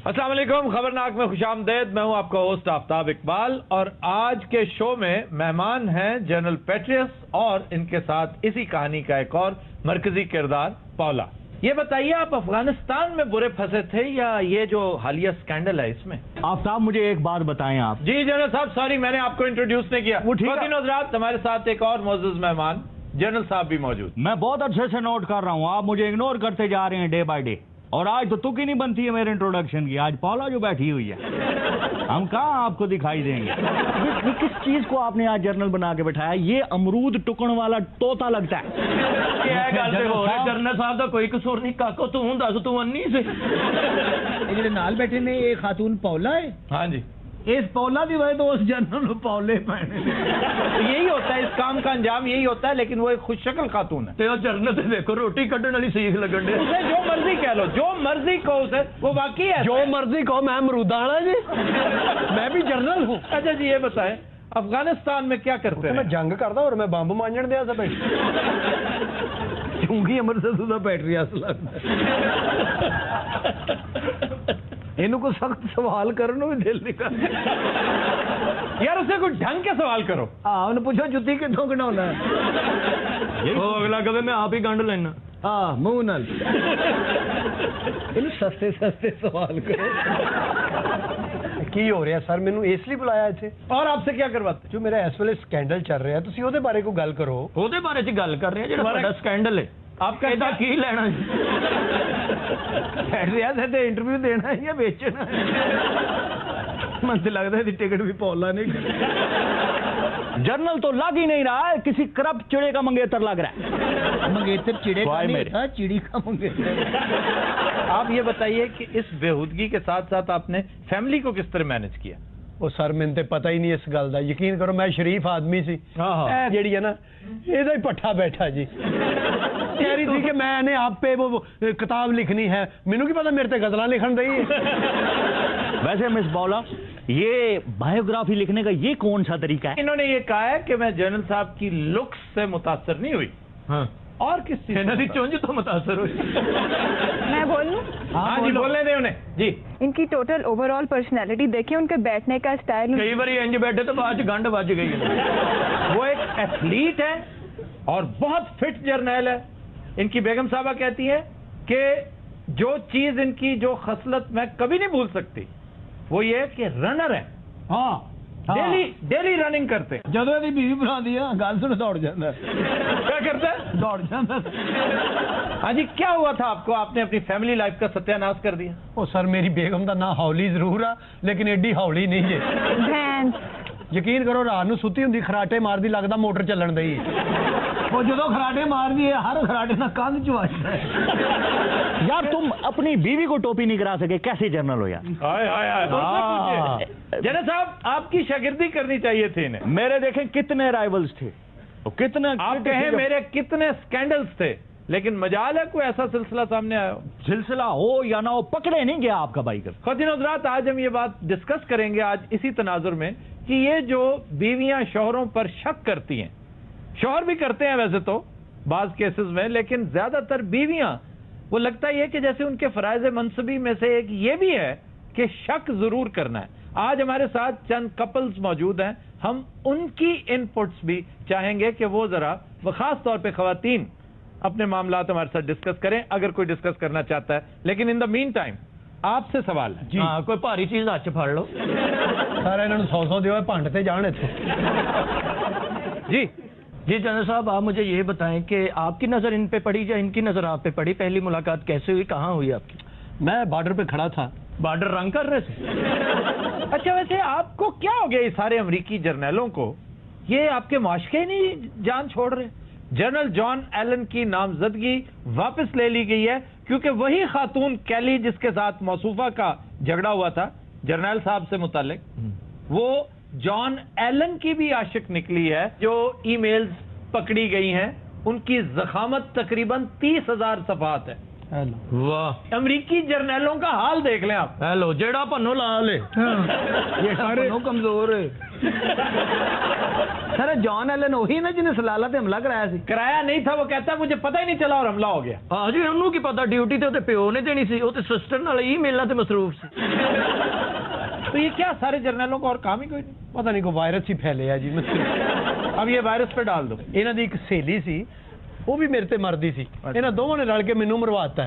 अस्सलाम वालेकुम, खबरनाक में खुशामदेद। मैं हूं आपका होस्ट आफ्ताब इकबाल और आज के शो में मेहमान हैं जनरल पेट्रियस और इनके साथ इसी कहानी का एक और मरकजी किरदार पौला। ये बताइए, आप अफगानिस्तान में बुरे फंसे थे या ये जो हालिया स्कैंडल है इसमें? आफ्ताब, मुझे एक बात बताएं आप। जी जनरल साहब, सॉरी मैंने आपको इंट्रोड्यूस नहीं किया। हजरात, हमारे साथ एक और मौजूद मेहमान जनरल साहब भी मौजूद। मैं बहुत अच्छे से नोट कर रहा हूँ, आप मुझे इग्नोर करते जा रहे हैं डे बाय डे। और आज तो तुक ही नहीं बनती है मेरे इंट्रोडक्शन की। आज पौला जो बैठी हुई है, हम कहाँ आपको दिखाई देंगे। ये किस चीज को आपने आज जर्नल बना के बैठाया? ये अमरूद टुकन वाला तोता लगता है। जनरल साहब का कोई कसूर नहीं, काको तू हूं दस, तू अन्नी से ਜਿਹੜੇ ਨਾਲ बैठे ने ये खातून पौला है। हाँ जी, इस पौला की वजह तो उस जनरल पौले पैने। तो यही होता है, इस काम का अंजाम यही होता है। लेकिन वो एक खुश शक्ल खातून है। तो जनरल से देखो रोटी कटने वाली सीख लगन दे। उसे जो मर्जी कह लो, जो मर्जी कहो उसे, वो बाकी है। जो मर्जी कहो, मैं अमरूदा वाला जी, मैं भी जनरल हूँ। अच्छा जी, ये बताएं अफगानिस्तान में क्या करते हैं? मैं जंग करता और मैं बंब मांझण दिया सब चूंगी अमृतसर ਦਾ बैटरी ਅਸਲ ਇਹਨੂੰ ਕੋਈ ਸਖਤ ਸਵਾਲ ਕਰਨ ਨੂੰ ਵੀ ਦਿਲ ਨਹੀਂ ਕਰਦਾ यार। उसे कोई ढंग के सवाल करो। हाँ, ਉਹਨੂੰ ਪੁੱਛੋ ਜੁੱਤੀ ਕਿੱਥੋਂ ਕਢਾਉਣਾ ਉਹ ਅਗਲਾ ਕਹੇ ਮੈਂ ਆਪ ਹੀ ਗੰਢ ਲੈਣਾ। हाँ, ਮੂੰਹ ਨਾਲ ਇਹਨੂੰ ਸਸਤੇ ਸਸਤੇ ਸਵਾਲ ਕਰੋ। ਕੀ ਹੋ ਰਿਹਾ ਸਰ? ਮੈਨੂੰ ਇਸ ਲਈ ਬੁਲਾਇਆ ਇੱਥੇ। और आपसे क्या करवाते? ਜੋ ਮੇਰਾ ਇਸ ਵੇਲੇ ਸਕੈਂਡਲ ਚੱਲ ਰਿਹਾ, ਤੁਸੀਂ ਉਹਦੇ ਬਾਰੇ ਕੋਈ ਗੱਲ ਕਰੋ। ਉਹਦੇ ਬਾਰੇ ਚ ਗੱਲ ਕਰ ਰਹੇ ਆ, ਜਿਹੜਾ ਤੁਹਾਡਾ ਸਕੈਂਡਲ ਹੈ। आपका ਇਹਦਾ ਕੀ ਲੈਣਾ ਬੈਠ ਰਿਹਾ ਤੇ ਇੰਟਰਵਿਊ ਦੇਣਾ ਜਾਂ ਵੇਚਣਾ? ਮੈਨੂੰ ਤਾਂ ਲੱਗਦਾ ਇਹਦੀ ਟਿਕਟ ਵੀ ਪੌਲਾ नहीं जर्नल तो लग ही नहीं रहा है, किसी करप्ट चिड़े का मंगेतर लग रहा है। मंगेतर चिड़े का नहीं था, चिड़ी का मंगेतर। आप ये बताइए कि इस बेहूदगी के साथ साथ आपने फैमिली को किस तरह मैनेज किया? ਉਹ ਸਰ ਮੈਨੂੰ ਤੇ ਪਤਾ ਹੀ ਨਹੀਂ ਇਸ ਗੱਲ ਦਾ। ਯਕੀਨ ਕਰੋ ਮੈਂ ਸ਼ਰੀਫ ਆਦਮੀ ਸੀ। ਇਹ ਜਿਹੜੀ ਹੈ ਨਾ, ਇਹਦਾ ਹੀ ਪੱਠਾ ਬੈਠਾ ਜੀ। ਕਹਿ ਰਹੀ थी कि मैंने आप पे वो किताब लिखनी है। ਮੈਨੂੰ ਕੀ ਪਤਾ ਮੇਰੇ ਤੇ ਗਜ਼ਲਾਂ ਲਿਖਣ ਦਈ। वैसे मिस पौला, ये बायोग्राफी लिखने का ये कौन सा तरीका है? इन्होंने ये कहा है कि मैं जनरल साहब की लुक्स से मुतासर नहीं हुई। हाँ, और किस चीज से? चुंझ तो मुतासर हुई। मैं बोलूं? हाँ जी, बोलने दे उन्हें जी। इनकी टोटल ओवरऑल पर्सनालिटी देखिए, उनके बैठने का स्टाइल। कई बार इंज बैठे तो बाद गंढ बज गई। वो एक एथलीट है और बहुत फिट जर्नैल है। इनकी बेगम साहबा कहती है कि जो चीज इनकी, जो खसलत मैं कभी नहीं भूल सकती, वो ये है कि रनर है। हाँ, डेली रनिंग करते हैं। ਜਦੋਂ ਇਹਦੀ ਬੀਵੀ ਬਣਾਉਂਦੀ ਆ ਗੱਲ ਸੁਣ ਦੌੜ ਜਾਂਦਾ। क्या करते हैं? दौड़ जाता। हाँ जी, क्या हुआ था आपको? आपने अपनी फैमिली लाइफ का सत्यानाश कर दिया। ਉਹ ਸਰ ਮੇਰੀ ਬੇਗਮ ਦਾ ਨਾਂ ਹੌਲੀ ਜ਼ਰੂਰ ਆ, ਲੇਕਿਨ ਐਡੀ ਹੌਲੀ ਨਹੀਂ ਜੇ। ਯਕੀਨ ਕਰੋ, ਰਾਤ ਨੂੰ ਸੁੱਤੀ ਹੁੰਦੀ ਖਰਾਟੇ ਮਾਰਦੀ, ਲੱਗਦਾ ਮੋਟਰ ਚੱਲਣ ਦਈ। ਉਹ ਜਦੋਂ ਖਰਾਟੇ ਮਾਰਦੀ ਹੈ, ਹਰ ਖਰਾਟੇ ਨਾਲ ਕੰਧ ਚ ਵੱਜਦਾ ਹੈ। यार तुम अपनी बीवी को टोपी नहीं करा सके, कैसे जर्नल हो यार? जनरल साहब, आपकी शागिर्दी करनी चाहिए थी इन्हें। मेरे देखें कितने राइवल्स थे, तो कितने आप कहें मेरे कितने स्कैंडल्स थे, लेकिन मजाल है कोई ऐसा सिलसिला सामने आया हो। सिलसिला हो या ना हो, पकड़े नहीं गया आपका बाइकर। ख़वातीन हज़रात, आज हम ये बात डिस्कस करेंगे आज इसी तनाजुर में कि ये जो बीवियां शौहरों पर शक करती हैं, शौहर भी करते हैं वैसे तो बाज केसेस में, लेकिन ज्यादातर बीवियां, वो लगता ही है कि जैसे उनके फराइज मनसबी में से एक ये भी है कि शक जरूर करना है। आज हमारे साथ चंद कपल्स मौजूद हैं, हम उनकी इनपुट्स भी चाहेंगे कि वो जरा, वो खास तौर पे खवातीन, अपने मामलात हमारे साथ डिस्कस करें अगर कोई डिस्कस करना चाहता है। लेकिन इन द मीन टाइम आपसे सवाल है जी। हाँ, कोई भारी चीज हाथ च फड़ लो। सारा इन्होंने 100 दियो, भंड ते जान इत्थों। जी जी जनरल साहब, आप मुझे ये बताएं कि आपकी नज़र इन पे पड़ी या इनकी नज़र आप पे पड़ी? पहली मुलाकात कैसे हुई, कहाँ हुई आपकी? मैं बॉर्डर पे खड़ा था। बॉर्डर रंग कर रहे थे? अच्छा, वैसे आपको क्या हो गया? ये सारे अमरीकी जर्नैलों को ये आपके मुआशके नहीं जान छोड़ रहे? जनरल जॉन एलन की नामजदगी वापस ले ली गई है क्योंकि वही खातून कैली जिसके साथ मौसूफा का झगड़ा हुआ था जर्नैल साहब से मुतालिक, वो जॉन एलन की भी आशिक निकली है। जो ईमेल्स पकड़ी गई हैं, उनकी जखामत तकरीबन 30,000 सफात है। वाह अमरीकी जर्नैलों का हाल देख लें आप। हेलो जेड़ा भन्नो ला ले ये सारे कमजोर है सर जॉन एलन वही ना जिन्हें सलाला ते हमला कराया सी कराया नहीं था, वो कहता है मुझे पता ही नहीं चला और हमला हो गया। हाँ जी उन्होंने की पता ड्यूटी ते प्यो ने देनी सी, वो ते सिस्टर नाल ईमेल ते मसरूफ सी। तो ये क्या सारे जर्नैलों का और काम ही कोई नहीं। पता नहीं को वायरस ही फैले है जी अब ये वायरस पे डाल दो। ਇਹਨਾਂ ਦੀ ਇੱਕ ਸਹੇਲੀ ਸੀ ਉਹ ਵੀ ਮੇਰੇ ਤੇ ਮਰਦੀ ਸੀ ਇਹਨਾਂ ਦੋਵਾਂ ਨੇ ਰਲ ਕੇ ਮੈਨੂੰ ਮਰਵਾਤਾ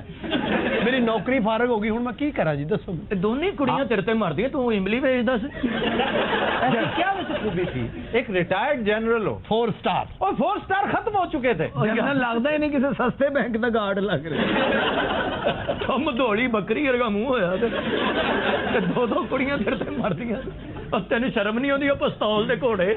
ਮੇਰੀ ਨੌਕਰੀ ਫਾਰਗ ਹੋ ਗਈ ਹੁਣ ਮੈਂ ਕੀ ਕਰਾਂ ਜੀ ਦੱਸੋ दोनों कुड़ियां तेरे ते मरदी तू इमली भेजदा सी। ऐसी क्या वैसे खूबी थी, एक रिटायर्ड जनरल हो 4 स्टार और 4 स्टार खत्म हो चुके थे। ਜਨਰਲ ਲੱਗਦਾ ਹੀ ਨਹੀਂ ਕਿਸੇ ਸਸਤੇ ਬੈਂਕ ਦਾ ਗਾਰਡ ਲੱਗ ਰਿਹਾ ਕੰਮ ਧੋਲੀ ਬੱਕਰੀ ਵਰਗਾ ਮੂੰਹ ਹੋਇਆ ਤੇ ਦੋ ਕੁੜੀਆਂ ਤੇਰੇ ਤੇ ਮਰਦੀਆਂ। ਉਹ ਤੈਨੂੰ ਸ਼ਰਮ ਨਹੀਂ ਆਉਂਦੀ ਉਹ ਪਿਸਤੌਲ ਦੇ ਘੋੜੇ।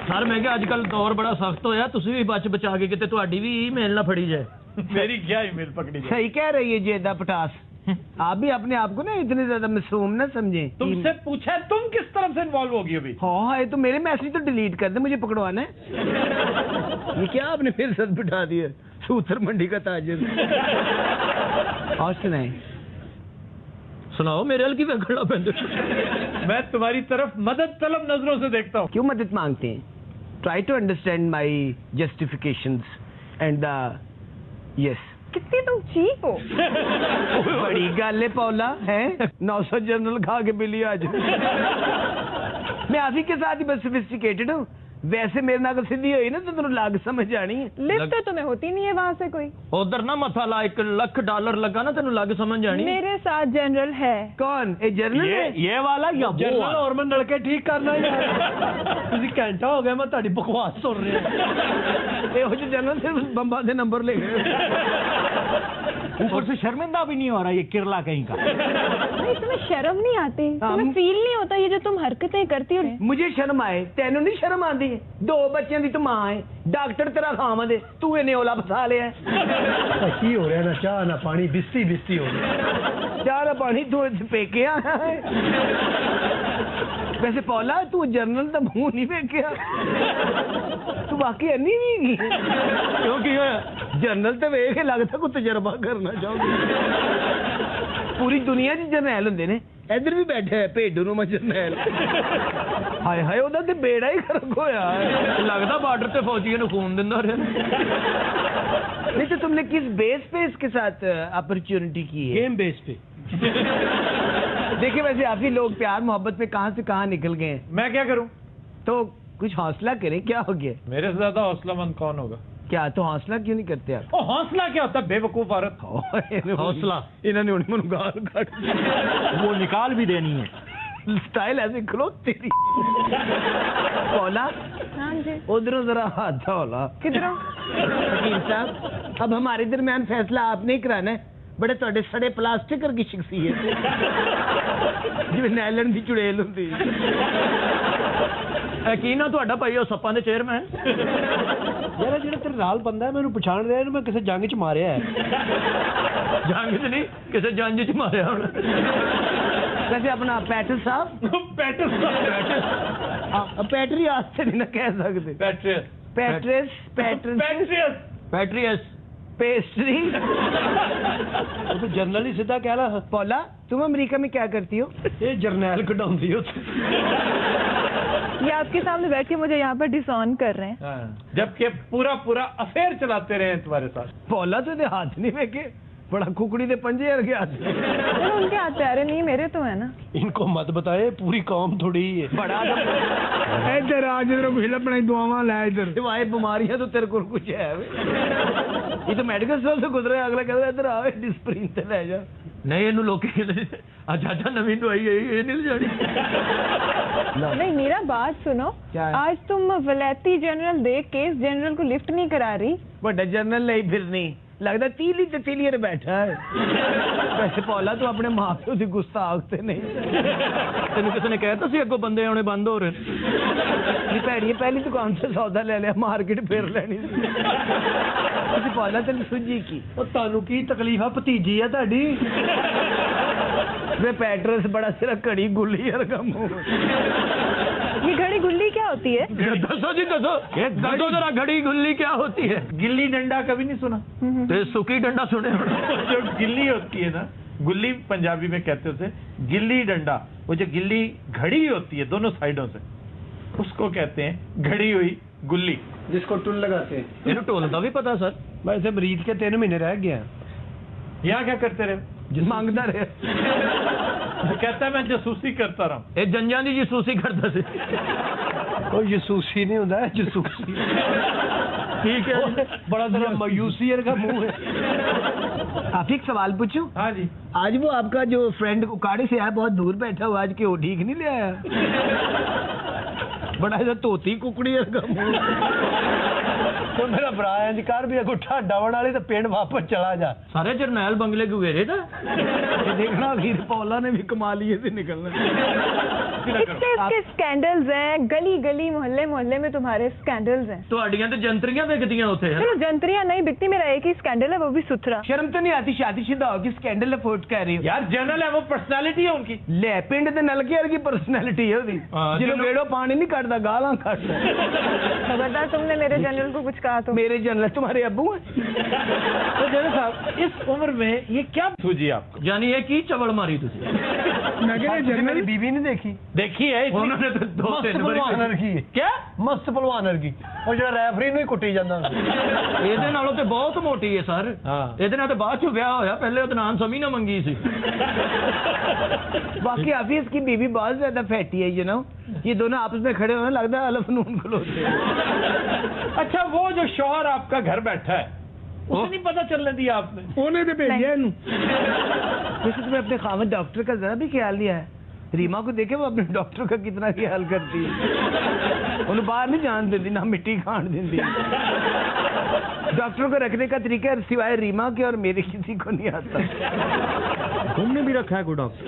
ਸਰ ਮੈਂ ਕਿਹਾ ਅੱਜ ਕੱਲ ਦੌਰ ਬੜਾ ਸਖਤ ਹੋਇਆ, ਤੁਸੀਂ ਵੀ ਬਚਾ ਕੇ ਕਿਤੇ ਤੁਹਾਡੀ ਵੀ ਈਮੇਲ ਨਾ ਫੜੀ ਜਾਏ। मेरी क्या ईमेल पकड़ी जाए। सही कह रही है जेदा पटास आप भी अपने आप को ना इतने ज्यादा मासूम ना समझे तुमसे पूछा है तुम किस तरफ से इन्वॉल्व होगी अभी। हाँ ये तो मेरे मैसेज तो डिलीट कर दे मुझे पकड़वाना है ये क्या आपने फिर सर बिठा दिया सूथर मंडी का ताजिर और सुनाए सुनाओ मेरे हल की वेखड़ा पैंदे। मैं तुम्हारी तरफ मदद तलब नजरों से देखता हूँ। क्यों मदद मांगते हैं try to understand my justifications and yes कितनी तुम चीप हो। बड़ी गल है पौला है 900 जनरल खा के बिली आज मैं आप ही के साथ ही बस सोफिस्टिकेटेड हूँ वैसे मेरे नाल सीधी हुई ना तो तुम लाग समझ आनी है लिफ्ट तो तुम्हें होती नहीं है वहाँ से कोई। उधर ना मथा ला $1 लाख लगा ना तेन लग समझ आनी। मेरे साथ जनरल है। कौन ये जनरल है ये वाला या वो जनरल वाला? और मैं नलके ठीक करना यार ਤੁਸੀਂ ਘੰਟਾ ਹੋ ਗਿਆ ਮੈਂ ਤੁਹਾਡੀ ਬਕਵਾਸ ਸੁਣ ਰਿਹਾ ਇਹੋ ਜਿਹੇ ਜਨਰਲ ਸਿਰਫ ਬੰਬਾਂ ਦੇ ਨੰਬਰ ਲੈ ਗਏ ऊपर से शर्मिंदा भी नहीं हो रहा ये किरला कहीं का। नहीं तुम्हें शर्म नहीं आती, तुम्हें फील नहीं होता ये जो तुम हरकतें करती हो। मुझे शर्म आए तेनू नहीं शर्म आती 2 ਬੱਚਿਆਂ ਦੀ ਤੂੰ ਮਾਂ ਹੈ ਡਾਕਟਰ ਤੇਰਾ ਖਾਵਾਂ ਦੇ ਤੂੰ ਇਹਨੇ ਔਲਾ ਫਸਾ ਲਿਆ ਕੀ ਹੋ ਰਿਹਾ ਨਾ ਚਾਹ ਨਾ ਪਾਣੀ ਬਿਸਤੀ ਹੋ ਰਿਹਾ ਚਾਹ ਨਾ ਪਾਣੀ ਤੂੰ ਇੱਥੇ ਪੇਕੇ ਆਇਆ ਹੈ ਵੈਸੇ ਪੌਲਾ ਤੂੰ ਜਨਰਲ ਦਾ ਮੂੰਹ ਨਹੀਂ ਵੇਖਿਆ ਤੂੰ ਵਾਕਈ ਨਹੀਂ ਵੀ ਕਿਉਂ ਕੀ ਹੋਇਆ ਜਨਰਲ ਤੇ ਵੇਖ ਕੇ ਲੱਗਦਾ ਕੋਈ ਤਜਰਬਾ ਕਰਨਾ ਚਾਹੁੰਦਾ ਪੂਰੀ ਦੁਨੀਆ 'ਚ ਜਰਨੈਲ ਹੁੰਦੇ ਨੇ ਇੱਧਰ ਵੀ ਬੈਠਾ ਹੈ ਭੇਡੂ ਨੂੰ ਮੈਂ ਜਰਨੈਲ ਹਾਏ ਹਾਏ ਉਹਦਾ ਤੇ ਬੇੜਾ ਹੀ ਖਰਕ ਹੋਇਆ लगता बॉर्डर पे फौजियों ने खून दिंदा रहा। नहीं तो तुमने किस बेस पे इसके साथ अपॉर्चुनिटी की है गेम बेस पे देखिए वैसे आप ही लोग प्यार मोहब्बत में कहां से कहां निकल गए हैं मैं क्या करूं। तो कुछ हौसला करें क्या हो गया मेरे से ज्यादा हौसलामंद कौन होगा। क्या तो हौसला क्यों नहीं करते आप ओ हौसला क्या होता है बेवकूफ औरत। हौसला इन्होंने उन्हें मनु गाल काट वो निकाल भी देनी है। स्टाइल ऐसे खलो तेरी बोला हाँ जी उधरों जरा हाथ होला किधरों। वकील साहब अब हमारे दरमियान फैसला आपने ही कराना है बड़े ਤੁਹਾਡੇ ਸੜੇ ਪਲਾਸਟਿਕ ਵਰਗੀ ਸ਼ਖਸੀਅਤ ਜਿਵੇਂ ਨਾਇਲਨ ਦੀ ਚੁੜੇਲ ਹੁੰਦੀ ਕੀ ਨਾ ਤੁਹਾਡਾ ਭਾਈ ਉਹ ਸੱਪਾਂ ਦੇ ਚੇਅਰਮੈਨ ਯਾਰ ਜਿਹੜਾ ਤੇਰੇ ਨਾਲ ਬੰਦਾ ਹੈ ਮੈਨੂੰ ਪਛਾਣ ਰਿਹਾ ਇਹਨੂੰ ਮੈਂ ਕਿਸੇ ਜੰਗ 'ਚ ਮਾਰਿਆ ਹੈ ਜੰਗ 'ਚ ਨਹੀਂ ਕਿਸੇ ਜੰਜ 'ਚ ਮਾਰਿਆ ਹੁਣ ਵੈਸੇ ਆਪਣਾ ਪੈਟਰ ਸਾਹਿਬ ਪੈਟਰੀ ਆਸਤੇ ਨਹੀਂ ਨਾ ਕਹਿ ਸਕਦੇ ਪੈਟਰਸ पैट्रियस पेस्ट्री तो जनरल ही सीधा कह रहा पौला तुम अमेरिका में क्या करती हो ये जर्नैल कढ़ाती हो ये आपके सामने बैठ के मुझे यहाँ पर डिसऑन कर रहे हैं जबकि पूरा अफेयर चलाते रहे हैं तुम्हारे साथ। पौला तो हाथ नहीं फेंके बड़ा कुकड़ी दे पंजे के हाथ उनके हाथ प्यारे नहीं मेरे तो है ना। इनको मत बताए पूरी कौम थोड़ी है बड़ा इधर आज इधर अपनी दुआवां ले इधर सिवाय बीमारियां तो तेरे को कुछ है ये तो मेडिकल स्टोर से गुजरे अगला कहता इधर आओ डिस्प्रिन से ले जा नहीं ਇਹਨੂੰ ਲੋਕੀ ਚਾਚਾ ਨਵੀਂ ਦਵਾਈ ਆਈ ਇਹ ਨਹੀਂ ਜਾਣੀ। नहीं मेरा बात सुनो आज तुम वलैती जनरल देख के इस जनरल को लिफ्ट नहीं करा रही। बड़ा जनरल नहीं फिर नहीं लगता तीली ते तीलियर बैठा है वैसे पौला तो अपने माँ प्यो की गुस्ताख ते नहीं ਤੈਨੂੰ ਕਿਸੇ ਨੇ ਕਹਿਤਾ ਸੀ ਅੱਗੋਂ ਬੰਦੇ ਆਉਣੇ ਬੰਦ ਹੋ ਰਹੇ नहीं भैड़ी पहली दुकान से सौदा ले लिया मार्केट फिर लेनी तुसी पौला तेन सुझी की तानू की तकलीफ है भतीजी है ताड़ी वे पैटरस बड़ा सिरा घड़ी गुल्ली वर्गा मुंह ये घड़ी गुल्ली क्या होती है? दसो जी दसो, दसो जरा घड़ी गुल्ली क्या होती है? गिल्ली डंडा कभी नहीं सुना? तो सुखी डंडा सुने जो गिल्ली होती है ना, गुल्ली पंजाबी में कहते उसे, गिल्ली डंडा, वो जो गिल्ली घड़ी होती है दोनों साइडों से, उसको कहते हैं घड़ी हुई गुल्ली, जिसको टुल लगाते हैं। ਇਹਨੂੰ ਢੋਲ ਦਾ ਵੀ ਪਤਾ ਸਰ? वैसे मरीज के 3 महीने रह गए हैं। यहाँ क्या करते रहे? ਮੰਗਦਾ ਰਿਹਾ। कहता है मैं जासूसी करता रहा। ਇਹ ਜੰਜਾਂ ਦੀ ਜਸੂਸੀ ਕਰਦਾ ਸੀ। वो जसूसी नहीं होता है, जसूसी। ठीक है, बड़ा जरा मायूसी का मुंह है। आप एक सवाल पूछूं? हाँ जी। आज वो आपका जो फ्रेंड उकाड़े से आया, बहुत दूर बैठा हुआ, आज के वो ठीक नहीं ले आया? बड़ा ऐसा तोती कुकड़ी का मुंह। तो मेरा भरा इंज कर भी गुठा डावण वाली तो पिंड वापस चला जा। सारे जरनैल बंगले को घेरे था। ये देखना वीर पौला ने भी कमाल ये से निकलना। इसके स्कैंडल्स हैं, गली गली मोहल्ले मोहल्ले में तुम्हारे स्कैंडल्स हैं। ਤੁਹਾਡੀਆਂ ਤੇ ਜੰਤਰੀਆਂ ਵਿਕਦੀਆਂ ਉੱਥੇ ਹੈ। चलो जंतरियां नहीं बिकती, मेरा एक ही स्कैंडल है, वो भी सुथरा। शर्म तो नहीं आती? शादीशुदा होगी स्कैंडल अफोर्ड कर रही हो यार जनरल है, वो पर्सनालिटी है उनकी। ले पिंड ते नलके वर्गी पर्सनैलिटी है ਉਹਦੀ, ਜਿਹਨੂੰ ਵੇੜੋ ਪਾਣੀ ਨਹੀਂ ਕੱਢਦਾ, ਗਾਲਾਂ ਕੱਢਦਾ। खबरदार तुमने मेरे जनरल को कुछ कहा तो। मेरे जनरल तुम्हारे अब्बू हैं। तो जनरल साहब इस उम्र में ये क्या सूझी आपको? ਯਾਨੀ ਇਹ ਕੀ ਚਵਲ ਮਾਰੀ ਤੁਸੀਂ? मैं कह रहा मेरी बीवी नहीं देखी, देखी है इसलिए- ਉਹਨਾਂ ਨੇ ਤਾਂ ਦੋ मस्त ਤਿੰਨ ਵਾਰੀ पहलवान रखी है, क्या? मस्त पहलवान रखी। और जो रेफरी ਨੂੰ ਹੀ ਕੁੱਟੀ ਜਾਂਦਾ। ਇਹਦੇ ਨਾਲੋਂ ਤੇ ਬਹੁਤ ਮੋਟੀ ਹੈ ਸਰ। ਹਾਂ। ਇਹਦੇ ਨਾਲ ਤੇ ਬਾਅਦ ਚ ਵਿਆਹ ਹੋਇਆ, ਪਹਿਲੇ ਉਹਦਾ ਨਾਮ ਸਮੀ ਨਾ ਮੰਗੀ ਸੀ। बाकी हाफिज की बीवी बहुत ज्यादा फैटी है, ये दोनों आपस में खड़े होने लगता है अलफ नून खलोते। अच्छा, वो जो शौहर आपका घर बैठा है उसे नहीं पता चलने दिया आपने? ਉਹਨੇ ਤੇ ਭੇਜਿਆ ਇਹਨੂੰ। वैसे तुम्हें अपने खामद डॉक्टर का जरा भी ख्याल लिया है? रीमा को देखे वो अपने डॉक्टर का कितना ख्याल करती है, उन्हें बाहर नहीं जान देती, ना मिट्टी खान देती। डॉक्टर को रखने का तरीका सिवाय रीमा के और मेरे किसी को नहीं आता। तुमने भी रखा है कोई डॉक्टर?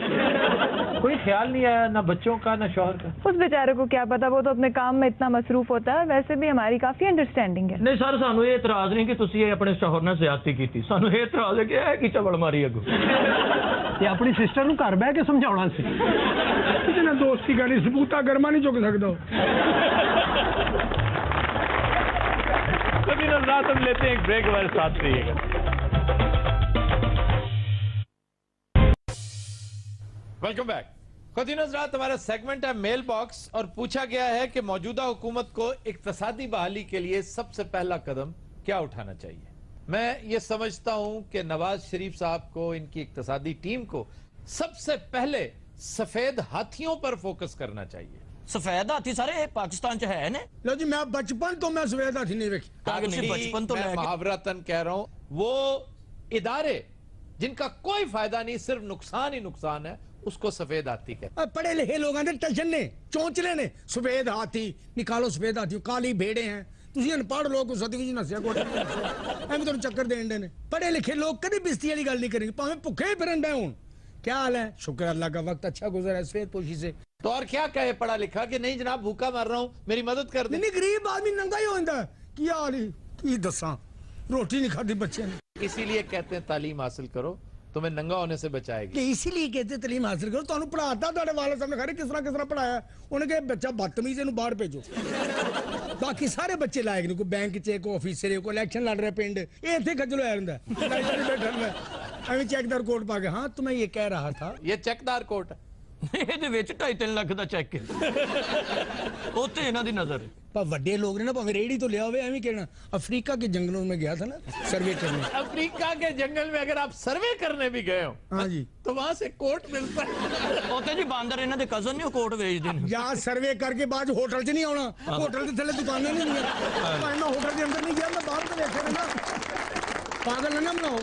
कोई ख्याल नहीं आया ना बच्चों का ना शौहर का? उस बेचारे को क्या पता, वो तो अपने काम में इतना मसरूफ होता है। वैसे भी हमारी काफी अंडरस्टैंडिंग है। ਨਹੀਂ ਸਰ, ਸਾਨੂੰ ਇਹ ਇਤਰਾਜ਼ ਨਹੀਂ ਕਿ ਤੁਸੀਂ ਇਹ ਆਪਣੇ ਸ਼ੌਹਰ ਨਾਲ ਜ਼ਿਆਦਤੀ ਕੀਤੀ, ਸਾਨੂੰ ਇਹ ਇਤਰਾਜ਼ ਹੈ ਕਿ ਇਹ ਕੀ ਚਵਲ ਮਾਰੀ ਅੱਗੋਂ। ਤੇ ਆਪਣੀ ਸਿਸਟਰ ਨੂੰ ਘਰ ਬਹਿ ਕੇ ਸਮਝਾਉਣਾ ਸੀ। ਕਿਸੇ ਨਾਲ ਦੋਸਤੀ ਕਰਨੀ, ਸਬੂਤਾ ਗਰਮਾ ਨਹੀਂ ਚੁੱਕ ਸਕਦਾ। सभी नजरात हम लेते हैं एक ब्रेक, हमारे साथ रहिएगा। Welcome back. खुद नजरात, हमारा सेगमेंट है मेल बॉक्स और पूछा गया है कि मौजूदा हुकूमत को इक्तसादी बहाली के लिए सबसे पहला कदम क्या उठाना चाहिए। मैं ये समझता हूं कि नवाज शरीफ साहब को, इनकी इक्तसादी टीम को सबसे पहले सफेद हाथियों पर फोकस करना चाहिए। सफेद हाथी सारे पाकिस्तान च है ने? लो जी, मैं बचपन तो मैं सफेद हाथी नहीं रखी। नहीं, बचपन तो मैं लेके- मुहावरतन कह रहा हूं, वो इदारे जिनका कोई फायदा नहीं, सिर्फ नुकसान ही नुकसान है, उसको सफेद हाथी कहते हैं। पढ़े लिखे लोग आते टशन ने, चौंचले ने, सफेद हाथी निकालो, सफेद हाथी काली भेड़े हैं। ਤੁਸੀਂ ਅਨਪੜ੍ਹ ਲੋਕ ਸਦਕੀ ਜੀ ਨਸਿਆ ਕੋਟੇ ਐਵੇਂ ਤੁਹਾਨੂੰ ਚੱਕਰ ਦੇਣ ਦੇ ਨੇ। ਪੜ੍ਹੇ ਲਿਖੇ ਲੋग ਕਦੇ ਬਿਸਤੀ ਵਾਲੀ ਗੱਲ ਨਹੀਂ ਕਰਨਗੇ, ਭਾਵੇਂ ਭੁੱਖੇ ਹੀ ਫਿਰਨ ਡਏ ਹੋਣ। क्या हाल है? शुक्र अल्लाह का वक्त अच्छा गुजरा है सफेद पोशी से। तो और क्या कहे पढ़ा लिखा कि नहीं जनाब भूखा मर रहा हूं, मेरी मदद कर दे। नहीं गरीब आदमी नंगा ही होता है। की हाल ही की दसा, रोटी नहीं खाती बच्चे ने। इसीलिए कहते हैं तालीम हासिल करो, तुम्हें नंगा होने से बचाएगी। कि इसीलिए कहते तालीम हासिल करो। ਤੁਹਾਨੂੰ ਪੜਾਤਾ ਤੁਹਾਡੇ ਵਾਲੇ ਸਾਹਿਬ ਨੇ ਖਰੇ ਕਿਸ ਤਰ੍ਹਾਂ ਪੜਾਇਆ। ਉਹਨੇ ਕਿਹਾ ਬੱਚਾ ਬਦਤਮੀਜ਼ ਇਹਨੂੰ ਬਾਹਰ ਭੇਜੋ। ਬਾਕੀ ਸਾਰੇ ਬੱਚੇ ਲਾਇਕ ਨੇ, ਕੋਈ ਬੈਂਕ 'ਚ, ਕੋਈ ਆਫਿਸਰ, ਕੋਈ ਇਲੈਕਸ਼ਨ ਲੜ ਰਿਹਾ ਪਿੰਡ, ਇਹ ਇੱਥੇ ਖੱਜਲ ਹੋਇਆ ਰਹਿੰਦਾ। ਲਾਈਟਰ ਬੈਠਾ ਰਹਿੰਦਾ ਐਵੇਂ ਚੈੱਕਦਾਰ ਕੋਟ ਪਾ ਕੇ। ਹਾਂ तो मैं ये कह रहा था, ये चेकदार कोट है। ਇਹਦੇ ਵਿੱਚ 2.5-3 ਲੱਖ ਦਾ ਚੈੱਕ ਹੈ। ਉੱਥੇ ਇਹਨਾਂ ਦੀ ਨਜ਼ਰ ਹੈ। पर ਵੱਡੇ लोग ने ना भाਵੇਂ रेडी तो लिया हुए ਐਵੇਂ कहना। अफ्रीका के जंगलों में गया था ना सर्वे करने। अफ्रीका के जंगल में अगर आप सर्वे करने भी गए हो हाँ जी, तो वहां से कोट मिलता है। ਉੱਥੇ ਜੀ ਬਾਂਦਰ ਇਹਨਾਂ ਦੇ ਕਜ਼ਨ ਨੇ, ਉਹ ਕੋਟ ਵੇਚਦੇ ਨੇ। या सर्वे करके बाद होटल च नहीं आना। होटल के थले दुकानें नहीं होंगी। मैं होटल के अंदर नहीं गया, मैं बाहर तो देखा ना। पागल है ना बनाओ।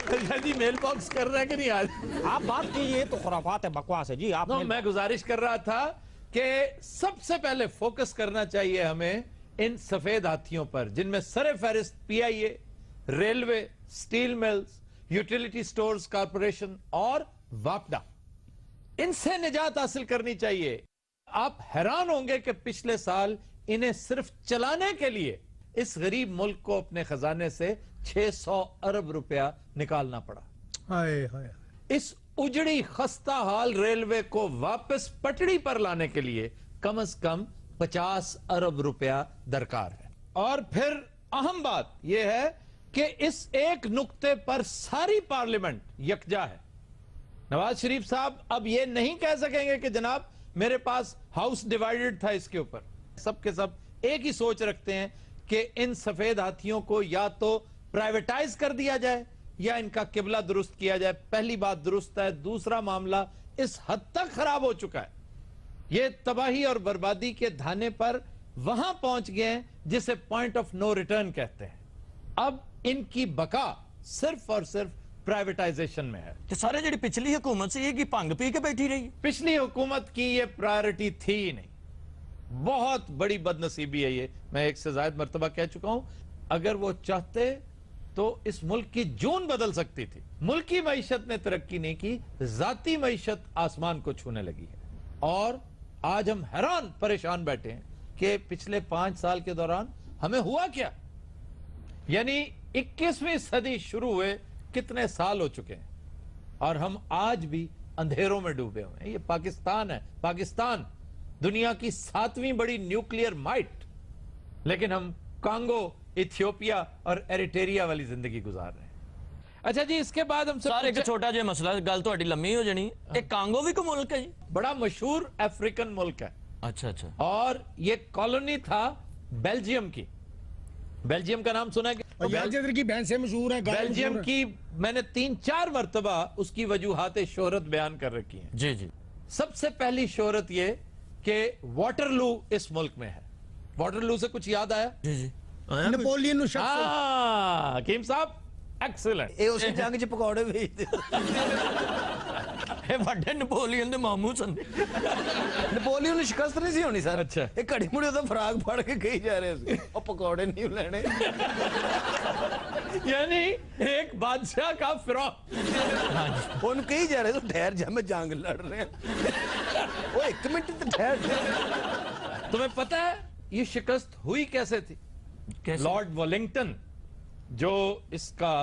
अच्छा जी, मेल बॉक्स कर रहे हैं कि नहीं आज? आप बात कीजिए तो खुराफात है, बकवास है जी। आप मैं गुजारिश कर रहा था कि सबसे पहले फोकस करना चाहिए हमें इन सफेद हाथियों पर, जिनमें सरे फहरिस्त PIA, railway, steel mills, utility stores corporation और वापडा, इनसे निजात हासिल करनी चाहिए। आप हैरान होंगे कि पिछले साल इन्हें सिर्फ चलाने के लिए इस गरीब मुल्क को अपने खजाने से 600 अरब रुपया निकालना पड़ा। हाय हाय, इस उजड़ी खस्ता हाल रेलवे को वापस पटड़ी पर लाने के लिए कम से कम 50 अरब रुपया दरकार है। और फिर अहम बात यह है कि इस एक नुक्ते पर सारी पार्लियामेंट यकजा है। नवाज शरीफ साहब अब यह नहीं कह सकेंगे कि जनाब मेरे पास हाउस डिवाइडेड था इसके ऊपर। सबके सब एक ही सोच रखते हैं कि इन सफेद हाथियों को या तो प्राइवेटाइज कर दिया जाए या इनका किबला दुरुस्त किया जाए। पहली बात दुरुस्त है, दूसरा मामला इस हद तक खराब हो चुका है, ये तबाही और बर्बादी के धाने पर वहां पहुंच गए हैं जिसे पॉइंट ऑफ नो रिटर्न कहते हैं। अब इनकी बका सिर्फ और सिर्फ प्राइवेटाइजेशन में है। तो सारे जी पिछली हुकूमत से ये की भंग पी के बैठी रही। पिछली हुकूमत की ये प्रायोरिटी थी ही नहीं। बहुत बड़ी बदनसीबी है ये, मैं एक से ज्यादा मर्तबा कह चुका हूं। अगर वो चाहते तो इस मुल्क की जून बदल सकती थी। मुल्की मईशत ने तरक्की नहीं की, जाती मईशत आसमान को छूने लगी है। और आज हम हैरान परेशान बैठे हैं कि पिछले 5 साल के दौरान हमें हुआ क्या। यानी 21वीं सदी शुरू हुए कितने साल हो चुके हैं और हम आज भी अंधेरों में डूबे हुए हैं। ये पाकिस्तान है, पाकिस्तान दुनिया की 7वीं बड़ी न्यूक्लियर माइट, लेकिन हम कांगो, इथियोपिया और एरिटेरिया वाली जिंदगी गुजार रहे हैं। अच्छा जी, इसके बाद हम सारे एक छोटा जिहा मसला, गल तो लंबी हो जानी। एक कांगो भी कोई मुल्क है जी, बड़ा मशहूर अफ्रीकन मुल्क है। अच्छा अच्छा। और ये कॉलोनी था बेल्जियम की। बेल्जियम का नाम सुना है? जिधर की बहन से मशहूर है बेल्जियम की मैंने 3-4 मरतबा उसकी वजूहात शोहरत बयान कर रखी है। जी जी। सबसे पहली शोहरत ये कि वाटरलू इस मुल्क में है। वाटरलू से कुछ याद आया? जी जी। नेपोलियन हकीम साहब एक्सीलेंट। ये उस जंग च पकौड़े भेजते ਵੱਡੇ ਨਪੋਲੀਅਨ ਦੇ ਮਾਮੂ ਸਨ। ਨਪੋਲੀਅਨ ਨੂੰ ਸ਼ਿਕਸਤ ਨਹੀਂ ਸੀ ਹੋਣੀ ਸਰ। ਅੱਛਾ। ਇਹ ਘੜੀ ਮੁੜੀ ਉਹਦਾ ਫਰਾਗ ਫੜ ਕੇ ਕਹੀ ਜਾ ਰਹੇ ਸੀ ਉਹ ਪਕੌੜੇ ਨਹੀਂ ਲੈਣੇ। यानी एक बादशाह का फिरौन। ਉਹਨੂੰ ਕਹੀ ਜਾ ਰਹੇ ਸੀ ਠਹਿਰ ਜਾ ਮੈਂ ਜੰਗ ਲੜ ਰਿਹਾ। ਉਹ 1 ਮਿੰਟ ਤੇ ਠਹਿਰ ਜਾ। तुम्हें पता है ये शिकस्त हुई कैसे थी? लॉर्ड वेलिंगटन जो इसका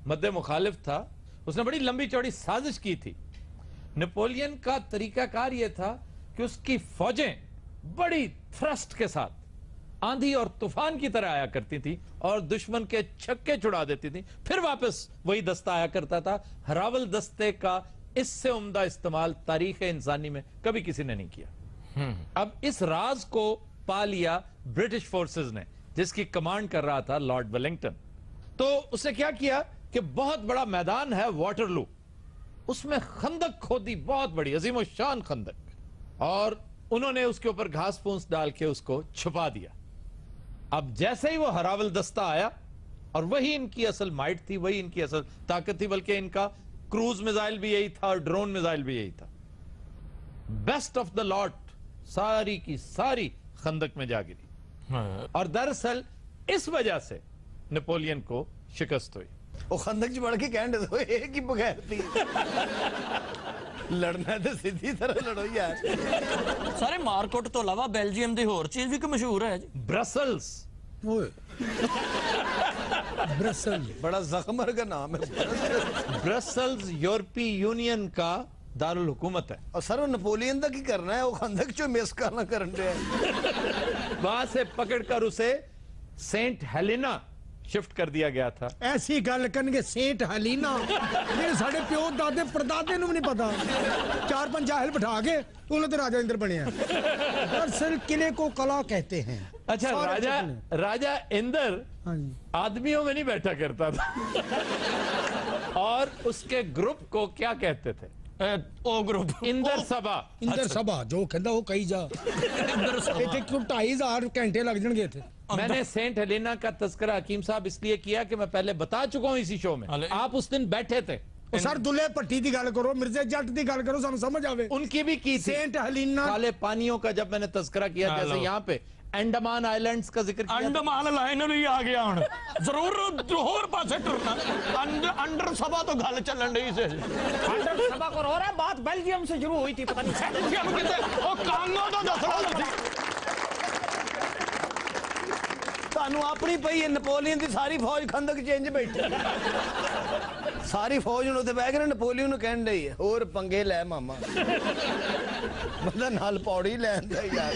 मद्दे मुखालिफ था, उसने बड़ी लंबी चौड़ी साजिश की थी। नेपोलियन का तरीकाकार यह था कि उसकी फौजें बड़ी थ्रस्ट के साथ आंधी और तूफान की तरह आया करती थी और दुश्मन के छक्के छुड़ा देती थी, फिर वापस वही दस्ता आया करता था। हरावल दस्ते का इससे उम्दा इस्तेमाल तारीख इंसानी में कभी किसी ने नहीं किया। अब इस राज को पा लिया ब्रिटिश फोर्सेस ने, जिसकी कमांड कर रहा था लॉर्ड वेलिंगटन। तो उसने क्या किया कि बहुत बड़ा मैदान है वाटरलू, उसमें खंदक खोदी, बहुत बड़ी अजीम शान खंदक, और उन्होंने उसके ऊपर घास फूस डाल के उसको छुपा दिया। अब जैसे ही वो हरावल दस्ता आया, और वही इनकी असल माइट थी, वही इनकी असल ताकत थी, बल्कि इनका क्रूज मिसाइल भी यही था और ड्रोन मिसाइल भी यही था। बेस्ट ऑफ द लॉट सारी की सारी खंदक में जा गिरी। और दरअसल इस वजह से नेपोलियन को शिकस्त हुई। ਉਹ ਖੰਦਕ ਚ ਵੜ ਕੇ ਕਹਿਣ ਦੇ ਇਹ ਕੀ ਬਗੈਰਤੀ ਲੜਨਾ ਤੇ ਸਿੱਧੀ ਤਰ੍ਹਾਂ ਲੜੋ ਯਾਰ। ਸਾਰੇ ਮਾਰਕੋਟ ਤੋਂ ਇਲਾਵਾ ਬੈਲਜੀਅਮ ਦੀ ਹੋਰ ਚੀਜ਼ ਵੀ ਕੋਈ ਮਸ਼ਹੂਰ ਹੈ ਜੀ? ब्रसल्स। ब्रसल बड़ा जख्मर का नाम है। ब्रसल्स यूरोपीय यूनियन का दारुल हुकूमत है। और सर वो नेपोलियन का की करना है, वो खंदक चो मिस करना करन रहे हैं। वहां से पकड़कर उसे सेंट हेलेना शिफ्ट कर दिया गया था। ऐसी गल करनगे सेंट हलीना, मेरे साढ़े प्यो दादे परदादे नूं नहीं पता। 4-5 जाहिल बिठा के उन्होंने तो राजा इंद्र बने हैं। दरअसल किले को कला कहते हैं। अच्छा, राजा इंद्र आदमियों में नहीं बैठा करता था। और उसके ग्रुप को क्या कहते थे? ओ ग्रुप इंदर सभा। इंदर सभा जो कहता वो कही जा। इतने 2,500 घंटे लग जाएंगे थे। मैंने सेंट हेलेना का तस्करा हकीम साहब इसलिए किया कि मैं पहले बता चुका हूं इसी शो में। आप उस दिन बैठे थे। सर दुल्हे पट्टी की गल करो, मिर्जे जट की गल करो, सानू समझ आवे। उनकी भी की थी। सेंट हेलेना काले पानियों का जब मैंने तस्करा किया, जैसे यहाँ पे अंडमान आइलैंड्स का जिक्र किया। अंडमान लाइन ही आ गया हूं, जरूर होर पासे टुरना। अंडर सभा तो गल चलन रही से। अंडर सभा को हो रहा है, बात बेल्जियम से शुरू हुई थी, पता नहीं बेल्जियम किते ओ कांगो तो दसो। ਤੁਹਾਨੂੰ ਆਪਣੀ ਪਈ ਹੈ ਨੈਪੋਲੀਅਨ ਦੀ ਸਾਰੀ ਫੌਜ ਖੰਦਕ ਚੇਂਜ ਬੈਠੀ ਸਾਰੀ ਫੌਜ ਨੂੰ ਉੱਤੇ ਬਹਿ ਕੇ ਨੈਪੋਲੀਅਨ ਨੂੰ ਕਹਿਣ ਡਈ ਹੈ ਹੋਰ ਪੰਗੇ ਲੈ ਮਾਮਾ ਬੰਦਾ ਨਾਲ ਪੌੜੀ ਲੈਂਦਾ ਯਾਰ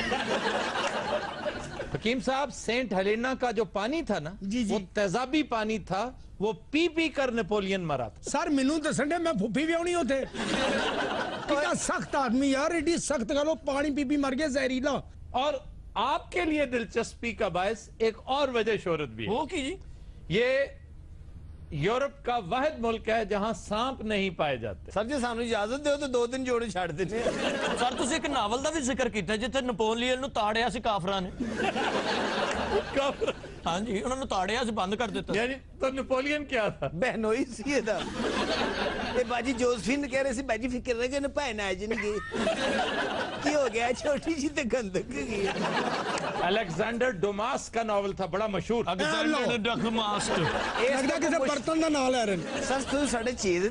हकीम साहब, सेंट हेलेना का जो पानी था ना, वो तेजाबी पानी था, वो पी पी कर नेपोलियन मरा था। सर मैनू दसन दे, मैं फुफी भी आनी होते कितना सख्त आदमी यार, एडी सख्त गलो पानी पी पी मर गया जहरीला। और आपके लिए दिलचस्पी का बायस एक और वजह शोहरत भी है। वो की जी? ये यूरोप का वाहिद मुल्क है जहां सांप नहीं पाए जाते। सर जी सानू इजाजत दो तो 2 दिन जोड़े छड़ देने। सर तुसी एक नावल दा भी जिक्र कीता जिथे नपोलीਅਨ ਨੂੰ ਤਾੜਿਆ ਸੀ ਕਾਫਰਾਂ ਨੇ। काफर? हाँ जी, उन्होंने ताड़िया से बंद कर देता। यानी तो नेपोलियन क्या था? बहनोई सी ਇਹਦਾ ਇਹ ਬਾਜੀ ਜੋਸਫਿਨ ਕਹਿ ਰਹੇ ਸੀ ਬਾਜੀ ਫਿਕਰ ਨਾ ਕਰਨਾ ਭੈਣ ਆ ਜਾਣਗੇ ਕੀ ਹੋ ਗਿਆ ਛੋਟੀ ਜੀ ਤੇ ਗੰਦਕ ਗਈ अलेक्जेंडर डुमास का नॉवल था, बड़ा मशहूर। अलेक्जेंडर डगमास्ट। लगदा किसी बर्तन का नाम ले रहे हैं। सर ਤੁਸੀਂ ਸਾਡੇ ਚੀਜ਼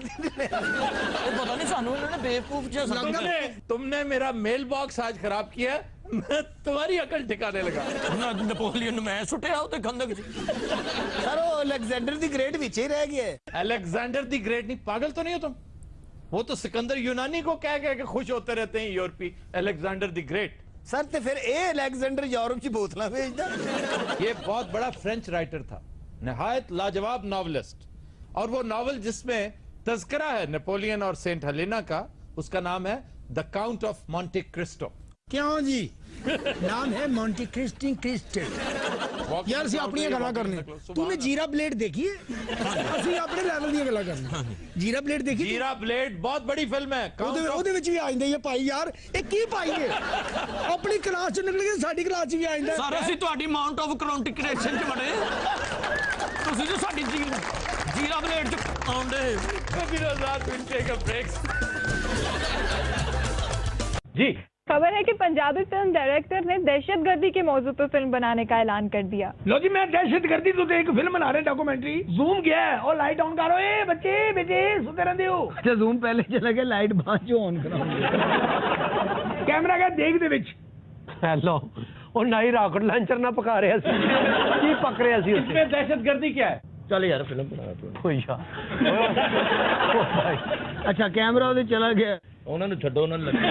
पता नहीं सानू इन्होंने बेवकूफ जैसा तुमने मेरा मेल बॉक्स आज खराब किया, मैं तुम्हारी अकल ठिकाने लगा। नपोलीਅਨ मैं सुटिया उते गंदक जी। सर वो अलेक्जेंडर दी ग्रेट विच ही रह गया है। अलेक्जेंडर दी ग्रेट नहीं, पागल तो नहीं हो तुम? वो तो सिकंदर यूनानी को कह के खुश होते रहते हैं यूरोपी। अलेक्जेंडर दी ग्रेट सर तो फिर ए अलेक्जेंडर यूरोप की बोतला भेजदा। ये बहुत बड़ा फ्रेंच राइटर था, निहायत लाजवाब नॉवलिस्ट, और वो नॉवल जिसमें तज़किरा है नेपोलियन और सेंट हेलेना का, उसका नाम है the count of Monte Christo. क्यों जी? नाम है मॉन्टी क्रिस्टी क्रिस्टल। यार सी अपनी गल्लां करनी। तूने जीरा ब्लेड देखी है? असि अपने लेवल दी गल्लां करनी। जीरा ब्लेड देखी? जीरा ब्लेड बहुत बड़ी फिल्म है। ਉਹਦੇ ਵਿੱਚ ਵੀ ਆ ਜਾਂਦੇ ਇਹ ਭਾਈ ਯਾਰ ਇਹ ਕੀ ਭਾਈ ਨੇ ਆਪਣੀ ਕਲਾਸ ਚ ਨਿਕਲ ਕੇ ਸਾਡੀ ਕਲਾਸ ਚ ਵੀ ਆ ਜਾਂਦਾ ਸਰ ਅਸੀਂ ਤੁਹਾਡੀ ਮਾਊਂਟ ਆਫ ਕ੍ਰੋਨਿਕੇਸ਼ਨ ਚ ਵੜੇ ਤੁਸੀਂ ਜੋ ਸਾਡੀ ਜੀਰਾ ਬਲੇਡ ਚ ਆਉਂਦੇ जी। खबर है कि पंजाबी फिल्म डायरेक्टर ने दहशतगर्दी के मौजू पर फिल्म बनाने का ऐलान कर दिया। लो जी मैं दहशतगर्दी तो एक फिल्म बना रहे डॉक्यूमेंट्री। जूम गया है और लाइट ऑन करो ए बच्चे बेटे सोते रहते हो। अच्छा जूम पहले चला गया लाइट बाद जो ऑन करो कैमरा क्या देख दे विच हेलो और ना ही रॉकेट लॉन्चर ना पका रहे सी की पक रहे सी इसमें दहशतगर्दी क्या है? चल यार फिल्म बना कोई यार अच्छा कैमरा उधर चला गया ਉਹਨਾਂ ਨੂੰ ਛੱਡੋ ਉਹਨਾਂ ਨੂੰ ਲੱਗੇ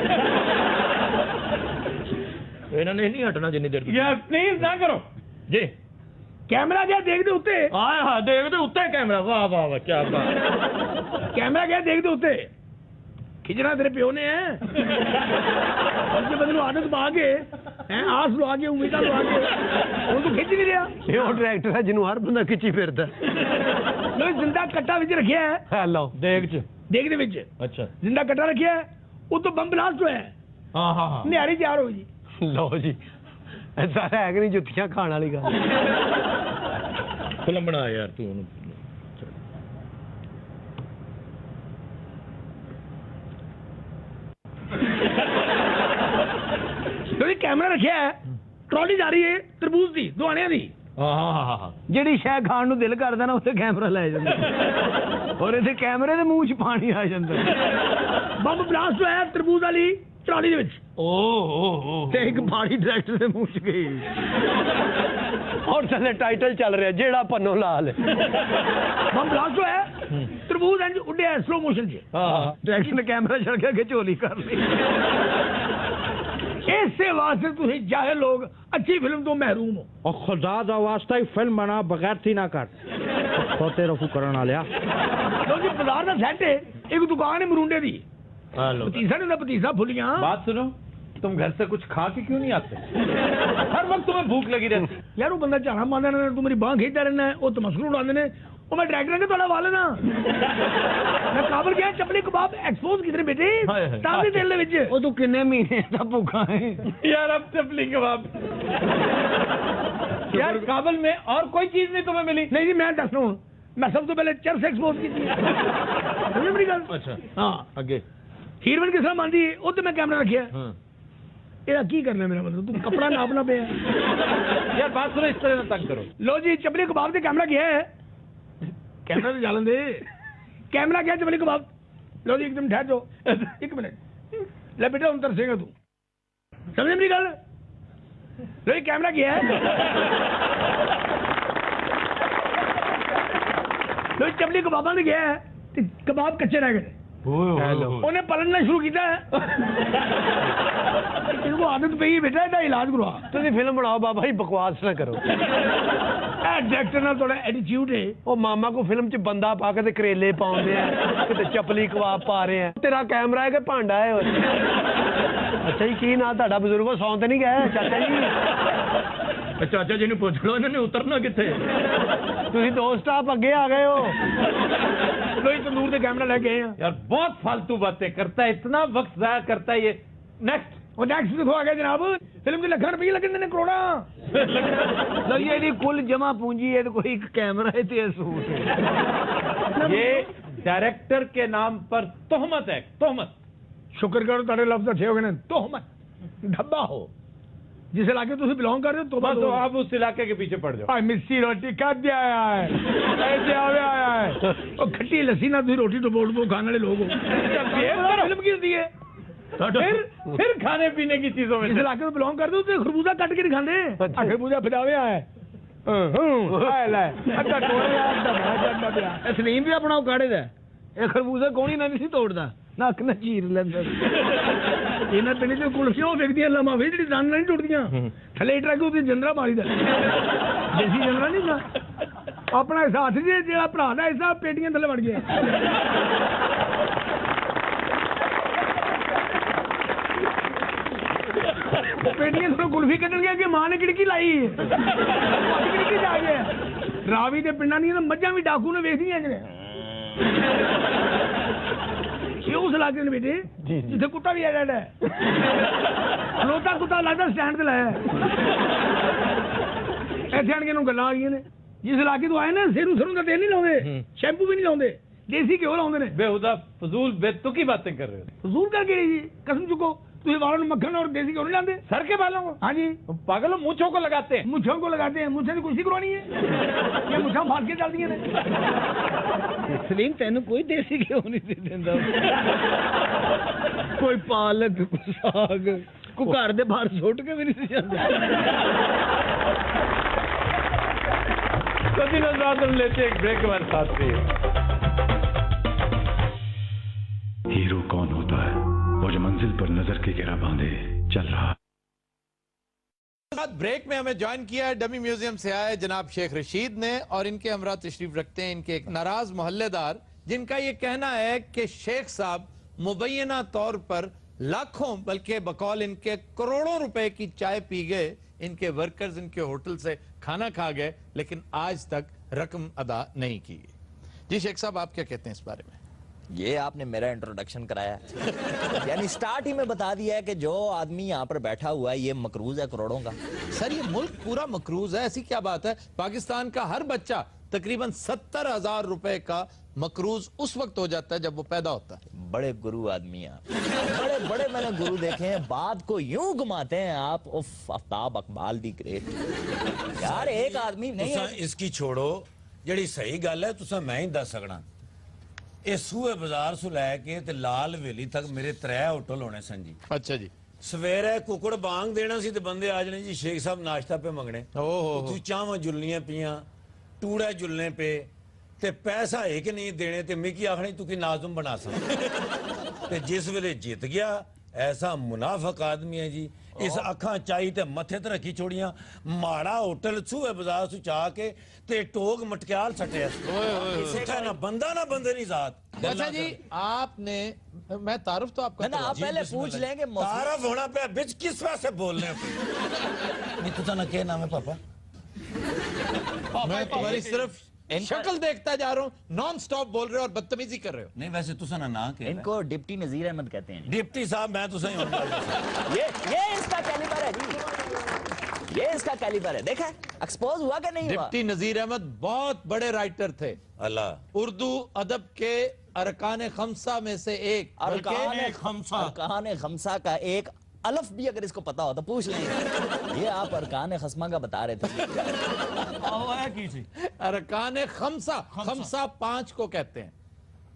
ਇਹਨਾਂ ਨੇ ਨਹੀਂ ਹਟਣਾ ਜਿੰਨੀ ਦੇਰ यार प्लीज ना करो ਜੀ कैमरा क्या देख दे उत्ते ਆਏ ਹਾਂ ਦੇਖਦੇ ਉੱਤੇ ਕੈਮਰਾ ਵਾਹ ਵਾਹ ਵਾਹ ਕੀ ਬਾਤ कैमरा क्या देख दे उत्ते खिंचना तेरे प्यो ने है उसके बदले आदत पा के आस लवा के उम्मीद लवा के वो तो खिंच नहीं रहा ये वो डायरेक्टर है जिन्हों हर बंदा खिंची फिरदा लो जिंदा कट्टा विच रखिया है हेलो देख च देख दे विच ਅੱਛਾ जिंदा कट्टा रखिया है वो तो बम ब्लास्ट होया है ਹਾਂ ਹਾਂ ਹਾਂ निहारी तैयार हो जी लो जी ऐसा है कि नहीं जुत्तियां खाने वाली गल ਫਿਲਮ ਬਣਾ ਯਾਰ ਤੂੰ ਉਹਨੂੰ लो जी कैमरा रखिया है ट्रॉली जा रही है तरबूज दी दुआने दी ਹਾਂ ਹਾਂ ਹਾਂ ਜਿਹੜੀ ਸ਼ੈ ਖਾਣ ਨੂੰ ਦਿਲ ਕਰਦਾ ਨਾ ਉੱਥੇ ਕੈਮਰਾ ਲੈ ਜਾਂਦਾ ਔਰ ਇਹਦੇ ਕੈਮਰੇ ਦੇ ਮੂੰਹ 'ਚ ਪਾਣੀ ਆ ਜਾਂਦਾ बम ब्लास्ट होया है तरबूज वाली ट्रॉली दे विच ਓਹ ਤੇ ਇੱਕ ਪਾਣੀ ਡਾਇਰੈਕਟਰ ਦੇ ਮੂੰਹ 'ਚ ਗਈ ਔਰ ਥੱਲੇ ਟਾਈਟਲ ਚੱਲ ਰਿਹਾ ਜਿਹੜਾ ਪੰਨੋ ਲਾਲ बम ब्लास्ट होया है तरबूज एंड उड़े स्लो मोशन च ਹਾਂ ਡਾਇਰੈਕਟਰ ਨੇ ਕੈਮਰਾ ਛੱਡ ਕੇ ਅੱਗੇ ਝੋਲੀ ਕਰ ਲਈ इससे वास्ते तुसी जाहिल लोग अच्छी फिल्म तो महरूम हो और खुदा दा वास्ता ही फिल्म बना बगैर थी ना कर खोते रफू करन वालिया लो जी बाजार दा सेट है एक दुकान है मरूंडे दी ਹਲੋ पतीसा नहीं पतीसा फुलियां बात सुनो, तुम घर से कुछ खा के क्यों नहीं आते? हर वक्त तुम्हें भूख लगी रहती। यार वो बंदा झाड़ा मारदा रहना तू मेरी बांह खींचदा रहना है वो तमस्कुर उड़ांदे ने वो मैं डायरेक्टर के थोड़ा वाले ना मैं काबल गया चपली कबाब एक्सपोज किधर बेटे हाय हाय। ताज़े तेल दे विच ਉਹ ਤੂੰ ਕਿੰਨੇ ਮਹੀਨੇ ਦਾ ਭੁੱਖਾ ਹੈ यार अब चपली कबाब यार काबल में और कोई चीज नहीं तुम्हें मिली? नहीं जी मैं दस रहा हूं मैं सब तो पहले चरस एक्सपोज की थी समझ मेरी गल ਅੱਛਾ हां ਅੱਗੇ हीरोइन किस तरह मानदी है वो तो मैं कैमरा रखिया ਹਾਂ ਇਹਦਾ ਕੀ ਕਰਨਾ ਮੇਰਾ ਮਤਲਬ ਤੂੰ ਕਪੜਾ ਨਾਪਣਾ ਪਿਆ यार बात सुनो, इस तरह ना तंग करो। ਲੋ ਜੀ ਚਪਲੀ ਕਬਾਬ ਤੇ ਕੈਮਰਾ ਗਿਆ ਹੈ कैमरा तो जालन दे कैमरा क्या चपली कबाब लो जी एकदम ठहर जाओ एक मिनट ले बेटा उन तरसेगा तू समझे मेरी गल लो जी कैमरा क्या है تو چپلی کباباں تے گیا ہے تے کباب کچے رہ گئے انہیں پلٹنا شروع کیتا ہے ان کو عادت پئی بیٹا ایڈا علاج کروا تسی فلم بناؤ بابا جی بکواس نہ کرو ڈائریکٹر نال تھوڑا ایٹیٹیوڈ ہے وہ ماما کو فلم چ بندہ پا کے تے کریلے پاؤندے ہیں کتے چپلی کباب پا رہے ہیں تیرا کیمرہ ہے کہ بھانڈا ہے اچھا جی کی نام تہاڈا بزرگو سون تے نہیں گئے چاچا جی چاچا جی نے پوچھ لو انہوں نے اترنا کتنے تسی دو سٹاپ اگے آ گئے ہو لوئی تندور تے کیمرہ لے گئے ہیں یار بہت فالتو باتیں کرتا ہے, اتنا وقت ضائع کرتا ہے یہ. نیکسٹ وہ نیکسٹ دیکھو آگے جناب فلم کے لکھن روپیے لگے نے کروڑا لو یہ کل جمع پونجی ہے تو کوئی کیمرہ ہے تے سوٹ ہے یہ ڈائریکٹر کے نام پر تہمت ہے, تہمت. شکر کرو تارے لفظ اچھے ہو گئے تہمت ڈھبا ہو جس علاقے تھی بلونگ کر رہے ہو بس تو آپ اس علاقے کے پیچھے پڑ جاؤ. مسی روٹی کب آیا ہے ایسے آیا ہے وہ کھٹی لسی نہ تھی روٹی ٹپوٹ کو کھانے والے لوگ فلم کی ہوتی ہے پھر کھانے پینے کی چیزوں میں جس علاقے میں بلونگ کرتے ہو تو خربوزہ کٹ کے نہیں کھاندے خربوزہ پھلاوے آئے سلیم بھی اپنا کاڑے دا یہ خربوزہ کون ہی نہ نہیں توڑتا نک نہ چیر لینا یہاں پنڈی سے کلفیاں ویکدیاں لما بھی جی دان نہیں ٹوٹدیاں تھلے ٹرک ہوتی جندرا ماری دا دیسی جندرا نہیں تھا اپنا احساس جی جا برا کا حصہ پیٹیاں تھلے بڑھ گیا پیٹیاں تھوڑا کلفی کٹن گیا کہ ماں نے کڑکی لائی کڑکی جا گیا راوی کے پنڈا نہیں مجھا بھی ڈاکو نے ویک دیا اس علاقے نے بیٹے جتنے کتا بھی ہے کھلوتا کتا لگتا سٹینڈ سے لایا ایسے آن کے گلا آ گئی نے جس علاقے تو آئے نا سروں سروں کا تیل نہیں لاؤں شیمپو بھی نہیں لاؤں دیسی گھیو لاؤں نے بےہودہ فضول بے تکی باتیں کر رہے ہو. فضول کر کے جی قسم چکو تھی بالوں میں مکھن اور دیسی گھیو نہیں لاتے سر کے بالوں کو. ہاں جی پاگلوں مونچھوں کو لگاتے ہیں, مونچھوں کو لگاتے ہیں مونچھیں تو کچھ کروانی ہے یہ مونچھاں پھاڑ کے چلتی ہیں سلیم تینوں کوئی دیسی گھیو نہیں دینا کوئی پالک کوئی ساگ کوئی گھر دے باہر سٹ کے بھی نہیں جاتا کبھی نظر لیتے ایک بریک کے بعد ساتھ سے. ہیرو کون ہوتا ہے وہ جو منزل پر نظر کی گرہ باندھے چل رہا. بریک میں ہمیں جوائن کیا ہے ڈمی میوزیم سے آئے جناب شیخ رشید نے, اور ان کے ہمراہ تشریف رکھتے ہیں ان کے ایک ناراض محلے دار جن کا یہ کہنا ہے کہ شیخ صاحب مبینہ طور پر لاکھوں بلکہ بقول ان کے کروڑوں روپے کی چائے پی گئے, ان کے ورکرز ان کے ہوٹل سے کھانا کھا گئے لیکن آج تک رقم ادا نہیں کی گئی. جی شیخ صاحب آپ کیا کہتے ہیں اس بارے میں؟ یہ آپ نے میرا انٹروڈکشن کرایا یعنی سٹارٹ ہی میں بتا دیا ہے کہ جو آدمی یہاں پر بیٹھا ہوا ہے یہ مقروض ہے کروڑوں کا. سر یہ ملک پورا مقروض ہے, ایسی کیا بات ہے؟ پاکستان کا ہر بچہ تقریباً 70,000 روپے کا مقروض اس وقت ہو جاتا ہے جب وہ پیدا ہوتا ہے. بڑے گرو آدمی ہیں بڑے بڑے میں نے گرو دیکھے ہیں, بات کو یوں گھماتے ہیں آپ. آفتاب اقبال دی گریٹ یار ایک آدمی نہیں ہے. اس کی چھوڑو جڑی صحیح گل ہے تساں میں ہی دس سکنا. یہ سوئے بازار سو لے کے تے لال ویلی تک میرے 3 ہوٹل ہونے سن جی. اچھا جی. سویرے ککڑ بانگ دینا سی تے بندے آ جانے جی شیخ صاحب ناشتہ پہ منگنے, تو چاواں جلنیاں پیاں ٹوڑے جلنے پہ تے پیسہ ایک نہیں دینے تے مکی آخری تو کی نازم بنا سکتا تے جس ویلے جیت گیا ایسا منافق آدمی ہے جی. اس اکھاں چاہی تے متھے تے رکھی چھوڑیاں ماڑا ہوٹل سوئے بازار سو چاہ کے تے ٹوگ مٹکیال سٹے اسے نہ بندہ نہ بندے نہیں ذات. اچھا جی آپ نے میں تعارف تو آپ کا آپ پہلے پوچھ لیں کہ تعارف ہونا پہ بچ کس واسطے بولنے نہیں تو نہ کہ نام ہے پاپا. میں تمہاری صرف شکل دیکھتا جا رہا ہوں, نان سٹاپ بول رہے ہو اور بدتمیزی کر رہے ہو. نہیں ویسے تو سنا نہ کہ ان کو ڈپٹی نذیر احمد کہتے ہیں. ڈپٹی صاحب میں تو صحیح ہوں. یہ اس کا کیلیبر ہے جی, یہ اس کا کیلیبر ہے. دیکھا ایکسپوز ہوا کہ نہیں ہوا. ڈپٹی نذیر احمد بہت بڑے رائٹر تھے. اللہ اردو ادب کے ارکان خمسہ میں سے ایک. ارکان خمسہ کا ایک الف بھی اگر اس کو پتا ہو تو پوچھ لیں. یہ آپ ارکان خمسہ کا بتا رہے تھے. ارکان خمسہ, خمسہ 5 کو کہتے ہیں.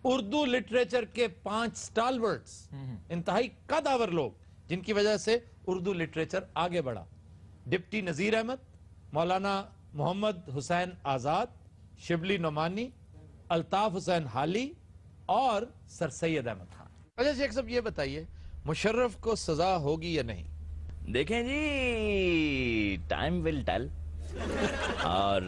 اردو لٹریچر کے 5 سٹالورٹس, انتہائی قدآور لوگ جن کی وجہ سے اردو لٹریچر آگے بڑھا. ڈپٹی نذیر احمد, مولانا محمد حسین آزاد, شبلی نعمانی, अल्ताफ हुसैन हाली और सर सैयद अहमद खान। अच्छा शेख साहब ये बताइए, मुशर्रफ को सजा होगी या नहीं? देखें जी, टाइम विल टेल, और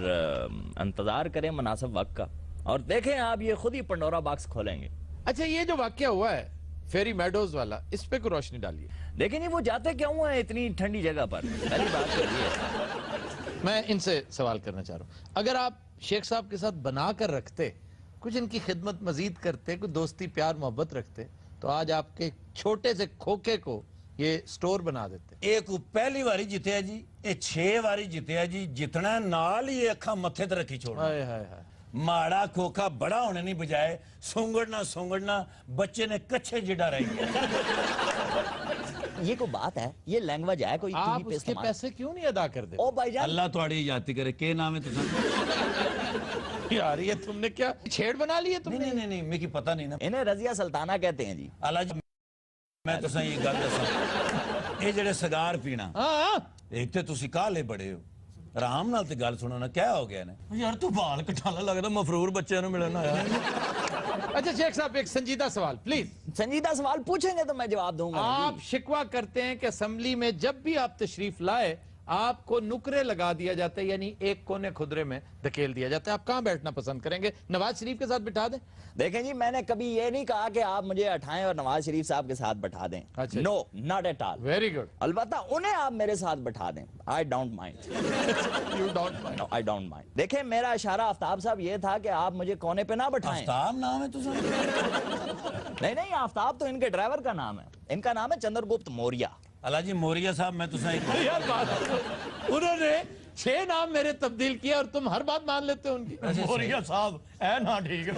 इंतजार करें मुनासिब वक्त का, और देखें आप ये खुद ही पंडोरा बॉक्स खोलेंगे। अच्छा ये जो वाकया हुआ है फेरी मेडोज वाला, इस पे कोई रोशनी डालिए। देखें जी, वो जाते क्यों है इतनी ठंडी जगह पर, पहली बात तो ये है। मैं इनसे सवाल करना चाह रहा हूँ, अगर आप शेख साहब के साथ बना कर रखते, कुछ इनकी खिदमत मजीद करते, कुछ दोस्ती प्यार मोहब्बत रखते, तो आज आपके छोटे से खोखे को ये स्टोर बना देते। एक पहली बारी जितया जी, ये 6 बारी जितया जी, जितना नाल ही अखा मथे ते रखी छोड़। हाय हाय हाय, माड़ा खोखा बड़ा होने नहीं बजाए सुंगड़ना बच्चे ने कच्चे जिडा रह गया। ये कोई बात है, ये लैंग्वेज है कोई? आप उसके पैसे क्यों नहीं अदा कर दे? ओ भाईजान, अल्लाह तुम्हारी याद करे, के नाम है तुझे? यार ये तुमने क्या छेड़ बना ली है तुमने? नहीं मेरी पता नहीं ना। इन्हें रजिया सुल्ताना कहते हैं जी। अल्लाह जी मैं तुसा ये गल दसा, ये जेड़े सिगार पीना, एक ते तुसी काले बड़े हो, आराम नाल ते गल सुनो ना, क्या हो गया ने? यार तू बाल कटाला लगदा मफरूर बच्चे नु मिलना आया। अच्छा शेख साहब एक संजीदा सवाल प्लीज। संजीदा सवाल पूछेंगे तो मैं जवाब दूंगा। आप शिकवा करते हैं कि असेंबली में जब भी आप तशरीफ लाए आपको नुकरे लगा दिया जाता है, यानी एक कोने खुदरे में धकेल दिया जाता है। आप कहां बैठना पसंद करेंगे? नवाज शरीफ के साथ बिठा दें? देखें जी, मैंने कभी ये नहीं कहा कि आप मुझे उठाएं और नवाज शरीफ साहब के साथ बैठा दें। अच्छा। No, not at all. Very good. अलबत्ता उन्हें आप मेरे साथ बैठा दें, I don't mind. You don't mind? I don't mind. देखें मेरा इशारा आफ्ताब साहब ये था कि आप मुझे कोने पे ना बैठाएं। आफ्ताब नाम है तुझे? नहीं, आफ्ताब तो इनके ड्राइवर का नाम है, इनका नाम है चंद्रगुप्त मौर्य। अल्लाह जी मौर्य साहब, मैं तुझे यार बात, उन्होंने 6 नाम मेरे तब्दील किया और तुम हर बात मान लेते हो उनकी। मौर्य साहब है ना, ठीक है।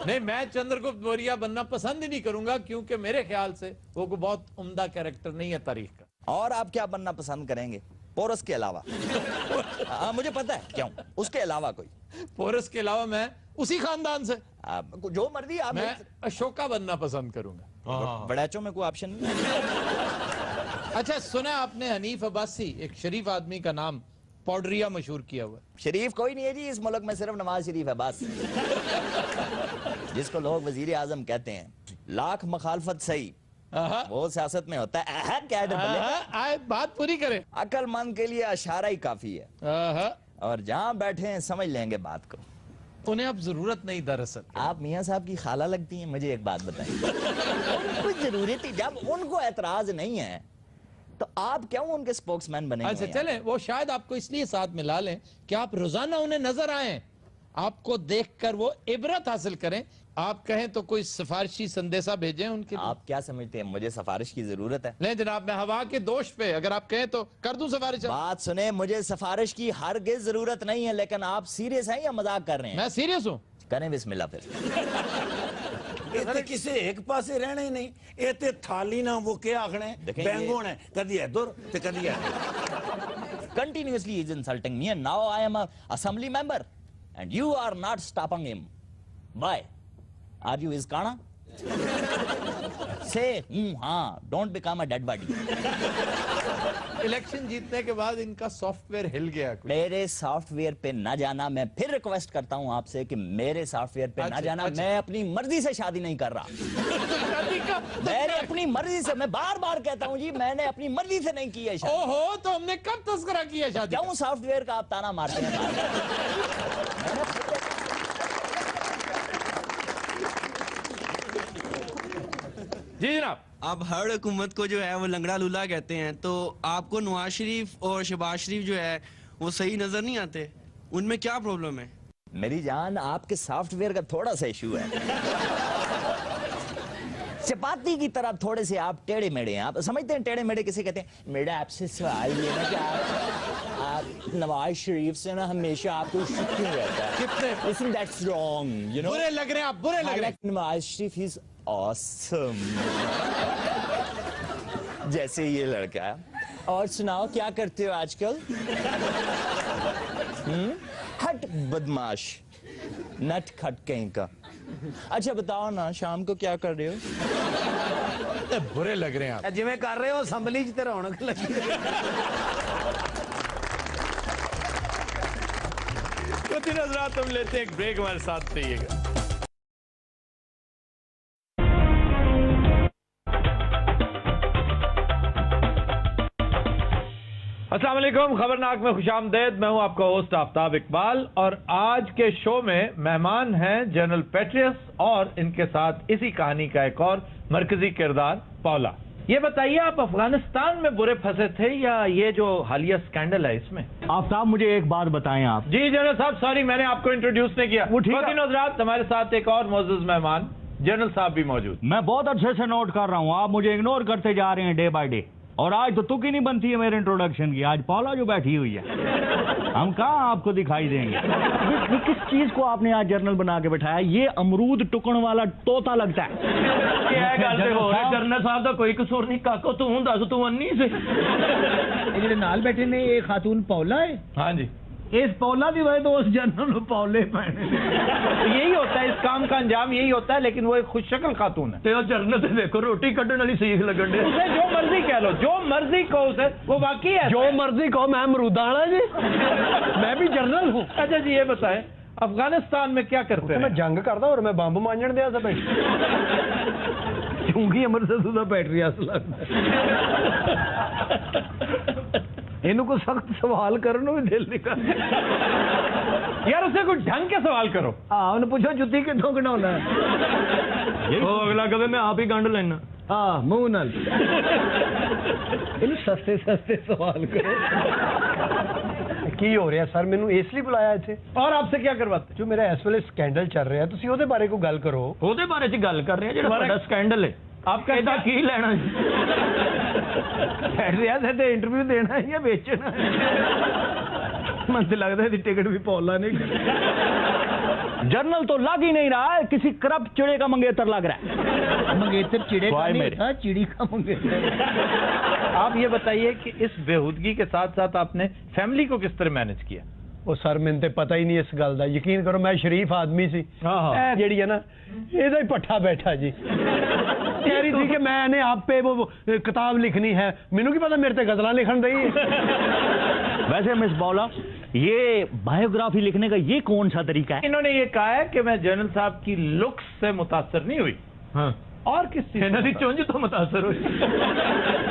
नहीं, मैं चंद्रगुप्त मौर्य बनना पसंद ही नहीं करूंगा, क्योंकि मेरे ख्याल से वो कोई बहुत उम्दा कैरेक्टर नहीं है तारीख का। और आप क्या बनना पसंद करेंगे पोरस के अलावा? मुझे पता है क्यों, उसके अलावा कोई? पोरस के अलावा मैं उसी खानदान से जो मर्जी आप। मैं अशोका बनना पसंद करूंगा। बड़ाचों में कोई ऑप्शन नहीं। अच्छा सुना आपने हनीफ अब्बासी, एक शरीफ आदमी का नाम पौडरिया मशहूर किया हुआ? शरीफ कोई नहीं है जी इस मुल्क में, सिर्फ नवाज शरीफ है बस, जिसको लोग वजीर आजम कहते हैं। लाख मखालफत सही, वो सियासत में होता है। बात पूरी करें। अक्लमंद के लिए इशारा ही काफी है, और जहां बैठे हैं समझ लेंगे बात को। उन्हें अब जरूरत नहीं, दरअसल आप मियां साहब की खाला लगती हैं। मुझे एक बात बताएं, कुछ जरूरत ही, जब उनको एतराज नहीं है तो आप क्यों उनके स्पोक्समैन बने? अच्छा चलें, वो शायद आपको इसलिए साथ मिला लें कि आप रोजाना उन्हें नजर आए, आपको देखकर वो इबरत हासिल करें। आप कहें तो कोई सिफारिशी संदेशा भेजें उनके लिए। आप क्या समझते हैं मुझे सिफारिश की जरूरत है? नहीं जनाब, मैं हवा के दोष पे अगर आप कहें तो कर दूं सिफारिश। बात सुने, मुझे सिफारिश की हरगिज जरूरत नहीं है, लेकिन आप सीरियस हैं या मजाक कर रहे हैं? मैं सीरियस हूँ। करें बिस्मिल्लाह फिर। ये किसी एक पासे रहना ही नहीं, ये ते थाली ना वो क्या आखने बैंगोन है, कदी इधर ते कदी इधर। Continuously he is insulting me, and now I am a assembly member and you are not stopping him. Why? Are you his kana? Say हाँ, don't become a dead body. Election जीतने के बाद इनका सॉफ्टवेयर हिल गया। मेरे software पे ना जाना। मैं फिर रिक्वेस्ट करता हूं आपसे कि मेरे सॉफ्टवेयर पे ना जाना। मैं अपनी मर्जी से शादी नहीं कर रहा। मैंने अपनी मर्जी से, मैं बार बार कहता हूं जी, मैंने अपनी मर्जी से नहीं की है शादी। ओहो, तो हमने कब तस्करा किया शादी? क्यों सॉफ्टवेयर का आप ताना मारते हैं? जी जनाब। अब हर हुकूमत को जो है वो लंगड़ा लूला कहते हैं, तो आपको नवाज शरीफ और शहबाज शरीफ जो है वो सही नजर नहीं आते, उनमें क्या प्रॉब्लम है? मेरी जान, आपके सॉफ्टवेयर का थोड़ा सा इशू है। चपाती की तरह थोड़े से आप टेढ़े मेढ़े हैं। आप समझते हैं टेढ़े मेढ़े किसे कहते हैं? मेरा आपसे सवाल ये ना कि आप नवाज शरीफ से ना हमेशा आपको शक क्यों रहता है? कितने? Isn't that wrong? You know? बुरे लग रहे हैं आप, बुरे लग रहे हैं। Nawaz Sharif is awesome। जैसे ये लड़का। और सुनाओ क्या करते हो आजकल? हट बदमाश, नट खट कहीं का। अच्छा बताओ ना, शाम को क्या कर रहे हो? बुरे लग रहे हैं आप। जिवें कर रहे हो असैम्बली च ते रौनक लगी। खुद हजरात हम लेते हैं एक ब्रेक, हमारे साथ रहिएगा। अस्सलाम वालेकुम, खबरनाक में खुशामदेद। मैं हूं आपका होस्ट आफ्ताब इकबाल और आज के शो में मेहमान हैं जनरल पेट्रियस और इनके साथ इसी कहानी का एक और मरकजी किरदार पौला। ये बताइए, आप अफगानिस्तान में बुरे फंसे थे या ये जो हालिया स्कैंडल है इसमें? आफ्ताब मुझे एक बात बताएं आप। जी जनरल साहब, सॉरी मैंने आपको इंट्रोड्यूस नहीं किया। हजरात, हमारे साथ एक और मोअज़्ज़ज़ मेहमान जनरल साहब भी मौजूद। मैं बहुत अच्छे से नोट कर रहा हूँ, आप मुझे इग्नोर करते जा रहे हैं डे बाय डे। और आज तो तुक ही नहीं बनती है मेरे इंट्रोडक्शन की। आज पौला जो बैठी हुई है, हम कहाँ आपको दिखाई देंगे। ये किस चीज को आपने आज जर्नल बना के बैठाया? ये अमरूद टुकन वाला तोता लगता है। जर्नल साहब का कोई कसूर नहीं, काको तू दस तू अन्नी से ਜਿਹੜੇ ਨਾਲ बैठे ने ये खातून पौला है। हाँ जी, इस पौला की वजह तो उस जनरल पौले पैने। यही होता है, इस काम का अंजाम यही होता है, लेकिन वो एक खुश शक्ल खातून है। तो जर्नल से देखो रोटी कटने वाली सीख लगन दे। उसे जो मर्जी कह लो, जो मर्जी कहो उसे, वो बाकी है। जो मर्जी कहो, मैं अमरूदा वाला जी, मैं भी जर्नल हूँ। अच्छा जी, ये बताएं अफगानिस्तान में क्या करते हैं? मैं जंग करता और मैं बंब मांझण दिया सब चूंकि अमृतसर का बैटरी लगता इन्हों को सख्त सवाल करने भी दिल नहीं कर यार, उसे कुछ ढंग के सवाल करो। हाँ, उन्हें पूछो जुत्ती कितों कढ़ाना है। वो अगला कहे मैं आप ही गंढ लेना। हाँ, मुंह नाल इन्हें सस्ते सस्ते सवाल करो। की हो रहा सर, मैनू इसलिए बुलाया इत्थे और आपसे क्या करवाते? जो मेरा इस वेले स्कैंडल चल रहा है, तुसी ओदे बारे को गल करो। ओदे बारे च गल कर रहे हैं, जेड़ा बड़ा स्कैंडल है। आपका इदा की लेना है? इंटरव्यू देना है या बेचना है? मन तो लगता है टिकट भी पौला नहीं। जर्नल तो लग ही नहीं रहा है, किसी करप्ट चिड़े का मंगेतर लग रहा है। मंगेतर चिड़े का नहीं था, चिड़ी का मंगेतर। आप ये बताइए कि इस बेहूदगी के साथ साथ आपने फैमिली को किस तरह मैनेज किया? वो सर मैंने तो पता ही नहीं इस गल का। यकीन करो, मैं शरीफ आदमी सी, जी है ना, ਇਹਦਾ ही पट्ठा बैठा जी। कह रही थी कि मैंने आप पे वो किताब लिखनी है, मैनू की पता मेरे ते गजला लिखन दी। वैसे मिस पौला, ये बायोग्राफी लिखने का ये कौन सा तरीका है? इन्होंने ये कहा है कि मैं जनरल साहब की लुक्स से मुतासर नहीं हुई। हाँ, और किस चीज से चुंझ तो मुतासर हुई?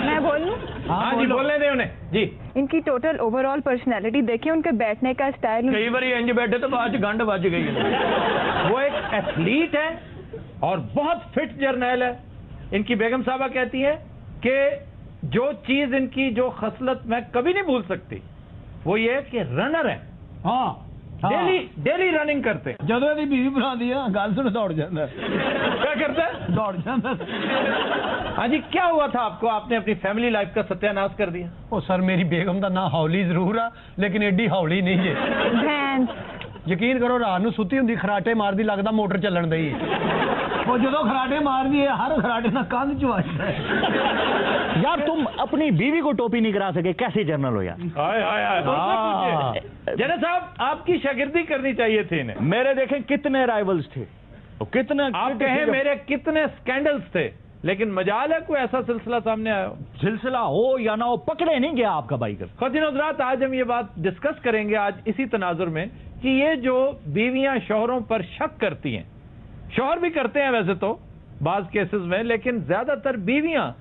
मैं बोलूं? हाँ जी, बोलने दे उन्हें जी। इनकी टोटल ओवरऑल पर्सनैलिटी देखिए, उनके बैठने का स्टाइल। कई बार इंज बैठे तो बाद गंढ बज गई है। वो एक एथलीट है और बहुत फिट जर्नैल है। इनकी बेगम साहबा कहती है कि जो चीज इनकी, जो खसलत मैं कभी नहीं भूल सकती, वो ये कि रनर है। हाँ, डेली रनिंग करते हैं। जदों इहदी बीवी बना दी गल सुन दौड़ जाता। क्या करता है? दौड़ जाता। हाँ जी, क्या हुआ था आपको? आपने अपनी फैमिली लाइफ का सत्यानाश कर दिया। ओ सर, मेरी बेगम का ना हौली जरूर आ, लेकिन एडी हौली नहीं है। यकीन करो, रात नूं सुती हुंदी खराटे मारदी, लगदा मोटर चलन दई। वो जदों खराटे मारदी है, हर खराटे ना कंध च वजदा है। यार तुम अपनी बीवी को टोपी नहीं करा सके, कैसे जर्नल हो यार? जनरल साहब, आपकी शागिर्दी करनी चाहिए थी इन्हें। मेरे देखें कितने राइवल्स थे, कितने, आप कहें मेरे कितने स्कैंडल्स थे, लेकिन मजाल है कोई ऐसा सिलसिला सामने आया हो। सिलसिला हो या ना हो, पकड़े नहीं गया आपका बाइक। ख़वातीन हज़रात, आज हम ये बात डिस्कस करेंगे आज इसी तनाजुर में कि ये जो बीवियां शौहरों पर शक करती हैं, शौहर भी करते हैं वैसे तो बाज केसेस में, लेकिन ज्यादातर बीवियां,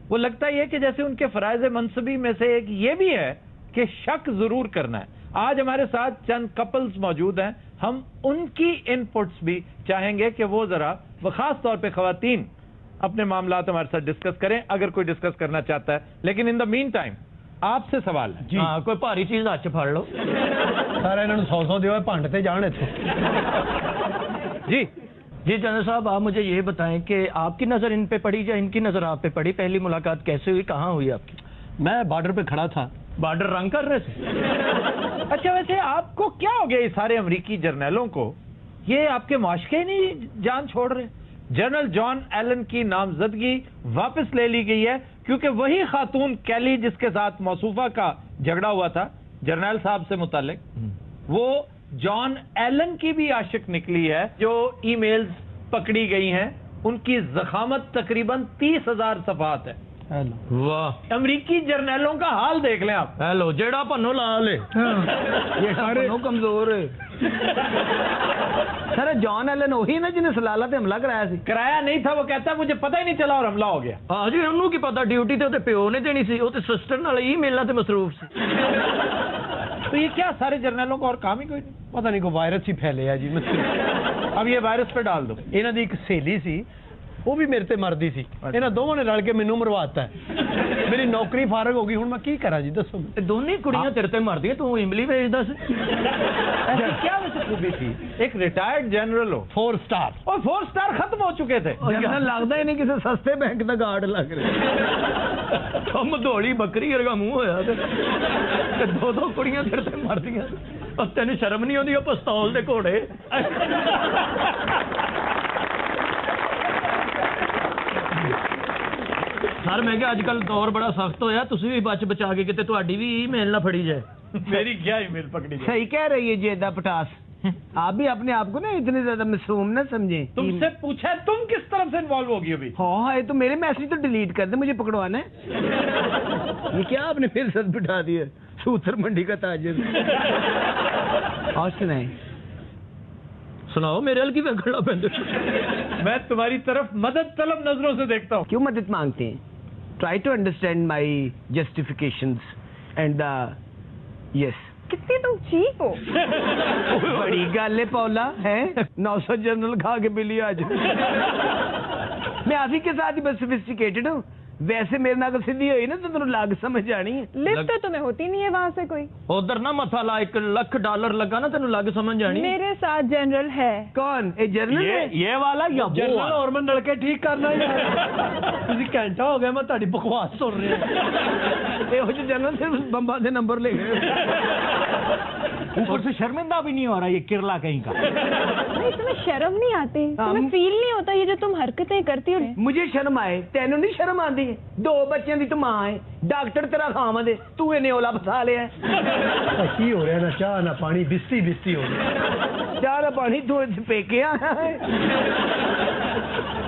वो लगता ही है कि जैसे उनके फराइज मनसबी में से एक ये भी है कि शक जरूर करना है। आज हमारे साथ चंद कपल्स मौजूद हैं, हम उनकी इनपुट्स भी चाहेंगे कि वो जरा, वो खास तौर पे खवातीन, अपने मामलात हमारे साथ डिस्कस करें अगर कोई डिस्कस करना चाहता है। लेकिन इन द मीन टाइम आपसे सवाल है जी। हाँ, कोई भारी चीज हाथ च फड़ लो। सारे इन्होंने 100 दियो भंड ते जान इत्थों। जी जी जनरल साहब, आप मुझे ये बताएं कि आपकी नजर इन पे पड़ी या इनकी नजर आप पे पड़ी? पहली मुलाकात कैसे हुई, कहाँ हुई आपकी? मैं बॉर्डर पे खड़ा था। बॉर्डर रंग कर रहे थे? अच्छा, वैसे आपको क्या हो गया? ये सारे अमरीकी जर्नैलों को ये आपके मुआशके नहीं जान छोड़ रहे? जनरल जॉन एलन की नामजदगी वापस ले ली गई है क्योंकि वही खातून कैली जिसके साथ मौसूफा का झगड़ा हुआ था जर्नैल साहब से मुतालिक, वो जॉन एलन की भी आशिक निकली है। जो ईमेल्स पकड़ी गई हैं उनकी जखामत तकरीबन 30,000 सफात है। वाह, अमरीकी जर्नैलों का हाल देख लें आप। हेलो जेड़ा भन्नो ला ले, ये सारे कमजोर है। सर जॉन एलन वही ना जिन्हें सलाला ते हमला कराया सी? कराया नहीं था, वो कहता है मुझे पता ही नहीं चला और हमला हो गया। हाँ जी, उन्होंने की पता, ड्यूटी ते प्यो ने देनी सी, वो ते सिस्टर नाल ही मिलना ते मसरूफ सी। तो ये क्या सारे जर्नैलों का और काम ही कोई नहीं? पता नहीं को वायरस ही फैले है जी। अब ये वायरस पे डाल दो। इन्हां दी एक सहेली सी, वो भी मेरे ते मरदी सी, इन्हां दोवां ने रल के मैनू मरवाता है। मेरी नौकरी फारग हो गई, हुण मैं की करा जी दसो। दोनों कुड़ियां तेरे ते मरदी, तू इमली भेजदा सी। ऐसी क्या वैसे खूबी थी? एक रिटायर्ड जनरल हो, 4 स्टार, और 4 स्टार खत्म हो चुके थे। जनरल लगता ही नहीं किसी सस्ते बैंक का गार्ड लग रहा। मधोली बकरी वर्गा मुंह होया ते 2 कुड़ियां तेरे ते मरदियां, और तेन शर्म नहीं आती? पिस्तौल दे घोड़े। सर मैं क्या आजकल दौर बड़ा सख्त होया, तुसी भी बच बचा के किते तुहाडी भी ईमेल ना फड़ी जाए। मेरी क्या ईमेल पकड़ी जाए? सही कह रही है जेदा पटास, आप भी अपने आप को ना इतने ज्यादा मासूम ना समझे। तुमसे पूछा है, तुम किस तरफ से इन्वॉल्व होगी अभी? हाँ ये तो मेरे मैसेज तो डिलीट कर दे, मुझे पकड़वाना है। ये क्या आपने फिर सर बिठा दिया, सूतर मंडी का ताजर। और सुनाए, सुनाओ मेरे हल की वेखड़ा पेंदे। मैं तुम्हारी तरफ मदद तलब नजरों से देखता हूँ। क्यों मदद मांगते हैं? Try to understand my justifications and the yes. कितनी तुम चीप हो। बड़ी गल है पौला है, 900 जनरल खा के बिली आज। मैं आप ही के साथ ही बस सोफिस्टिकेटेड हूँ, वैसे मेरे नाल सीधी हुई ना तो तुम लाग समझ आनी है। लिफ्ट तो तुम्हें होती नहीं है वहाँ से कोई। उधर ना मथा ला, $1 लाख लगा ना, तेन लग समझ आनी। मेरे साथ जनरल है। कौन? ए जनरल है? ये वाला या वो जनरल? वाला? और मैं नलके ठीक करना यार। तुझे घंटा हो गया मैं ताड़ी बकवास सुन रहा। ये हो जो जनरल सिर्फ बम्बा से नंबर ले गए। ऊपर से शर्मिंदा भी नहीं हो रहा ये किरला कहीं का। नहीं तुम्हें शर्म नहीं आती? तुम्हें फील नहीं होता ये जो तुम हरकतें करती हो? मुझे शर्म आए, तेनों नहीं शर्म आती? 2 बच्चों की तू मां है, डॉक्टर तेरा खाम दे, तू इन्हें ओला फसा लिया। की हो रहा ना, चाह ना पानी, बिस्ती बिस्ती हो रही। चाह ना पानी तू पेके आया है।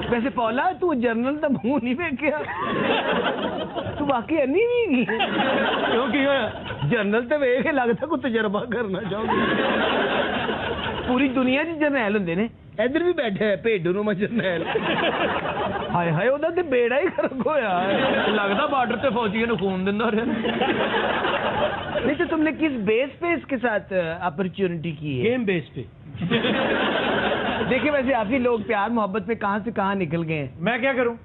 वैसे पौला तू जनरल तो मुंह नहीं फेंकिया, तू बाकी अन्नी नहीं की क्योंकि जनरल तो वेख के लगता कोई तजर्बा करना चाहूंगा। पूरी दुनिया च जरनैल होंदे ने, इधर भी बैठे है भेडू नुमा जरनैल। हाय हाय ओदा ते बेड़ा ही खरक होया, लगता बॉर्डर ते फौजियों ने खून दिंदा रहा। नहीं तो तुमने किस बेस पे इसके साथ अपॉर्चुनिटी की है? गेम बेस पे। देखिए वैसे आप ही लोग प्यार मोहब्बत में कहां से कहां निकल गए हैं। मैं क्या करूं?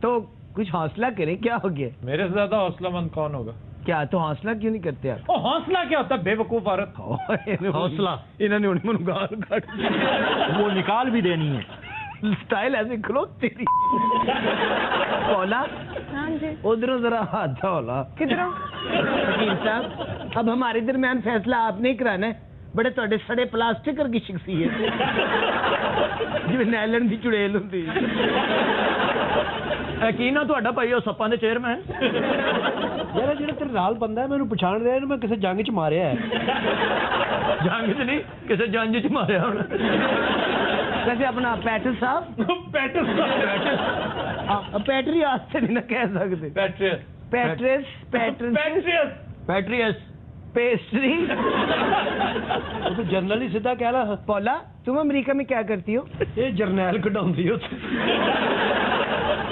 तो कुछ हौसला करें, क्या हो गया? मेरे से ज्यादा हौसलामंद कौन होगा? क्या तो हौसला क्यों नहीं करते आप? ओ हौसला क्या होता है बेवकूफ औरत? हौसला इन्होंने उन्हें गाल काट, वो निकाल भी देनी है। स्टाइल ऐसे खलो तेरी। बोला हाँ जी। उधरों जरा हाथ होला। किधरों? वकील साहब अब हमारे दरमियान फैसला आपने ही कराना है। बड़े थोड़े सड़े प्लास्टिक की शख्सियत जिवें नैलन की चुड़ैल होंदी। की ना ਤੁਹਾਡਾ ਭਾਈ ਉਹ ਸੱਪਾਂ ਦੇ ਚੇਅਰਮੈਨ यार ਜਿਹੜਾ ਤੇਰੇ ਨਾਲ ਬੰਦਾ ਹੈ ਮੈਨੂੰ ਪਛਾਣ ਰਿਹਾ, ਇਹਨੂੰ ਮੈਂ ਕਿਸੇ ਜੰਗ 'ਚ ਮਾਰਿਆ ਹੈ। ਜੰਗ 'ਚ ਨਹੀਂ, ਕਿਸੇ ਜੰਜ 'ਚ ਮਾਰਿਆ ਹੁਣ। वैसे अपना पैटल साहब, पैटल साहब, पैटरी आज से नहीं ना कह सकते। पैट्रियस, पैट्रियस, पैट्रियस, पैट्रियस, पेस्ट्री। तो जनरल ही सीधा कह रहा। पौला तुम अमेरिका में क्या करती हो? ये जर्नैल कढ़ाती हो।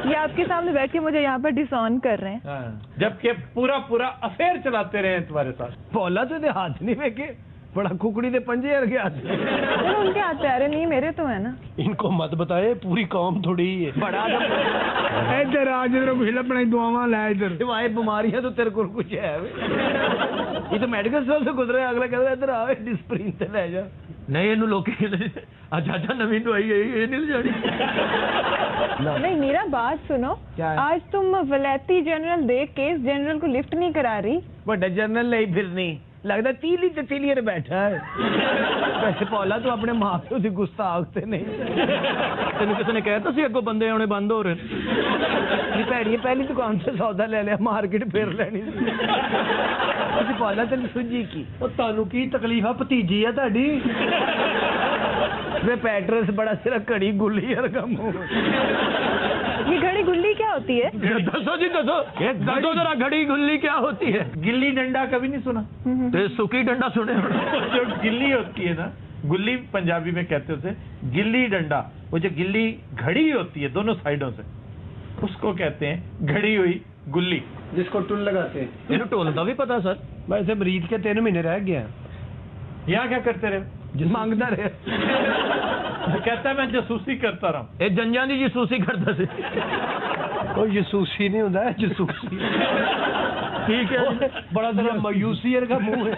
ये आपके सामने बैठ के मुझे यहाँ पर डिसऑन कर रहे हैं। जबकि पूरा पूरा अफेयर चलाते रहे हैं तुम्हारे साथ। पौला तो हाथ नहीं फेंके, बड़ा कुकड़ी दे पंजे हर गया। उनके हाथ प्यारे नहीं, मेरे तो है ना। इनको मत बताए, पूरी कौम थोड़ी है। बड़ा इधर आज कुछ लपना दुआवा लै इधर। सिवाय बीमारियां तो तेरे को कुछ है। ये तो मेडिकल स्टोर से गुजरे, अगला कहता इधर आ डिस्प्रिन से ले जा। नहीं इन्हू लोग अच्छा नवी दवाई है, ये नहीं ले जानी। नहीं मेरा बात सुनो, आज तुम वलैती जनरल देख के इस जनरल को लिफ्ट नहीं करा रही। बड़ा जनरल नहीं फिर नहीं लगता तीली ततीली बैठा है। वैसे पौला तो अपने माँ प्यो की गुस्ताख से नहीं। तेन किसी ने कहता सी अगो बंदे आने बंद हो रहे। भैड़ी पहली दुकान से सौदा ले लिया, मार्केट फिर लेनी। पौला तेन सुझी की तानू की तकलीफ है, भतीजी है ताड़ी। वे पैट्रस बड़ा सिरा कड़ी गुली यार का मुंह। ये घड़ी गुल्ली क्या होती है? दसो जी दसो, दसो जरा घड़ी गुल्ली क्या होती है? गिल्ली डंडा कभी नहीं सुना? तो सुखी डंडा सुने। जो गिल्ली होती है ना, गुल्ली पंजाबी में कहते हैं उसे, गिल्ली डंडा, वो जो गिल्ली घड़ी होती है दोनों साइडों से, उसको कहते हैं घड़ी हुई गुल्ली, जिसको टुल लगाते हैं। इन्हें टोल का भी पता सर? वैसे मरीज के 3 महीने रह गया। यहाँ क्या करते रहे? मांगता रहे। कहता है मैं जसूसी करता रहा। ये जंजां दी जसूसी करता से। वो जसूसी नहीं होता है, जसूसी। ठीक है, बड़ा जरा मायूसी का मुंह है।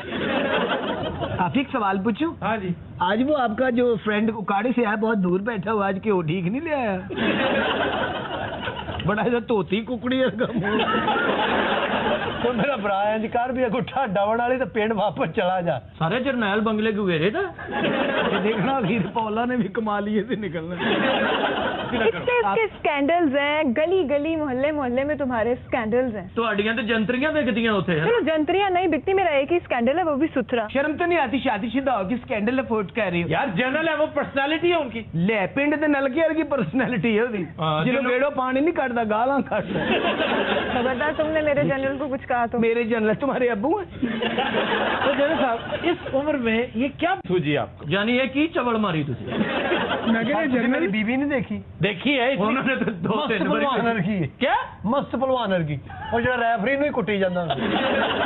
आप एक सवाल पूछूं? हाँ जी। आज वो आपका जो फ्रेंड उकाड़े से आया, बहुत दूर बैठा हुआ, आज के वो ठीक नहीं ले आया? बड़ा ऐसा तोती कुकड़ी का मुंह। तो मेरा भरा है जी, कर भी अगो ठाडा बना ली तो पिंड वापस चला जा। सारे जरनैल बंगले को घेरे था। ये देखना हीर पौला ने भी कमा लिए थे निकलना। इसके स्कैंडल्स हैं, गली गली मोहल्ले मोहल्ले में तुम्हारे स्कैंडल्स हैं। तो अड्डियां तो जंतरियां बिकदियां होते हैं। चलो जंतरियां नहीं बिकती, मेरा एक ही स्कैंडल है, वो भी सुथरा। शर्म तो नहीं आती? शादीशुदा होगी, स्कैंडल अफोर्ड कर रही हो यार, जनरल है वो, पर्सनालिटी है उनकी। ले पिंड ते नलके वर्गी पर्सनालिटी है उसदी, जिन्हों बेड़ो पानी नहीं काटता, गालां काटता। खबरदार, तुमने मेरे जनरल को कुछ कहा तो। मेरे जनरल तुम्हारे अब्बू हैं। तो जनरल साहब, इस उम्र में ये क्या सूझी आपको? यानी ये की चवल मारी तुझे? मेरी बीवी नहीं देखी? देखी है, उन्होंने तो 2-3 पहलवान रखी। क्या मस्त पहलवान रखी, और जो रेफरी नहीं कुटी जाता।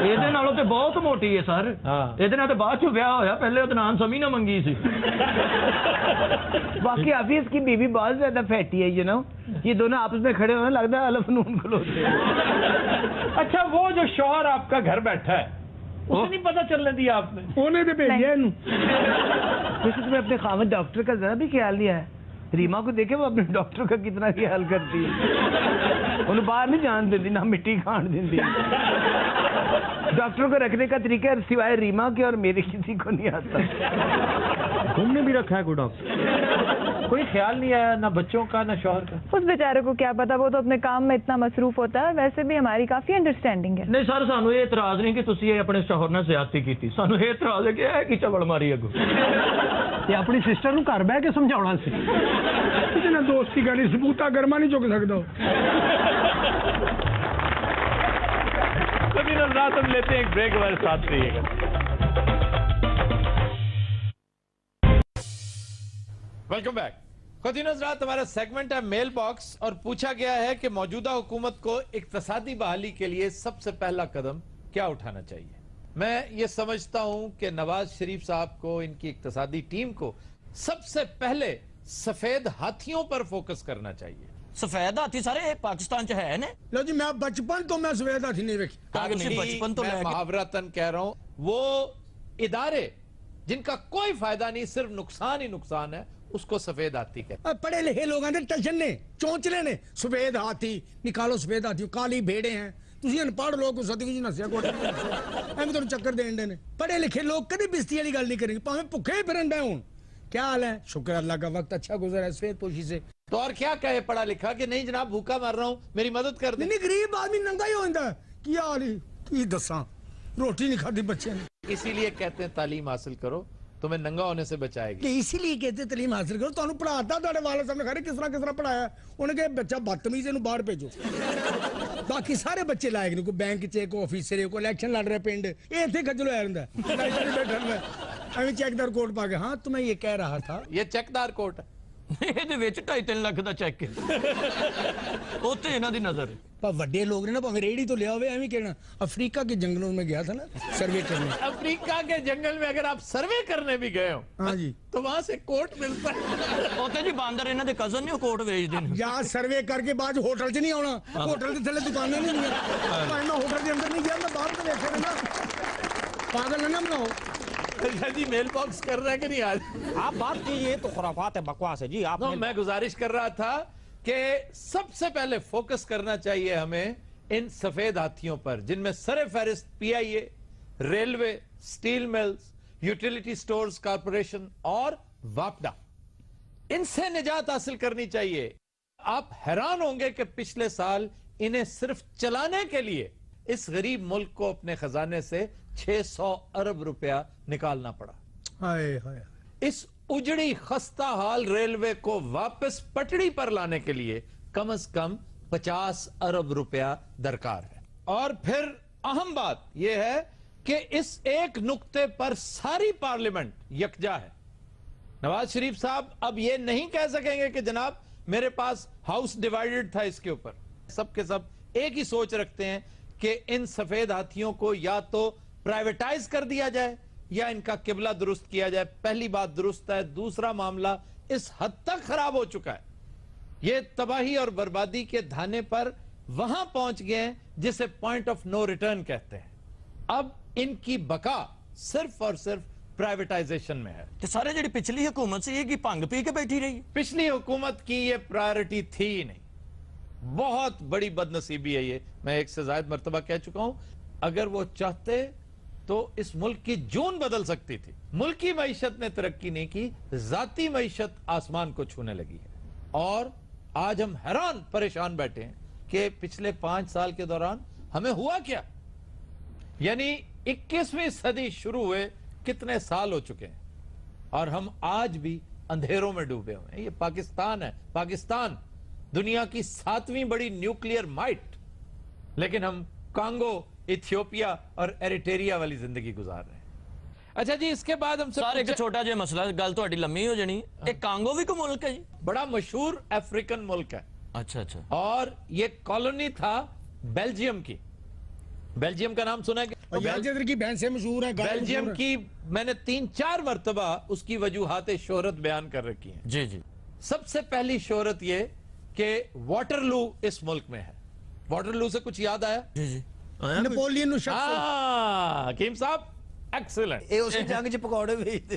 ਇਹਦੇ ਨਾਲੋਂ ਤੇ ਬਹੁਤ ਮੋਟੀ ਹੈ ਸਰ। ਇਹਦੇ ਨਾਲ ਤੇ ਬਾਅਦ ਚ ਵਿਆਹ ਹੋਇਆ, ਪਹਿਲੇ ਉਹਦਾ ਨਾਮ ਸਮੀ ਨਾ ਮੰਗੀ ਸੀ। बाकी हाफिज की बीवी बहुत ज्यादा फैटी है, यू नो। ये दोनों आपस में खड़े होने लगता है अलफ नून खलोते। अच्छा, वो जो शौहर आपका घर बैठा है, उसे नहीं पता चलने दिया आपने? उन्हें तो भेजिया। वैसे तुम्हें अपने खामद डॉक्टर का जरा भी ख्याल लिया है? रीमा को देखे वो अपने डॉक्टर का कितना ख्याल करती है। उन्हें बाहर नहीं जान देती, ना मिट्टी खान देती। डॉक्टर को रखने का तरीका सिवाय रीमा के और मेरे किसी को नहीं आता। तुमने भी रखा है कोई डॉक्टर? कोई ख्याल नहीं आया, ना बच्चों का ना शौहर का? उस बेचारे को क्या पता, वो तो अपने काम में इतना मसरूफ होता है। वैसे भी हमारी काफी अंडरस्टैंडिंग है। नहीं सर, सानू ये इतराज नहीं कि तुसी अपने शौहर ने ज्यादती की थी, सानू ये इतराज है कि है कि चवल मारी अगो। ये अपनी सिस्टर ਨੂੰ ਘਰ ਬਹਿ ਕੇ ਸਮਝਾਉਣਾ ਸੀ। ਕਿਸੇ ਨਾਲ ਦੋਸਤੀ ਕਰਨੀ, ਸਬੂਤਾ ਗਰਮਾ ਨਹੀਂ ਚੁੱਕ ਸਕਦਾ। कभी ना रात हम लेते हैं एक ब्रेक, हमारे साथ रहिएगा। Welcome back. खुदी नजरात, हमारा सेगमेंट है मेल बॉक्स, और पूछा गया है कि मौजूदा हुकूमत को इक्तसादी बहाली के लिए सबसे पहला कदम क्या उठाना चाहिए। मैं ये समझता हूं कि नवाज शरीफ साहब को, इनकी इक्तसादी टीम को सबसे पहले सफेद हाथियों पर फोकस करना चाहिए। सफेद हाथी सारे पाकिस्तान च है ने? लो जी, मैं बचपन तो मैं सफेद हाथी नहीं रखी। बचपन तो मैं मुहावरतन कह रहा हूं, वो इदारे जिनका कोई फायदा नहीं, सिर्फ नुकसान ही नुकसान है, उसको सफेद हाथी कहते। पढ़े लिखे लोग आते टशन ने, चौंचले ने, सफेद हाथी निकालो, सफेद हाथी, काली भेड़े हैं। ਤੁਸੀਂ ਅਨਪੜ੍ਹ ਲੋਕ ਸਦਕੀ ਜੀ ਨਸਿਆ ਕੋਟ ਐਵੇਂ ਤੁਹਾਨੂੰ ਚੱਕਰ ਦੇਣ ਦੇ ਨੇ। पढ़े लिखे लोग कभी बिस्ती वाली गल नहीं करेंगे, भाਵੇਂ ਭੁੱਖੇ ਹੀ ਫਿਰਨ ਡੈ ਹੁਣ। क्या हाल है? शुक्र अल्लाह का वक्त अच्छा गुजरा है सेहत पोशी से। तो और क्या कहे पढ़ा लिखा कि नहीं जनाब भूखा मर रहा हूं, मेरी मदद कर दे। नहीं, गरीब आदमी नंगा ही हो जाता है। क्या हाल है की दसा, रोटी नहीं खाती बच्चे ने। इसीलिए कहते हैं तालीम हासिल करो, तुम्हें नंगा होने से बचाएगी। इसीलिए कहते तालीम हासिल करो। ਤੁਹਾਨੂੰ ਪੜਾਤਾ ਤੁਹਾਡੇ ਵਾਲੇ ਸਾਹਿਬ ਨੇ ਖਰੇ ਕਿਸ ਤਰ੍ਹਾਂ ਪੜਾਇਆ। ਉਹਨੇ ਕਿਹਾ ਬੱਚਾ ਬਦਤਮੀਜ਼ ਇਹਨੂੰ ਬਾਹਰ ਭੇਜੋ। ਬਾਕੀ ਸਾਰੇ ਬੱਚੇ ਲਾਇਕ ਨੇ, ਕੋਈ ਬੈਂਕ 'ਚ, ਕੋਈ ਆਫਿਸਰ, ਕੋਈ ਇਲੈਕਸ਼ਨ ਲੜ ਰਿਹਾ ਪਿੰਡ, ਇਹ ਇੱਥੇ ਖੱਜਲ ਹੋਇਆ ਰਹਿੰਦਾ। ਬੈਠਾ ਰਹਿੰਦਾ ਐਵੇਂ ਚੈਕਦਾਰ ਕੋਟ ਪਾ ਕੇ। ਹਾਂ तो मैं ये कह रहा था, ये चेकदार कोट है। ਇਹਦੇ ਵਿੱਚ 2.5-3 ਲੱਖ ਦਾ ਚੈੱਕ ਹੈ। ਉੱਥੇ ਇਹਨਾਂ ਦੀ ਨਜ਼ਰ पर ਵੱਡੇ लोग ने ना, भाਵੇਂ रेडी तो लिया हुए, एवं कहना। अफ्रीका के जंगलों में गया था ना सर्वे करने। अफ्रीका के जंगल में अगर आप सर्वे करने भी गए हो, हाँ जी, तो वहां से कोट मिलता है। ਉੱਥੇ ਜੀ ਬਾਂਦਰ ਇਹਨਾਂ ਦੇ ਕਜ਼ਨ ਨੇ ਉਹ ਕੋਟ ਵੇਚਦੇ ਨੇ। या सर्वे करके बाद होटल च नहीं आना, होटल के थले दुकानें नहीं हुई। मैं होटल के अंदर नहीं गया, मैं बाहर तो देखा ना। पागल ना बनाओ जी। मेल बॉक्स कर रहे हैं कि नहीं आज? आप बात कीजिए तो खुराफात है, बकवास है जी। आप मैं गुजारिश कर रहा था कि सबसे पहले फोकस करना चाहिए हमें इन सफेद हाथियों पर, जिनमें सरे फहरिस्त PIA, railway, steel mills, utility stores corporation और वापडा। इनसे निजात हासिल करनी चाहिए। आप हैरान होंगे कि पिछले साल इन्हें सिर्फ चलाने के लिए इस गरीब मुल्क को अपने खजाने से 600 अरब रुपया निकालना पड़ा। हाय हाय। इस उजड़ी खस्ता हाल रेलवे को वापस पटड़ी पर लाने के लिए कम से कम 50 अरब रुपया दरकार है। और फिर अहम बात यह है कि इस एक नुक्ते पर सारी पार्लियामेंट यकजा है। नवाज शरीफ साहब अब यह नहीं कह सकेंगे कि जनाब मेरे पास हाउस डिवाइडेड था इसके ऊपर। सबके सब एक ही सोच रखते हैं कि इन सफेद हाथियों को या तो प्राइवेटाइज कर दिया जाए या इनका किबला दुरुस्त किया जाए। पहली बात दुरुस्त है, दूसरा मामला इस हद तक खराब हो चुका है, ये तबाही और बर्बादी के धाने पर वहां पहुंच गए हैं जिसे पॉइंट ऑफ नो रिटर्न कहते हैं। अब इनकी बका सिर्फ और सिर्फ प्राइवेटाइजेशन में है। तो सारे जी पिछली हुकूमत से ये भंग पी के बैठी रही। पिछली हुकूमत की ये प्रायोरिटी थी ही नहीं। बहुत बड़ी बदनसीबी है ये, मैं एक से ज्यादा मर्तबा कह चुका हूं। अगर वो चाहते तो इस मुल्क की जून बदल सकती थी। मुल्की मईशत ने तरक्की नहीं की, जाती मईशत आसमान को छूने लगी है। और आज हम हैरान परेशान बैठे हैं कि पिछले 5 साल के दौरान हमें हुआ क्या। यानी 21वीं सदी शुरू हुए कितने साल हो चुके हैं और हम आज भी अंधेरों में डूबे हुए हैं। ये पाकिस्तान है, पाकिस्तान दुनिया की 7वीं बड़ी न्यूक्लियर माइट, लेकिन हम कांगो, इथियोपिया और एरिटेरिया वाली जिंदगी गुजार रहे हैं। अच्छा जी, इसके बाद हम सर एक छोटा जिहा मसला, गल तो लम्मी हो जानी। एक कांगो भी कोई मुल्क है जी? बड़ा मशहूर अफ्रीकन मुल्क है। अच्छा अच्छा। और ये कॉलोनी था बेल्जियम की। बेल्जियम का नाम सुना है? की बहन से मशहूर है। बेल्जियम की मैंने 3-4 मरतबा उसकी वजूहात शोहरत बयान कर रखी है। जी जी। सबसे पहली शोहरत ये कि वाटरलू इस मुल्क में है। वाटरलू से कुछ याद आया? जी जी। नेपोलियन हकीम साहब एक्सीलेंट। ये उस जंग च पकौड़े भेजते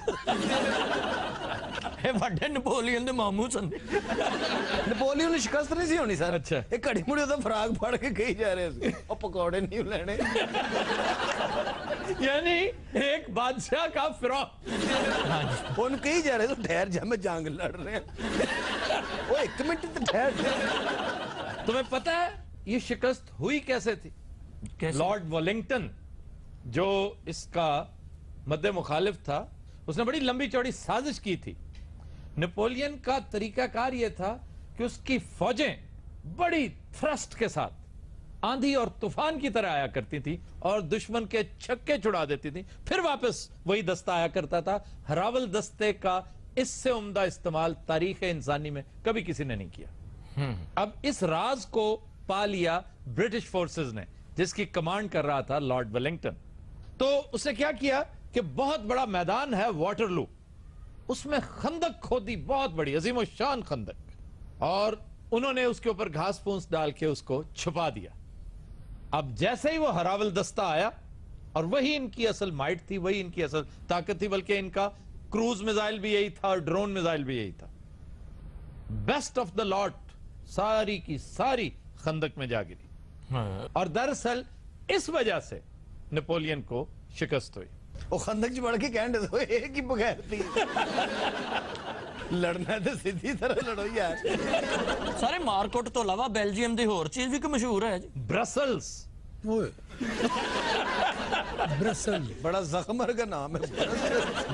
ਵੱਡੇ ਨਪੋਲੀਅਨ ਦੇ ਮਾਮੂ ਸਨ। ਨਪੋਲੀਅਨ ਨੂੰ ਸ਼ਿਕਸਤ ਨਹੀਂ ਸੀ ਹੋਣੀ ਸਰ। ਅੱਛਾ। ਇਹ ਘੜੀ ਮੁੜੀ ਉਹਦਾ ਫਰਾਗ ਫੜ ਕੇ ਕਹੀ ਜਾ ਰਹੇ ਸੀ ਉਹ ਪਕੌੜੇ ਨਹੀਂ ਲੈਣੇ। यानी एक बादशाह का फिरौन। ਉਹਨੂੰ ਕਹੀ ਜਾ ਰਹੇ ਤੂੰ ਠਹਿਰ ਜਾ ਮੈਂ ਜੰਗ ਲੜ ਰਿਹਾ। ਉਹ 1 ਮਿੰਟ ਤੇ ਠਹਿਰ। तुम्हें पता है ये शिकस्त हुई कैसे थी? लॉर्ड वेलिंगटन जो इसका मद्दे मुखालिफ था, उसने बड़ी लंबी चौड़ी साजिश की थी। नेपोलियन का तरीकाकार यह था कि उसकी फौजें बड़ी थ्रस्ट के साथ आंधी और तूफान की तरह आया करती थी और दुश्मन के छक्के छुड़ा देती थी, फिर वापस वही दस्ता आया करता था। हरावल दस्ते का इससे उम्दा इस्तेमाल तारीख इंसानी में कभी किसी ने नहीं किया। अब इस राज को पा लिया ब्रिटिश फोर्सेस ने, जिसकी कमांड कर रहा था लॉर्ड वेलिंगटन। तो उसने क्या किया कि बहुत बड़ा मैदान है वाटरलू, उसमें खंदक खोदी, बहुत बड़ी अजीम शान खंदक, और उन्होंने उसके ऊपर घास फूस डाल के उसको छुपा दिया। अब जैसे ही वो हरावल दस्ता आया, और वही इनकी असल माइट थी, वही इनकी असल ताकत थी, बल्कि इनका क्रूज मिसाइल भी यही था और ड्रोन मिसाइल भी यही था। बेस्ट ऑफ द लॉट सारी की सारी खंदक में जा गिरी। और दरअसल इस वजह से नेपोलियन को शिकस्त हुई। वो खंदक च बढ़ के कहने दो एक ही बगैर थी। लड़ना तो सीधी तरह लड़ो यार। सारे मारकोट तो अलावा बेल्जियम की होर चीज भी कोई मशहूर है जी? ब्रसल्स। ब्रसल्स बड़ा जख्मर का नाम है।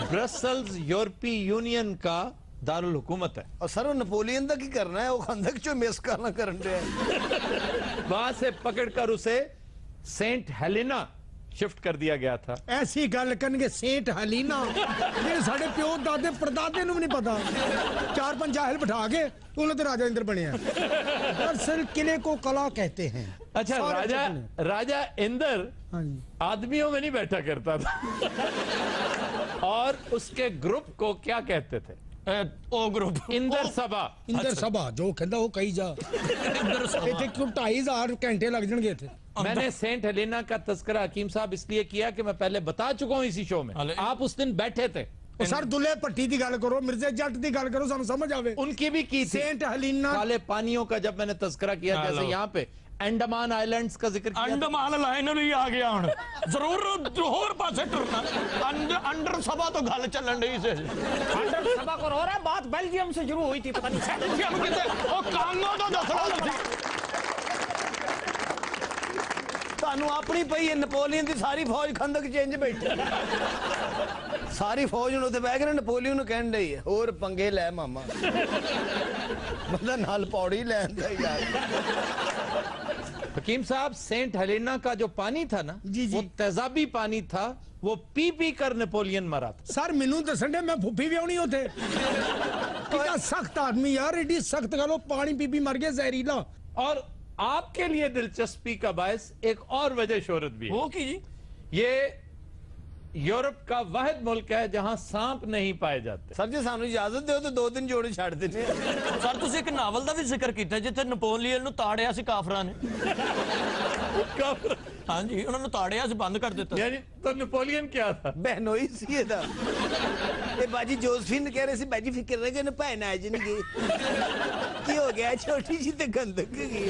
ब्रसल्स यूरोपीय यूनियन का दारुल हुकूमत है। और सर वो नेपोलियन तक ही करना है, वो खंदक चो मिस करना कर रहे हैं। वहां से पकड़कर उसे सेंट हेलेना शिफ्ट कर दिया गया था। ऐसी गल करनगे सेंट हेलेना, ये साडे प्यो दादे परदादे नु भी नहीं पता। 4-5 जाहिल बिठा के उन्होंने तो राजा इंद्र बने हैं। दरअसल किले को कला कहते हैं। अच्छा, राजा इंद्र आदमियों में नहीं बैठा करता था। और उसके ग्रुप को क्या कहते थे? ओ ग्रुप इंदर सभा। इंदर सभा जो कहता वो कही जा। इतने क्यों 2,500 घंटे लग जाएंगे थे। मैंने सेंट हेलेना का तस्करा हकीम साहब इसलिए किया कि मैं पहले बता चुका हूं इसी शो में। आप उस दिन बैठे थे। सर दुल्हे पट्टी की गल करो, मिर्जे जट की गल करो, सानू समझ आवे। उनकी भी की थी। सेंट हेलेना काले पानियों का जब मैंने तस्करा किया, जैसे यहाँ पे अंडमान आइलैंड्स का जिक्र किया। अंडमान लाइन भी आ गया हूं। जरूर होर पासे टुरना। अंडर सभा तो गल चलन रही से। अंडर सभा को हो रहा है, बात बेल्जियम से शुरू हुई थी, पता नहीं बेल्जियम किते ओ कांगो तो दसो। ਤੁਹਾਨੂੰ ਆਪਣੀ ਪਈ ਹੈ ਨੈਪੋਲੀਅਨ ਦੀ ਸਾਰੀ ਫੌਜ ਖੰਦਕ ਚੇਂਜ ਬੈਠੀ ਸਾਰੀ ਫੌਜ ਨੂੰ ਉੱਤੇ ਬਹਿ ਕੇ ਨੈਪੋਲੀਅਨ ਨੂੰ ਕਹਿਣ ਡਈ ਹੈ ਹੋਰ ਪੰਗੇ ਲੈ ਮਾਮਾ ਬੰਦਾ ਨਾਲ ਪੌੜੀ ਲੈਂਦਾ ਯਾਰ हकीम साहब, सेंट हेलेना का जो पानी था ना जी वो तेजाबी पानी था, वो पी पी कर नेपोलियन मरा था। सर मैनू दसन दे मैं फुफी भी आनी होते कितना सख्त आदमी यार, एडी सख्त गलो पानी पी पी मर गए जहरीला। और आपके लिए दिलचस्पी का बायस एक और वजह शोहरत भी है। वो की जी? ये यूरोप का वाहिद मुल्क है जहां सांप नहीं पाए जाते। सर जी सानू इजाजत दो तो 2 दिन जोड़े छाड़ देने। ਸਰ ਤੁਸੀਂ ਇੱਕ ਨਾਵਲ ਦਾ ਵੀ ਜ਼ਿਕਰ ਕੀਤਾ ਜਿੱਥੇ ਨਪੋਲੀਅਨ ਨੂੰ ਤਾੜਿਆ ਸੀ ਕਾਫਰਾਂ ਨੇ। ਹਾਂਜੀ, ਉਹਨਾਂ ਨੂੰ ਤਾੜਿਆ ਸੀ, ਬੰਦ ਕਰ ਦਿੱਤਾ। यानी तो नेपोलियन क्या था? बहनोई सी ਇਹਦਾ ਇਹ ਬਾਜੀ ਜੋਸਫਿਨ ਕਹਿ ਰਹੇ ਸੀ ਬਾਜੀ ਫਿਕਰ ਨਾ ਕਰੋ ਭੈਣ ਆ ਜਾਣਗੇ ਕੀ ਹੋ ਗਿਆ ਛੋਟੀ ਜੀ ਤੇ ਗੰਦਕ ਗਈ।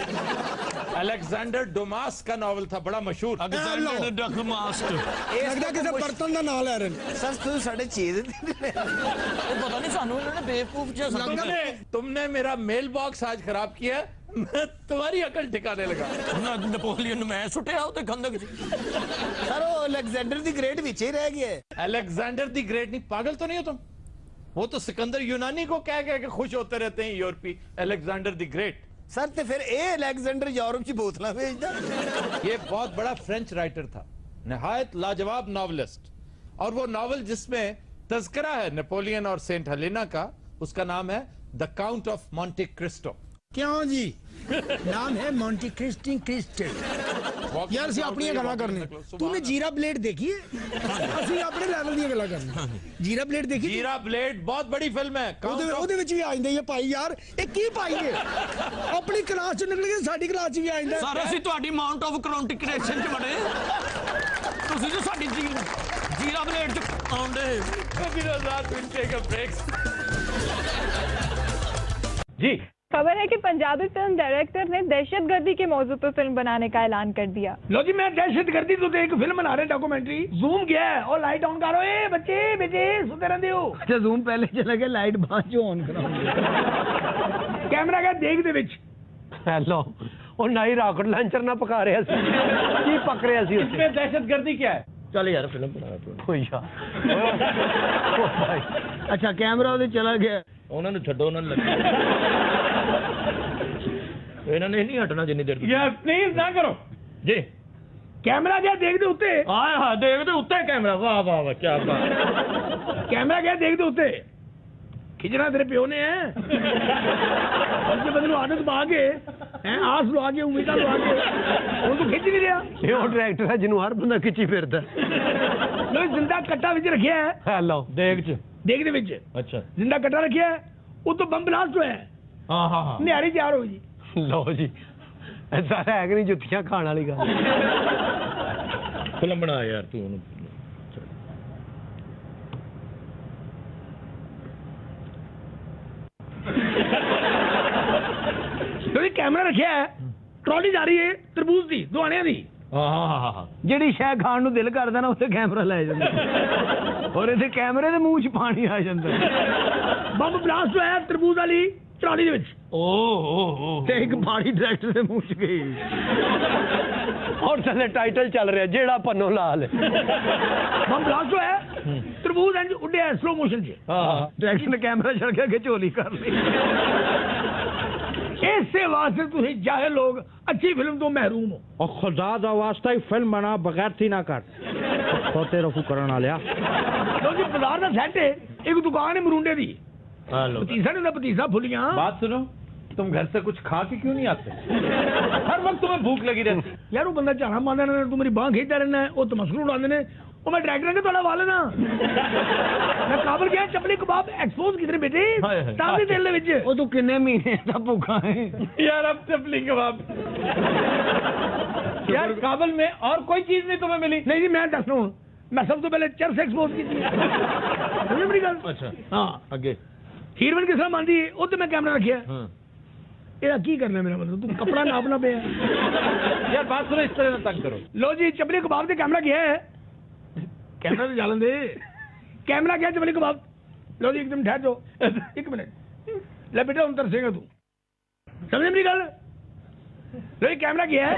अलेक्जेंडर डुमास का नॉवल था, बड़ा मशहूर। ਅਲੈਗਜ਼ੈਂਡਰ ਡਗਮਾਸ ਇਹ ਲੱਗਦਾ ਕਿਸੇ ਬਰਤਨ ਦਾ ਨਾਂ ਲੈ ਰਹੇ ਨੇ। ਸਰ ਤੁਸੀਂ ਸਾਡੇ ਚੀਜ਼ ਉਹ ਪਤਾ ਨਹੀਂ ਸਾਨੂੰ ਇਹਨਾਂ ਨੇ ਬੇਵਕੂਫ ਜਿਹਾ ਸਮਝਿਆ। तुमने मेरा मेल बॉक्स आज खराब किया, मैं तुम्हारी अकल ठिकाने लगा। ਨਪੋਲੀਅਨ ਨੂੰ ਮੈਂ ਸੁੱਟਿਆ ਉਹ ਤੇ ਖੰਦਕ ਚ। ਸਰ ਉਹ ਅਲੈਗਜ਼ੈਂਡਰ ਦੀ ਗ੍ਰੇਟ ਵਿੱਚ ਹੀ ਰਹਿ ਗਿਆ। अलेक्जेंडर दी ग्रेट नहीं, पागल तो नहीं हो तुम? वो तो सिकंदर यूनानी को कह के खुश होते रहते हैं यूरोपी। अलेक्जेंडर दी ग्रेट सर तो फिर ये अलेक्जेंडर यूरोप की बोतला भेजता। ये बहुत बड़ा फ्रेंच राइटर था, निहायत लाजवाब नॉवलिस्ट। और वो नॉवल जिसमें तज़किरा है नेपोलियन और सेंट हेलेना का, उसका नाम है the count of Monte Cristo. क्यों जी? नाम है मोंटे क्रिस्टी क्रिस्टल। यार सी अपनी गल्लां करनी। तूने जीरा ब्लेड देखी है? ਅਸੀਂ ਆਪਣੇ ਲੈਵਲ ਦੀਆਂ ਗੱਲਾਂ ਕਰਨੀ। जीरा ब्लेड देखी? जीरा ब्लेड बहुत बड़ी फिल्म है। ਉਹਦੇ ਵਿੱਚ ਵੀ ਆ ਜਾਂਦੇ ਇਹ ਭਾਈ ਯਾਰ ਇਹ ਕੀ ਭਾਈ ਹੈ ਆਪਣੀ ਕਲਾਸ ਚ ਨਿਕਲ ਕੇ ਸਾਡੀ ਕਲਾਸ ਚ ਵੀ ਆ ਜਾਂਦਾ। ਸਰ ਅਸੀਂ ਤੁਹਾਡੀ ਮਾਊਂਟ ਆਫ ਕ੍ਰੋਨਿਕੇਸ਼ਨ ਚ ਵੜੇ, ਤੁਸੀਂ ਜੋ ਸਾਡੀ ਜੀਰਾ ਬਲੇਡ ਚ ਆਉਂਦੇ। जी खबर है कि पंजाबी फिल्म डायरेक्टर ने दहशतगर्दी के मौजू पर फिल्म बनाने का ऐलान कर दिया। लो जी मैं दहशतगर्दी तो एक फिल्म बना रहे डॉक्यूमेंट्री। जूम गया है और लाइट ऑन करो। ए बच्चे बेटे सोते रहते हो। अच्छा जूम पहले चला गया, लाइट बाद जो ऑन करो। कैमरा क्या देख दे विच। हेलो और ना ही रॉकेट लॉन्चर ना पका रहे सी की पक रहे सी। इसमें दहशतगर्दी क्या है? चल यार फिल्म बना कोई अच्छा कैमरा उधर चला गया। ਉਹਨਾਂ ਨੂੰ ਛੱਡੋ, ਉਹਨਾਂ ਨੂੰ ਲੱਗੇ ਇਹਨਾਂ ਨੇ ਨਹੀਂ ਹਟਣਾ ਜਿੰਨੀ ਦੇਰ यार प्लीज ना करो ਜੀ। कैमरा क्या देख दे उत्ते। ਆਏ ਹਾਂ ਦੇਖਦੇ ਉੱਤੇ ਕੈਮਰਾ। ਵਾਹ ਵਾਹ ਵਾਹ ਕੀ ਬਾਤ। कैमरा क्या देख दे उत्ते। खिंचना तेरे प्यो ने है उसके बंदे आदत पा के आस लवा के उम्मीद लवा के ਹੁਣ ਤੂੰ ਖਿੱਚ ਨਹੀਂ ਰਿਹਾ। ਇਹ ਉਹ ਡਾਇਰੈਕਟਰ ਹੈ ਜਿਹਨੂੰ ਹਰ ਬੰਦਾ ਖਿੱਚੀ ਫਿਰਦਾ। ਲੋ ਜ਼ਿੰਦਾ ਕੱਟਾ ਵਿੱਚ ਰੱਖਿਆ ਹੈ। ਹੈਲੋ ਦੇਖ ਚ ਦੇਖ ਦੇ ਵਿੱਚ ਅੱਛਾ ਜ਼ਿੰਦਾ ਕੱਟਾ ਰੱਖਿਆ ਹੈ, ਉਹ ਤੋਂ ਬੰਬ ਬਲਾਸਟ ਹੋਇਆ ਹੈ। ਹਾਂ ਹਾਂ ਹਾਂ ਨਿਆਰੀ ਤਿਆਰ ਹੋ ਜੀ। ਲਓ ਜੀ ਐਸਾ ਹੈ ਕਿ ਨਹੀਂ ਜੁੱਤੀਆਂ ਖਾਣ ਵਾਲੀ ਗੱਲ। ਫਿਲਮ ਬਣਾ ਯਾਰ ਤੂੰ ਉਹਨੂੰ। ਲੋ ਕੈਮਰਾ ਰੱਖਿਆ ਹੈ, ਟਰਾਲੀ ਜਾ ਰਹੀ ਹੈ ਤਰਬੂਜ ਦੀ ਦੁਆਣਿਆਂ ਦੀ। ਹਾਂ ਜਿਹੜੀ ਸ਼ੈ ਖਾਣ ਨੂੰ ਦਿਲ ਕਰਦਾ ਨਾ ਉੱਥੇ ਕੈਮਰਾ ਲੈ ਜਾਂਦਾ ਔਰ ਇਹਦੇ ਕੈਮਰੇ ਦੇ ਮੂੰਹ 'ਚ ਪਾਣੀ ਆ ਜਾਂਦਾ। ਬੰਬ ਬਲਾਸਟ ਹੋਇਆ ਤਰਬੂਜ ਵਾਲੀ ਟਰਾਲੀ ਦੇ ਵਿੱਚ। ਓਹ ਤੇ ਇੱਕ ਬਾੜੀ ਡਾਇਰੈਕਟਰ ਦੇ ਮੂੰਹ 'ਚ ਗਈ ਔਰ ਥੱਲੇ ਟਾਈਟਲ ਚੱਲ ਰਿਹਾ ਜਿਹੜਾ ਪੰਨੋ ਲਾਲ। ਬੰਬ ਬਲਾਸਟ ਹੋਇਆ ਤਰਬੂਜ ਇੰਜ ਉੱਡਿਆ ਸਲੋ ਮੋਸ਼ਨ 'ਚ। ਡਾਇਰੈਕਟਰ ਨੇ ਕੈਮਰਾ ਛੱਡ ਕੇ ਅੱਗੇ ਝੋਲੀ ਕਰ ਲਈ। ਇਸੇ ਵਾਸਤੇ ਤੁਸੀਂ ਜਾਹਿਲ ਲੋਕ ਅੱਛੀ ਫਿਲਮ ਤੋਂ ਮਹਿਰੂਮ ਹੋ। और खुदा दा वास्ता ही फिल्म बना बगैर थी ना कर सोते रफू करना लिया। ਲੋ ਜੀ ਬਾਜ਼ਾਰ ਦਾ ਸੈੱਟ ਹੈ, ਇੱਕ ਦੁਕਾਨ ਹੈ ਮਰੂੰਡੇ ਦੀ। पतीसा नहीं था, पतीसा फुलियां। बात सुनो, तुम घर से कुछ खा के क्यों नहीं आते? हर वक्त तुम्हें भूख लगी रहती। यार वो बंदा झाड़ा मारना है, तू मेरी बांह खींचता रहना है, वो तमस्कुर उड़ाते हैं। वो मैं डायरेक्टर के थोड़ा वाले ना मैं काबल गया चपली कबाब एक्सपोज कितने बेटे ताज़े तेल दे विच। ओ तू कितने महीने दा भूखा है यार? अब चपली कबाब यार काबल में और कोई चीज नहीं तुम्हें मिली? नहीं जी मैं दस रहा हूँ, मैं सब तो पहले चरस एक्सपोज की थी। बड़ी गल। अच्छा हाँ अगे हीरोइन किस तरह मानती है, वो तो मैं कैमरा रखिया। ਇਹਦਾ ਕੀ ਕਰਨਾ ਮੇਰਾ ਮਤਲਬ, ਤੂੰ ਕਪੜਾ ਨਾਪਣਾ ਪਿਆ। यार बात सुनो, इस तरह ना तंग करो। लो जी चपली कबाब से कैमरा गया है, कैमरा तो जालन दे, कैमरा गया चपली कबाब। लो जी एकदम ठहर जाओ, एक मिनट ले बेटा हम तरसेगा तू, समझे मेरी गल? लो जी कैमरा गया है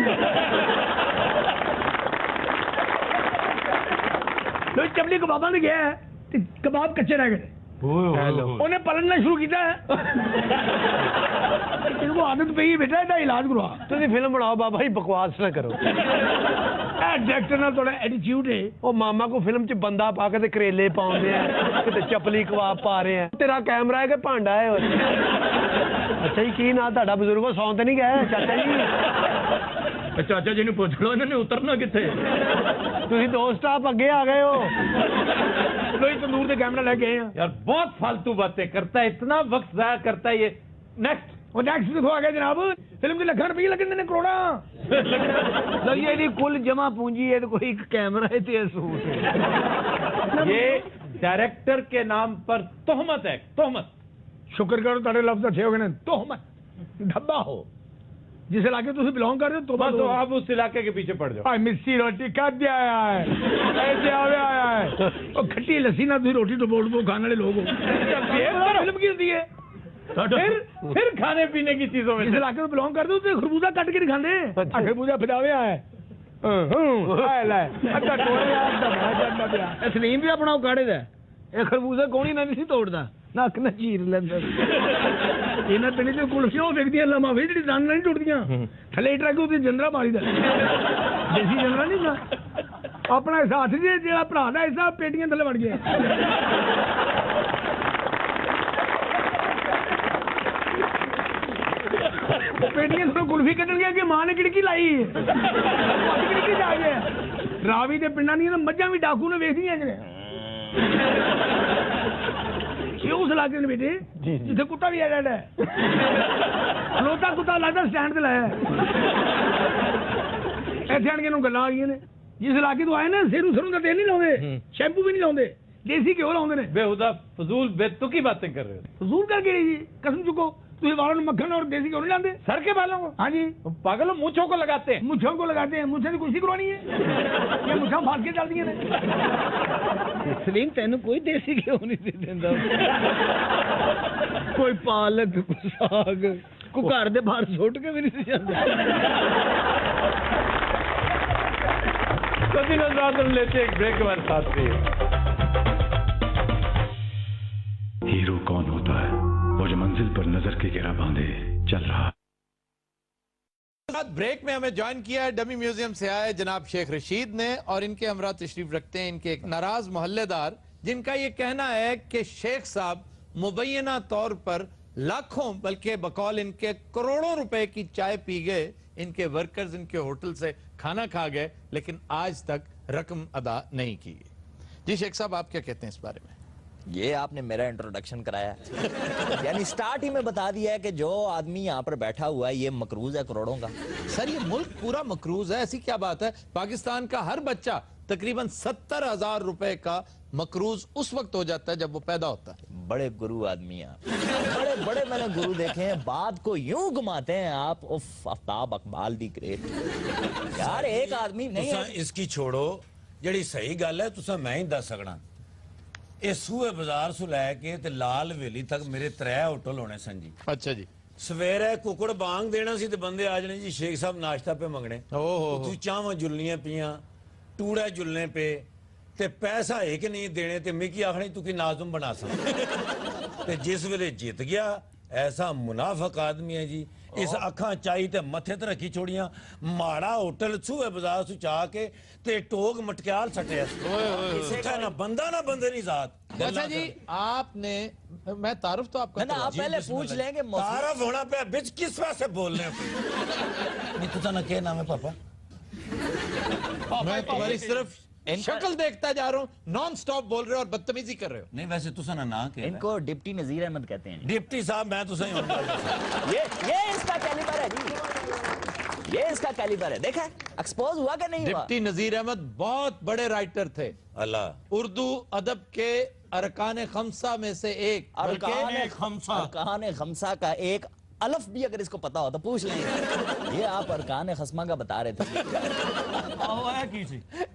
لو چپلی کباباں تے گیا ہے تے کباب کچے رہ گئے انہیں پلننا شروع کیتا ہے ان کو عادت پئی بیٹا ایڈا علاج کروا تسی فلم بناؤ بابا جی بکواس نہ کرو ڈائریکٹر نال تھوڑا ایٹیٹیوڈ ہے وہ ماما کو فلم چ بندہ پا کے تے کریلے پاؤندے ہیں تے چپلی کباب پا رہے ہیں تیرا کیمرہ ہے کہ بھانڈا ہے اچھا جی کی نا تہاڈا بزرگو سون تے نہیں گئے چاچا جی چاچا جی نے پوچھ لو انہوں نے اترنا کتنے تسی دو سٹاپ اگے آ گئے ہو لوئی تندور دے کیمرہ لے گئے ہیں یار بہت فالتو باتیں کرتا ہے, اتنا وقت ضائع کرتا ہے یہ. نیکسٹ وہ نیکسٹ دیکھو آگے جناب فلم کے لکھن روپیے لگن دینے کروڑا یہ کل جمع پونجی ہے تو کوئی کیمرہ ہے تو سوٹ ہے. یہ ڈائریکٹر کے نام پر تہمت ہے, تہمت. شکر کرو تارے لفظ اچھے ہو گئے تہمت ڈھبا ہو جس علاقے تو بلونگ کر رہے تو بس آپ اس علاقے کے پیچھے پڑ جاؤ. مسی روٹی کب دیا آیا ہے ایسے آیا ہے اور کھٹی لسی نہ تھی روٹی تو بول دو کھانے والے لوگ ہو فلم کی ہوتی ہے پھر کھانے پینے کی چیزوں میں جس علاقے میں بلونگ کر دو تو خربوزہ کٹ کے نہیں کھاندے خربوزہ پھداوے آیا ہے سلیم بھی اپنا کاڑے دا یہ خربوزہ کونی نہ نہیں توڑتا نک نہ چیر لینا یہاں پنڈ سے کلفیاں ویکدی لماوی جی دان نہیں ٹوٹدیاں تھلے ٹرک جندرا ماری دیسی جندرا نہیں تھا اپنا حساب جی جا برا کا حساب پیٹیاں تھلے بڑھ گیا پیٹیاں تھوڑا کلفی کٹن گیا کہ ماں نے کڑکی لائی کڑکی جا گیا راوی کے پنڈا دیا مجھا بھی ڈاکو نے ویک دیا اس علاقے میں بیٹے جتنے کتا بھی ایڈ ہے کھلوتا کتا لگتا سٹینڈ سے لایا ایسے آن کے گلا آ گئی نے جس علاقے تو آئے نا سیرو سروں کا تیل نہیں لاؤ شیمپو بھی نہیں لاؤ دیسی گھیو لاؤ بےہودہ فضول بے تکی باتیں کر رہے ہو. فضول کر کے جی قسم چکو تھی والوں مکھن اور دیسی گھیو نہیں لاتے سر کے بالوں کو. ہاں جی پاگل مونچھوں کو لگاتے ہیں, مونچھوں کو لگاتے ہیں. مونچھیں کی کچھ کروانی ہے یہ مونچھاں پھاڑ کے چلتی ہیں سلیم تینوں کوئی دیسی گھیو نہیں دینا کوئی پالک ساگ کو گھر دے باہر سٹ کے بھی نہیں جاتا. کبھی نظر لیتے ایک بریک کے بعد ساتھ بھی. ہیرو کون ہوتا ہے؟ وہ جو منزل پر نظر کی گرہ باندھے چل رہا. بریک میں ہمیں جوائن کیا ہے ڈمی میوزیم سے آئے جناب شیخ رشید نے, اور ان کے ہمراہ تشریف رکھتے ہیں ان کے ایک ناراض محلے دار جن کا یہ کہنا ہے کہ شیخ صاحب مبینہ طور پر لاکھوں بلکہ بقول ان کے کروڑوں روپے کی چائے پی گئے, ان کے ورکرز ان کے ہوٹل سے کھانا کھا گئے لیکن آج تک رقم ادا نہیں کی گئی. جی شیخ صاحب آپ کیا کہتے ہیں اس بارے میں؟ یہ آپ نے میرا انٹروڈکشن کرایا یعنی سٹارٹ ہی میں بتا دیا ہے کہ جو آدمی یہاں پر بیٹھا ہوا ہے یہ مقروض ہے کروڑوں کا. سر یہ ملک پورا مقروض ہے, ایسی کیا بات ہے؟ پاکستان کا ہر بچہ تقریباً 70,000 روپے کا مقروض اس وقت ہو جاتا ہے جب وہ پیدا ہوتا ہے. بڑے گرو آدمی ہیں بڑے بڑے میں نے گرو دیکھے ہیں, بات کو یوں گھماتے ہیں آپ. آفتاب اقبال دی گریٹ یار ایک آدمی نہیں ہے. اس کی چھوڑو جڑی صحیح گل ہے تساں میں ہی دس سکنا. یہ سوئے بازار سو لے کے تے لال ویلی تک میرے 3 ہوٹل ہونے سن جی. اچھا جی. سویرے ککڑ بانگ دینا سی تے بندے آ جانے جی شیخ صاحب ناشتہ پہ منگنے, تو چاواں جلنیاں پیاں ٹوڑے جلنے پہ تے پیسہ ایک نہیں دینے تے مکی آخری تو کی نازم بنا سا. تے جس ویلے جیت گیا ایسا منافق آدمی ہے جی, اس اکھاں چاہی تے متھے تے رکھی چھوڑیاں, ماڑا ہوٹل سوئے بازار سو چاہ کے تے ٹوگ مٹکیال سٹے اسے کا نہ بندہ نہ بندے نہیں ذات. اچھا جی آپ نے میں تعارف تو آپ کا آپ پہلے پوچھ لیں کہ تعارف ہونا پہ بچ کس وجہ سے بولنے پہ نہیں تو نا کیا نام ہے پاپا؟ میں تمہاری صرف شکل دیکھتا جا رہا ہوں, نان سٹاپ بول رہے ہو اور بدتمیزی کر رہے ہو. نہیں ویسے تو سنا نا کہ ان کو ڈپٹی نذیر احمد کہتے ہیں. ڈپٹی صاحب میں تو صحیح ہوں یہ اس کا کیلیبر ہے جی, یہ اس کا کیلیبر ہے. دیکھا ایکسپوز ہوا کہ نہیں ہوا؟ ڈپٹی نذیر احمد بہت بڑے رائٹر تھے. اللہ اردو ادب کے ارکان خمسہ میں سے ایک. ارکان خمسہ کا ایک الف بھی اگر اس کو پتا ہو تو پوچھ لیں. یہ آپ ارکان خمسہ کا بتا رہے تھے.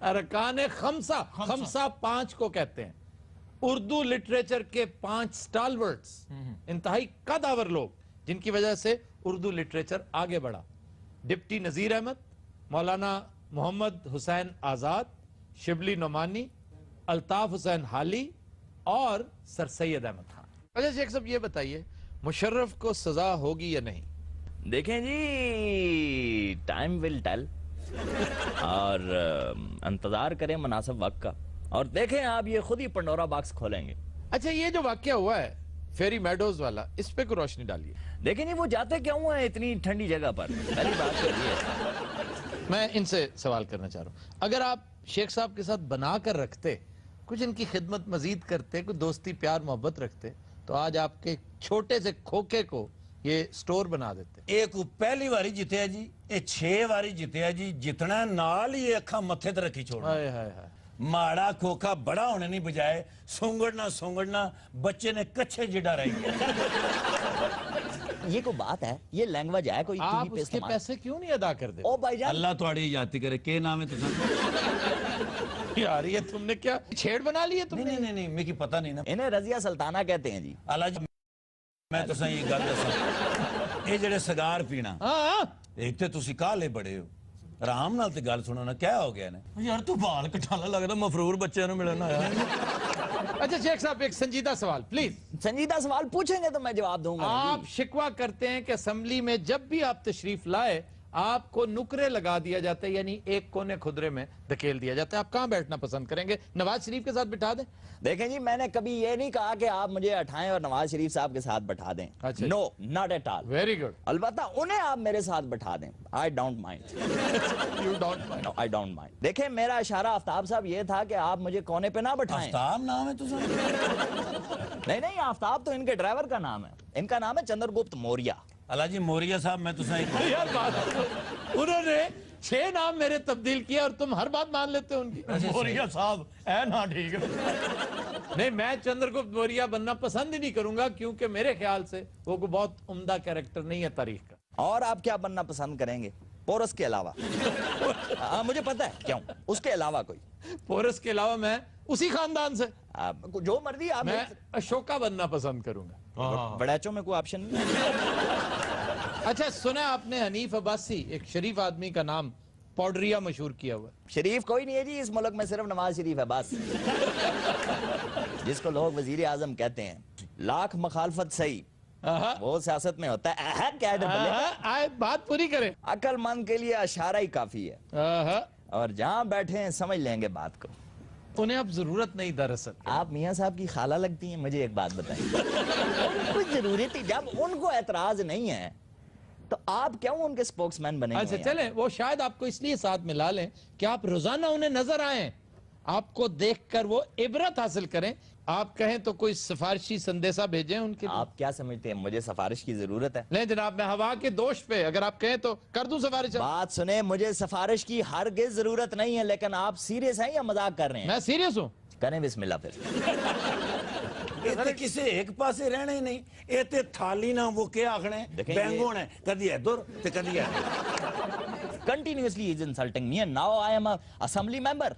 ارکان خمسہ, خمسہ 5 کو کہتے ہیں. اردو لٹریچر کے 5 سٹالورٹس, انتہائی قدآور لوگ جن کی وجہ سے اردو لٹریچر آگے بڑھا. ڈپٹی نذیر احمد, مولانا محمد حسین آزاد, شبلی نعمانی, अल्ताफ हुसैन हाली और सर सैयद अहमद खान। अच्छा शेख साहब ये बताइए, मुशर्रफ को सजा होगी या नहीं? देखें जी, टाइम विल टेल, और इंतजार करें मुनासिब वक्त का, और देखें आप ये खुद ही पंडोरा बॉक्स खोलेंगे। अच्छा ये जो वाकया हुआ है फेरी मेडोज वाला, इस पे कोई रोशनी डालिए। देखें जी, वो जाते क्यों है इतनी ठंडी जगह पर, पहली बात तो ये है। मैं इनसे सवाल करना चाह रहा हूँ, अगर आप शेख साहब के साथ बना कर रखते, कुछ इनकी खिदमत मजीद करते, कुछ दोस्ती प्यार मोहब्बत रखते, तो आज आपके छोटे से खोखे को ये स्टोर बना देते। एक पहली बारी जितया जी, ये 6 बारी जितया जी, जितना नाल ही अखा मथे ते रखी छोड़। हाय हाय हाय, माड़ा खोखा बड़ा होने नहीं बजाए सूंगड़ना बच्चे ने कच्चे जिडा रह गया। ये कोई बात है, ये लैंग्वेज है कोई? आप उसके पैसे क्यों नहीं अदा कर दे? ओ भाईजान, अल्लाह तुम्हारी याद करे, के नाम है तुझे? यार ये तुमने क्या छेड़ बना ली है तुमने? नहीं मेरी पता नहीं ना। इन्हें रजिया सुल्ताना कहते हैं जी। अल्लाह जी, मैं तो सही गल दसा, ये जेड़े सिगार पीना, एक तो तुसी काले बड़े हो, आराम नाल ते गल सुनो ना, क्या हो गया ने? यार तू बाल कटाला लगदा मफरूर बच्चे नु मिलना आया। अच्छा शेख साहब एक संजीदा सवाल प्लीज। संजीदा सवाल पूछेंगे तो मैं जवाब दूंगा। आप शिकवा करते हैं कि असेंबली में जब भी आप तशरीफ लाए आपको नुकरे लगा दिया जाता है, यानी एक कोने खुदरे में धकेल दिया जाता है। आप कहां बैठना पसंद करेंगे? नवाज शरीफ के साथ बिठा दें? देखें जी, मैंने कभी ये नहीं कहा कि आप मुझे उठाएं और नवाज शरीफ साहब के साथ बैठा दें। अच्छा, no, not at all. Very good. अलबत्ता उन्हें आप मेरे साथ बैठा दें, I don't mind. You don't mind? I don't mind. देखें, मेरा इशारा आफ्ताब साहब ये था कि आप मुझे कोने पे ना बैठाएं। आफ्ताब नाम है तुझे? नहीं, आफ्ताब तो इनके ड्राइवर का नाम है, इनका नाम है चंद्रगुप्त मौर्य। अल्लाह जी मौर्य साहब, मैं तुझे यार बात, उन्होंने 6 नाम मेरे तब्दील किया और तुम हर बात मान लेते हो उनकी। मौर्य साहब है ना, ठीक है। नहीं, मैं चंद्रगुप्त मौर्य बनना पसंद ही नहीं करूंगा, क्योंकि मेरे ख्याल से वो कोई बहुत उम्दा कैरेक्टर नहीं है तारीख का। और आप क्या बनना पसंद करेंगे पोरस के अलावा? मुझे पता है क्यों, उसके अलावा कोई? पोरस के अलावा मैं उसी खानदान से जो मर्जी आप। मैं अशोका बनना पसंद करूंगा। बड़ैचों में कोई ऑप्शन नहीं। अच्छा सुना आपने हनीफ अब्बासी, एक शरीफ आदमी का नाम पौडरिया मशहूर किया हुआ? शरीफ कोई नहीं है जी इस मुल्क में, सिर्फ नवाज शरीफ है बस, जिसको लोग वजीर आजम कहते हैं। लाख मखालफत सही, वो सियासत में होता है। क्या बात पूरी करें। अक्लमंद के लिए इशारा ही काफी है, और जहां बैठे हैं समझ लेंगे बात को। उन्हें अब जरूरत नहीं, दरअसल आप मियां साहब की खाला लगती हैं। मुझे एक बात बताइए, कुछ जरूरी थी, जब उनको एतराज नहीं है तो आप क्यों उनके स्पोक्समैन बने? अच्छा चलें, वो शायद आपको इसलिए साथ मिला लें कि आप रोजाना उन्हें नजर आए, आपको देखकर वो इबरत हासिल करें। आप कहें तो कोई सिफारिशी संदेशा भेजें उनके लिए। आप क्या समझते हैं मुझे सिफारिश की जरूरत है? नहीं जनाब, मैं हवा के दोष पे अगर आप कहें तो कर दूं सिफारिश। बात सुने, मुझे सिफारिश की हरगिज जरूरत नहीं है, लेकिन आप सीरियस हैं या मजाक कर रहे हैं? मैं सीरियस हूं। करें बिस्मिल्लाह फिर। ये किसी एक पासे रहना ही नहीं, ये ते थाली ना वो क्या आखने बैंगोन है, कदी इधर ते कदी इधर। Continuously he is insulting me, and now I am a assembly member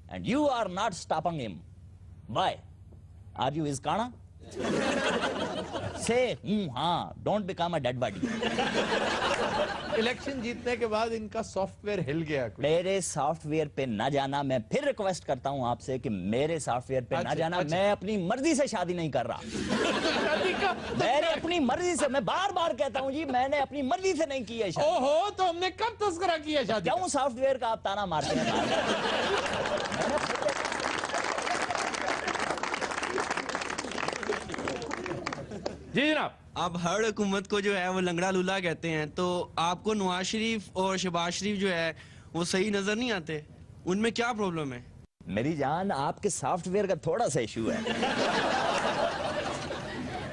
and you are not stopping him. Why? Are you his kana? Say हाँ, don't become a dead body. Election जीतने के बाद इनका सॉफ्टवेयर हिल गया। मेरे software पे ना जाना, मैं फिर रिक्वेस्ट करता हूं आपसे कि मेरे सॉफ्टवेयर पे ना जाना। मैं अपनी मर्जी से शादी नहीं कर रहा। मैंने अपनी मर्जी से, मैं बार बार कहता हूं जी, मैंने अपनी मर्जी से नहीं की है शादी। ओहो, तो हमने कब तस्करा किया शादी? क्यों सॉफ्टवेयर का आप ताना मारते हैं? जी जनाब। अब हर हुकूमत को जो है वो लंगड़ा लूला कहते हैं, तो आपको नवाज शरीफ और शहबाज शरीफ जो है वो सही नजर नहीं आते, उनमें क्या प्रॉब्लम है? मेरी जान, आपके सॉफ्टवेयर का थोड़ा सा इशू है।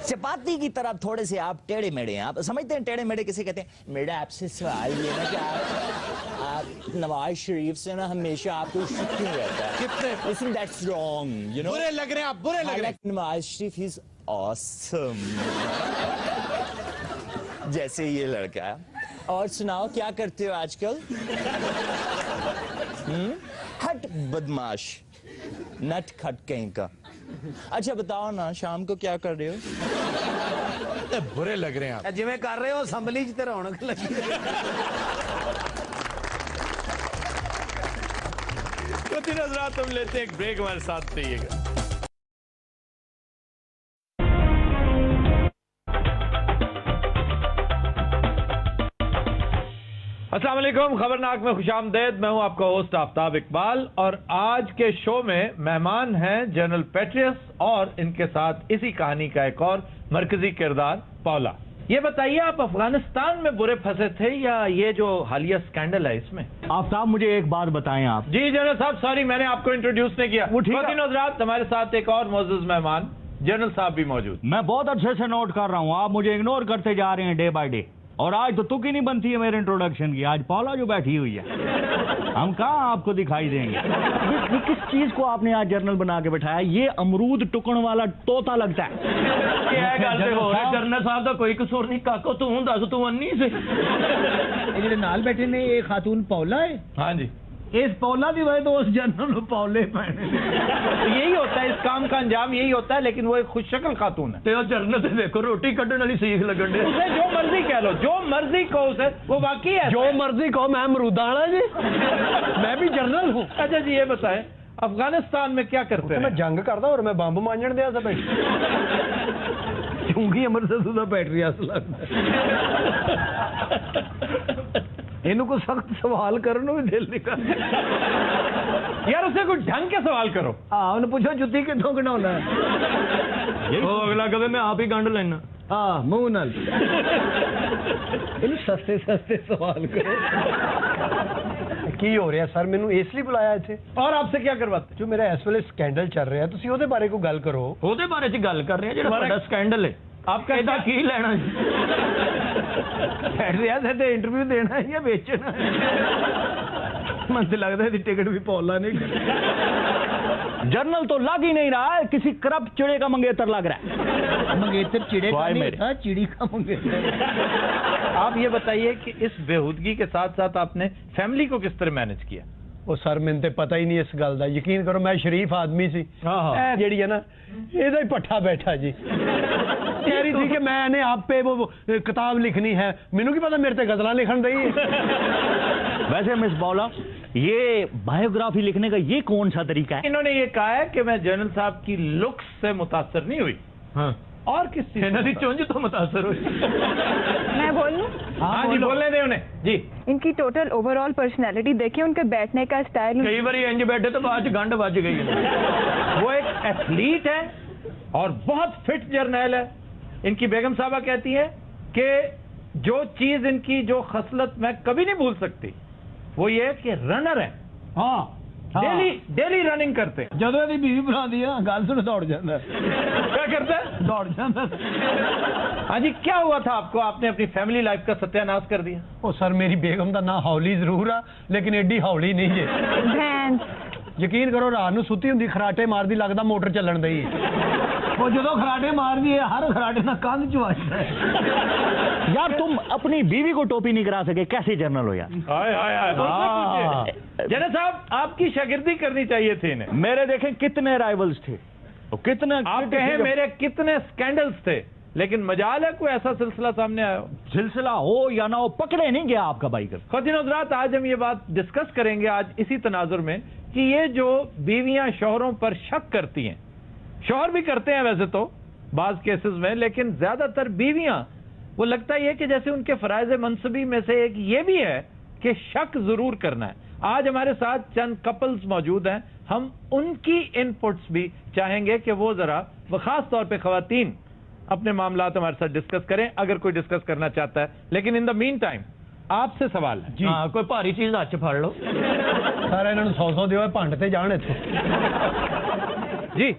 चपाती की तरह थोड़े से आप टेढ़े मेढ़े हैं। आप समझते हैं टेढ़े मेढ़े किसे कहते हैं? मेरा आपसे सवाल ये ना कि आप नवाज शरीफ से ना हमेशा आपको शक क्यों रहता है? कितने? Isn't that wrong? You know? बुरे लग रहे हैं आप, बुरे लग रहे हैं। Nawaz Sharif is awesome. जैसे ये लड़का। और सुनाओ क्या करते हो आजकल? हट बदमाश, नट खट कहीं का। अच्छा बताओ ना, शाम को क्या कर रहे हो? बुरे लग रहे हैं आप। जिवें कर रहे हो असम्बली च ते रौनक लगी। कदी ना हज़रात हम लेते हैं एक ब्रेक, हमारे साथ रहिएगा। अस्सलाम वालेकुम, खबरनाक में खुशामदेद। मैं हूं आपका होस्ट आफ्ताब इकबाल और आज के शो में मेहमान हैं जनरल पेट्रियस और इनके साथ इसी कहानी का एक और मरकजी किरदार पौला। ये बताइए, आप अफगानिस्तान में बुरे फंसे थे या ये जो हालिया स्कैंडल है इसमें? आफ्ताब मुझे एक बात बताएं आप। जी जनरल साहब, सॉरी मैंने आपको इंट्रोड्यूस नहीं किया। हज़रात हमारे साथ एक और मोअज़्ज़ज़ मेहमान जनरल साहब भी मौजूद। मैं बहुत अच्छे से नोट कर रहा हूँ, आप मुझे इग्नोर करते जा रहे हैं डे बाय डे। और आज तो तुक ही नहीं बनती है मेरे इंट्रोडक्शन की। आज पौला जो बैठी हुई है, हम कहाँ आपको दिखाई देंगे। ये किस चीज को आपने आज जर्नल बना के बैठाया? ये अमरूद टुकन वाला तोता लगता है। जर्नल साहब का कोई कसूर नहीं, काको तू दस तू अन्नी से ये नाल बैठे ने ये खातून पौला है। हाँ जी, इस पौला की वजह तो उस जनरल पौले पहने। यही होता है, इस काम का अंजाम यही होता है, लेकिन वो एक खुश शक्ल खातून है। तो जर्नल से देखो रोटी कटने वाली सीख लगन दे। उसे जो मर्जी कह लो, जो मर्जी कहो उसे, वो बाकी है। जो मर्जी कहो, मैं अमरूदाना जी, मैं भी जनरल हूँ। अच्छा जी, ये बताएं अफगानिस्तान में क्या करते हैं? मैं जंग करता और मैं बंब मांझण दिया सब चूंकि अमृतसर का बैटरी अस लगता इन्हों को सख्त सवाल करने भी दिल नहीं कर यार, उसे कुछ ढंग के सवाल करो। हाँ, उन्हें पूछो जुत्ती कितों कढ़ाना है। अगला कहे मैं आप ही गंढ लेना। हाँ, मुंह नाल सस्ते सस्ते सवाल करो। की हो रहा सर, मैनू इसलिए बुलाया इत्थे और आपसे क्या करवाते? जो मेरा इस वेले स्कैंडल चल रहा है, तुसी ओदे बारे को गल करो। ओदे बारे च गल कर रहे हैं, जेड़ा बड़ा स्कैंडल है। आपका इदा की लेना है? इंटरव्यू देना है या बेचना है? मुझे लगता है टिकट भी पौला नहीं। जर्नल तो लग ही नहीं रहा है, किसी करप्ट चिड़े का मंगेतर लग रहा है। मंगेतर चिड़े का नहीं था, चिड़ी का मंगेतर। आप ये बताइए कि इस बेहूदगी के साथ साथ आपने फैमिली को किस तरह मैनेज किया? वो सर मैंने तो पता ही नहीं इस गल का। यकीन करो, मैं शरीफ आदमी सी, जी है ना, ਇਹਦਾ ही पट्ठा बैठा जी। कह रही थी कि मैंने आप पे वो किताब लिखनी है, मैनू की पता मेरे ते गजलां लिखन दी। वैसे मिस पौला, ये बायोग्राफी लिखने का ये कौन सा तरीका है? इन्होंने ये कहा है कि मैं जनरल साहब की लुक्स से मुतासर नहीं हुई। हाँ, और किस चीज से? चुंझ तो मुतासर हुई। मैं बोलूं? हाँ जी, बोलने दे उन्हें जी। इनकी टोटल ओवरऑल पर्सनैलिटी देखिए, उनके बैठने का स्टाइल। कई बार इंज बैठे तो बाद गंढ बज गई। वो एक एथलीट है और बहुत फिट जर्नैल है। इनकी बेगम साहबा कहती है कि जो चीज इनकी, जो खसलत मैं कभी नहीं भूल सकती, वो ये कि रनर है। हाँ, डेली रनिंग करते हैं। जदों इहदी बीवी बुला दी गल सुन दौड़ जाता। क्या करता है? दौड़ जाता। हाँ जी, क्या हुआ था आपको? आपने अपनी फैमिली लाइफ का सत्यानाश कर दिया। ओ सर, मेरी बेगम का ना हौली जरूर आ, लेकिन एडी हौली नहीं है। यकीन करो, रात नूं सुती हुंदी खराटे मारदी, लगदा मोटर चलन दई। वो जो खराटे मार दिए, हर खराटे ना कंध च वजदा है। यार तुम अपनी बीवी को टोपी नहीं करा सके, कैसे जर्नल हो यार? जनरल साहब, आपकी शागिर्दी करनी चाहिए थी इन्हें। मेरे देखें कितने राइवल्स थे, तो कितने आप कहें मेरे कितने स्कैंडल्स थे, लेकिन मजाल है कोई ऐसा सिलसिला सामने आया हो। सिलसिला हो या ना हो, पकड़े नहीं गया आपका बाइकर। ख़वातीन हज़रात, आज हम ये बात डिस्कस करेंगे आज इसी तनाजुर में कि ये जो बीवियां शौहरों पर शक करती हैं, शौहर भी करते हैं वैसे तो बाज केसेस में, लेकिन ज्यादातर बीवियां, वो लगता ही है कि जैसे उनके फराइज मनसबी में से एक ये भी है कि शक जरूर करना है। आज हमारे साथ चंद कपल्स मौजूद हैं, हम उनकी इनपुट्स भी चाहेंगे कि वो जरा, वो खास तौर पे खवातीन, अपने मामलात हमारे साथ डिस्कस करें अगर कोई डिस्कस करना चाहता है। लेकिन इन द मीन टाइम आपसे सवाल है। हाँ, कोई भारी चीज हाथ च फड़ लो। सारे इन्होंने 100 दियो भंड ते जान इत्थों। जी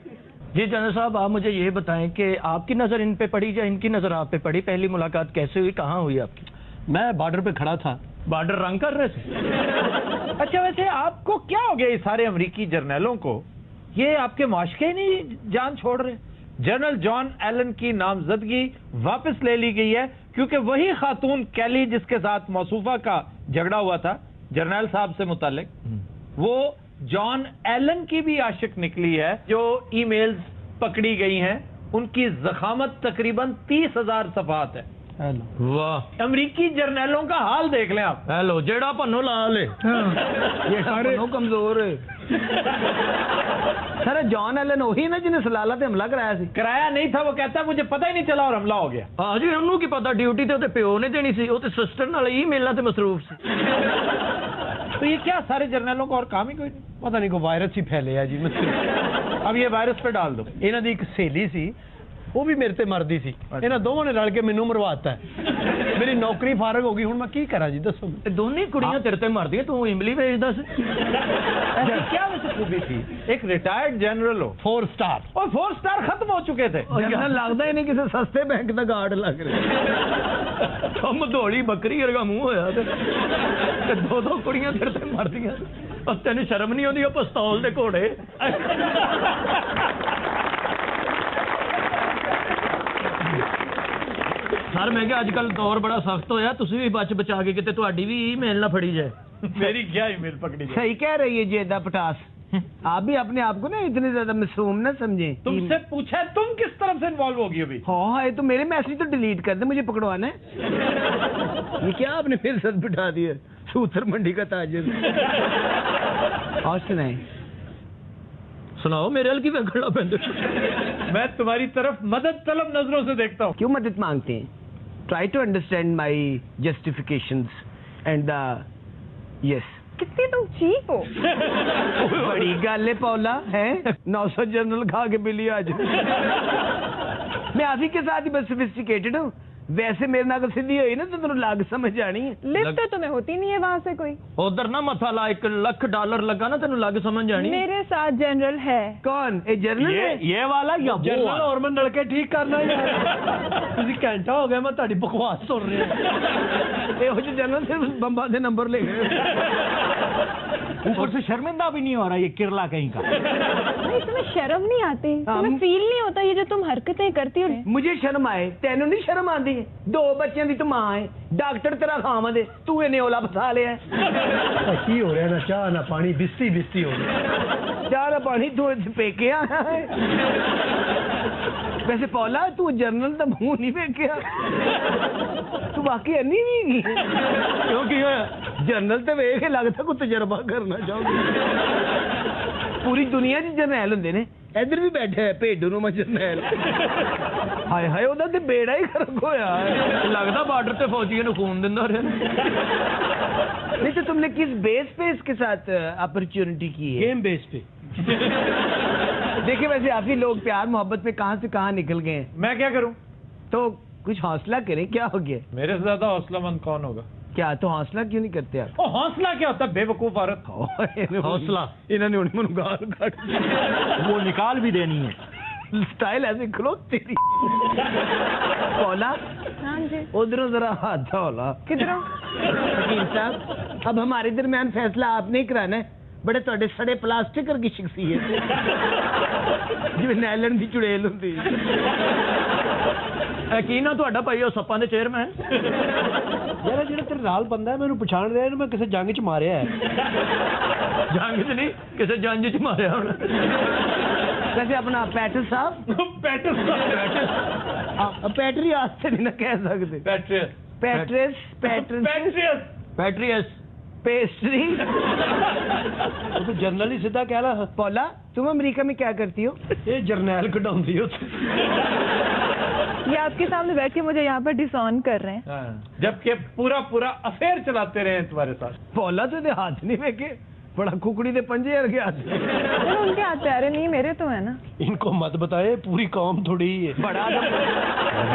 जी जनरल साहब, आप मुझे ये बताएं कि आपकी नजर इन पे पड़ी या इनकी नजर आप पे पड़ी? पहली मुलाकात कैसे हुई, कहाँ हुई आपकी? मैं बॉर्डर पे खड़ा था। बॉर्डर रंग कर रहे थे? अच्छा, वैसे आपको क्या हो गया? ये सारे अमरीकी जर्नैलों को ये आपके माशके ही नहीं जान छोड़ रहे? जनरल जॉन एलन की नामजदगी वापस ले ली गई है क्योंकि वही खातून कैली जिसके साथ मौसूफा का झगड़ा हुआ था जर्नैल साहब से मुतालिक, वो जॉन एलन की भी आशिक निकली है। जो ईमेल्स पकड़ी गई हैं उनकी जखामत तकरीबन 30,000 सफात है। वाह, अमरीकी जर्नैलों का हाल देख लें आप। हेलो जेड़ा भन्नो ला ले ये सारे कमजोर है। सर जॉन एलन वही ना जिन्हें सलाला ते हमला कराया सी? कराया नहीं था, वो कहता मुझे पता ही नहीं चला और हमला हो गया। हाँ जी, उन्होंने की पता, ड्यूटी ते उते प्यो ने देनी सी, उते सिस्टर नाल ईमेल ते मसरूफ सी। तो ये क्या सारे जर्नैलों का और काम ही कोई नहीं? पता नहीं को वायरस ही फैले है जी। अब ये वायरस पे डाल दो। ਇਹਨਾਂ ਦੀ ਇੱਕ ਸਹੇਲੀ ਸੀ, ਉਹ ਵੀ ਮੇਰੇ ਤੇ ਮਰਦੀ ਸੀ। ਇਹਨਾਂ ਦੋਵਾਂ ਨੇ ਰਲ ਕੇ ਮੈਨੂੰ ਮਰਵਾਤਾ ਹੈ। ਮੇਰੀ ਨੌਕਰੀ ਫਾਰਗ ਹੋ ਗਈ, ਹੁਣ ਮੈਂ ਕੀ ਕਰਾਂ ਜੀ ਦੱਸੋ। दोनों कुड़ियां तेरे ते मरदी, तू इमली भेजदा सी। ऐसी क्या वैसे खूबी थी? एक रिटायर्ड जनरल हो, 4 स्टार, और 4 स्टार खत्म हो चुके थे। जनरल लगदा ही नहीं किसी सस्ते बैंक ਦਾ ਗਾਰਡ ਲੱਗ ਰਿਹਾ। ਕੰਮ ਧੋਲੀ ਬੱਕਰੀ ਵਰਗਾ ਮੂੰਹ ਹੋਇਆ ਤੇ ਦੋ ਕੁੜੀਆਂ ਤੇਰੇ ਤੇ ਮਰਦੀਆਂ। ਔਰ ਤੈਨੂੰ ਸ਼ਰਮ ਨਹੀਂ ਆਉਂਦੀ ਉਹ ਪਿਸਤੌਲ ਦੇ ਘੋੜੇ? ਸਰ ਮੈਂ ਕਿਹਾ ਅੱਜ ਕੱਲ ਦੌਰ ਬੜਾ ਸਖਤ ਹੋਇਆ, ਤੁਸੀਂ ਵੀ ਬਚਾ ਕੇ ਕਿਤੇ ਤੁਹਾਡੀ ਵੀ ਈਮੇਲ ਨਾ ਫੜੀ ਜਾਏ। मेरी क्या ईमेल पकड़ी जाए? सही कह रही है जेदा पटास। आप भी अपने आप को ना इतने ज्यादा मासूम ना समझे। तुमसे पूछा है, तुम किस तरफ से इन्वॉल्व होगी अभी? हाँ ये तो मेरे मैसेज तो डिलीट कर दे, मुझे पकड़वाना है। ये क्या आपने फिर सर बिठा दिया, सूतर मंडी का ताजर। और सुनाए। सुनाओ, मेरे हल की वेखड़ा पेंदे। मैं तुम्हारी तरफ मदद तलब नजरों से देखता हूँ। क्यों मदद मांगते हैं? Try to understand my justifications and the yes. कितनी तुम चीप हो। बड़ी गल है पौला है, 900 जनरल खा के बिली आज। मैं आप ही के साथ ही बस सोफिस्टिकेटेड हूँ। वैसे मेरे नाल सीधी हुई ना तो तुम लाग समझ आनी है। लिफ्ट तो तुम्हें होती नहीं है वहाँ से कोई। उधर ना मथा ला, $1 लाख लगा ना, तेन लग समझ आनी। मेरे साथ जनरल है। कौन? ए जनरल है? ये वाला या वो जनरल वाला? और मैं लड़के ठीक करना यार। ਤੁਸੀਂ ਘੰਟਾ ਹੋ ਗਿਆ ਮੈਂ ਤੁਹਾਡੀ ਬਕਵਾਸ ਸੁਣ ਰਿਹਾ। ਇਹੋ ਜਿਹੇ ਜਨਰਲ ਸਿਰਫ ਬੰਬਾਂ ਦੇ ਨੰਬਰ ਲੈ ਗਏ। ऊपर से शर्मिंदा भी नहीं हो रहा ये किरला कहीं का। नहीं तुम्हें शर्म नहीं आती? तुम्हें फील नहीं होता ये जो तुम हरकतें करती हो? मुझे शर्म आए, तेन नहीं शर्म आती है? 2 बच्चों की तू मां है, डॉक्टर तेरा खाम दे, तू इन्हें ओला फसा लिया। ਕੀ ਹੋ ਰਿਹਾ? ਨਾ ਚਾਹ ਨਾ ਪਾਣੀ, ਬਿਸਤੀ ਬਿਸਤੀ ਹੋ ਰਹੀ। चाह ना पानी तू इत्थे पेके आया है। वैसे पौला तू जनरल का मुंह नहीं वेखिया, तू बाकी अन्नी भी गई क्यों की होया? जनरल तो वेख के लगता कोई तजर्बा करना चाहूंगी। पूरी दुनिया च जरनैल होंदे ने, इधर भी बैठे है भेडू नु मैं जरनैल। हाय हाय ओदा ते बेड़ा ही खराब होया। लगता बार्डर ते फौजियों ने खून दिंदा रहा। नहीं तो तुमने किस बेस पे इसके साथ अपॉर्चुनिटी की है? गेम बेस पे। देखिए वैसे आप ही लोग प्यार मोहब्बत में कहां से कहां निकल गए हैं। मैं क्या करूं? तो कुछ हौसला करें, क्या हो गया? मेरे से ज्यादा हौसलामंद कौन होगा? क्या तो हौसला क्यों नहीं करते आप? ओ हौसला क्या होता है बेवकूफ औरत? हौसला इन्होंने उन्हें मनु गाल काट वो निकाल भी देनी है। स्टाइल ऐसे खलो तेरी। पौला हाँ जी। उधरों जरा हाथ होला। किधरों? वकील साहब अब हमारे दरमियान फैसला आप नहीं कराना है। बड़े थोड़े सड़े प्लास्टिक की शख्सियत जिवें नैलन की चुड़ैल होंदी। की ना ਤੁਹਾਡਾ ਭਾਈ ਉਹ ਸੱਪਾਂ ਦੇ ਚੇਅਰਮੈਨ? ਯਾਰ ਜਿਹੜਾ ਤੇਰੇ ਨਾਲ ਬੰਦਾ ਹੈ ਮੈਨੂੰ ਪਛਾਣ ਰਿਹਾ, ਇਹਨੂੰ ਮੈਂ ਕਿਸੇ ਜੰਗ 'ਚ ਮਾਰਿਆ ਹੈ। ਜੰਗ 'ਚ ਨਹੀਂ, ਕਿਸੇ ਜੰਜ 'ਚ ਮਾਰਿਆ ਹੁਣ। वैसे अपना पैटल साहब पैटरी आज से नहीं ना कह सकते। पैट्रियस पेस्ट्री। तो जनरल ही सीधा कह रहा। पौला तुम अमेरिका में क्या करती हो? ये जर्नैल कटाउंदी हो। ये आपके सामने बैठ के मुझे यहाँ पर डिसऑन कर रहे हैं। जबकि पूरा अफेयर चलाते रहे हैं तुम्हारे साथ। पौला तो दे हाथ नहीं फेंके, बड़ा कुकड़ी दे पंजे अर्गे हाथ। उनके हाथ प्यारे नहीं, मेरे तो है ना। इनको मत बताए, पूरी कौम थोड़ी ही है। बड़ा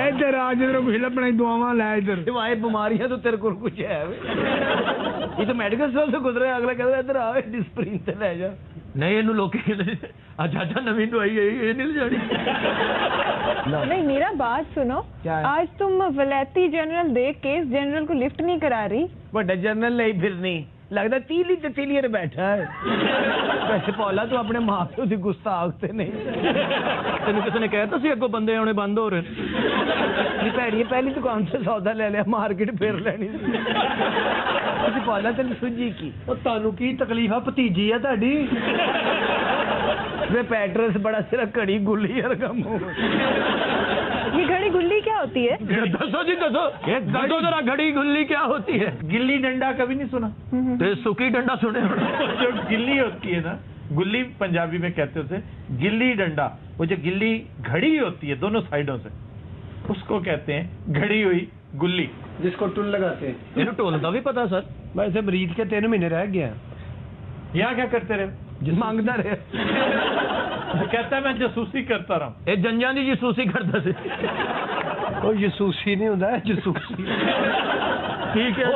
इधर आ जिधर पिछले अपनी दुआवां लै इधर। वाए बीमारियां तो तेरे को कुछ है। ये तो मेडिकल स्टोर से गुजरे, अगला कहता इधर आ डिस्प्रिन से ले जा। नहीं इन्हों लोग अच्छा नवी दवाई ये नहीं ले जानी। नहीं मेरा बात सुनो, आज तुम वलैती जनरल देख के इस जनरल को लिफ्ट नहीं करा रही। बड़ा जनरल नहीं फिर नहीं लगता तीली ततीलियर बैठा है। वैसे पौला तू अपने मां प्यो की गुस्ताख ते नहीं। तेन किसी ने कहता सी अगों बंदे आने बंद हो रहे। भैड़ी पहली दुकान से सौदा ले लिया, मार्केट फिर लेनी। पौला तेन सुझी की तानू की तकलीफ है? भतीजी है ताड़ी। वे पैट्रस बड़ा सिरा घड़ी गुली वर्गा मुंह। ये घड़ी गुल्ली क्या होती है? दसो जी दसो, दसो जरा घड़ी गुल्ली क्या होती है? गिल्ली डंडा कभी नहीं सुना? तो सुखी डंडा सुने जो गिल्ली होती है ना, गुल्ली पंजाबी में कहते हैं उसे, गिल्ली डंडा, वो जो गिल्ली घड़ी होती है दोनों साइडों से, उसको कहते हैं घड़ी हुई गुल्ली, जिसको टुल लगाते हैं। इन्हें टोल का भी पता सर? वैसे मरीज के 3 महीने रह गया। यहाँ क्या करते रहे? मांगता रहे। कहता है मैं जसूसी करता रहा। ये जंजां दी जसूसी करता से। ਉਹ ਜਸੂਸੀ नहीं होता है, जसूसी। ठीक है,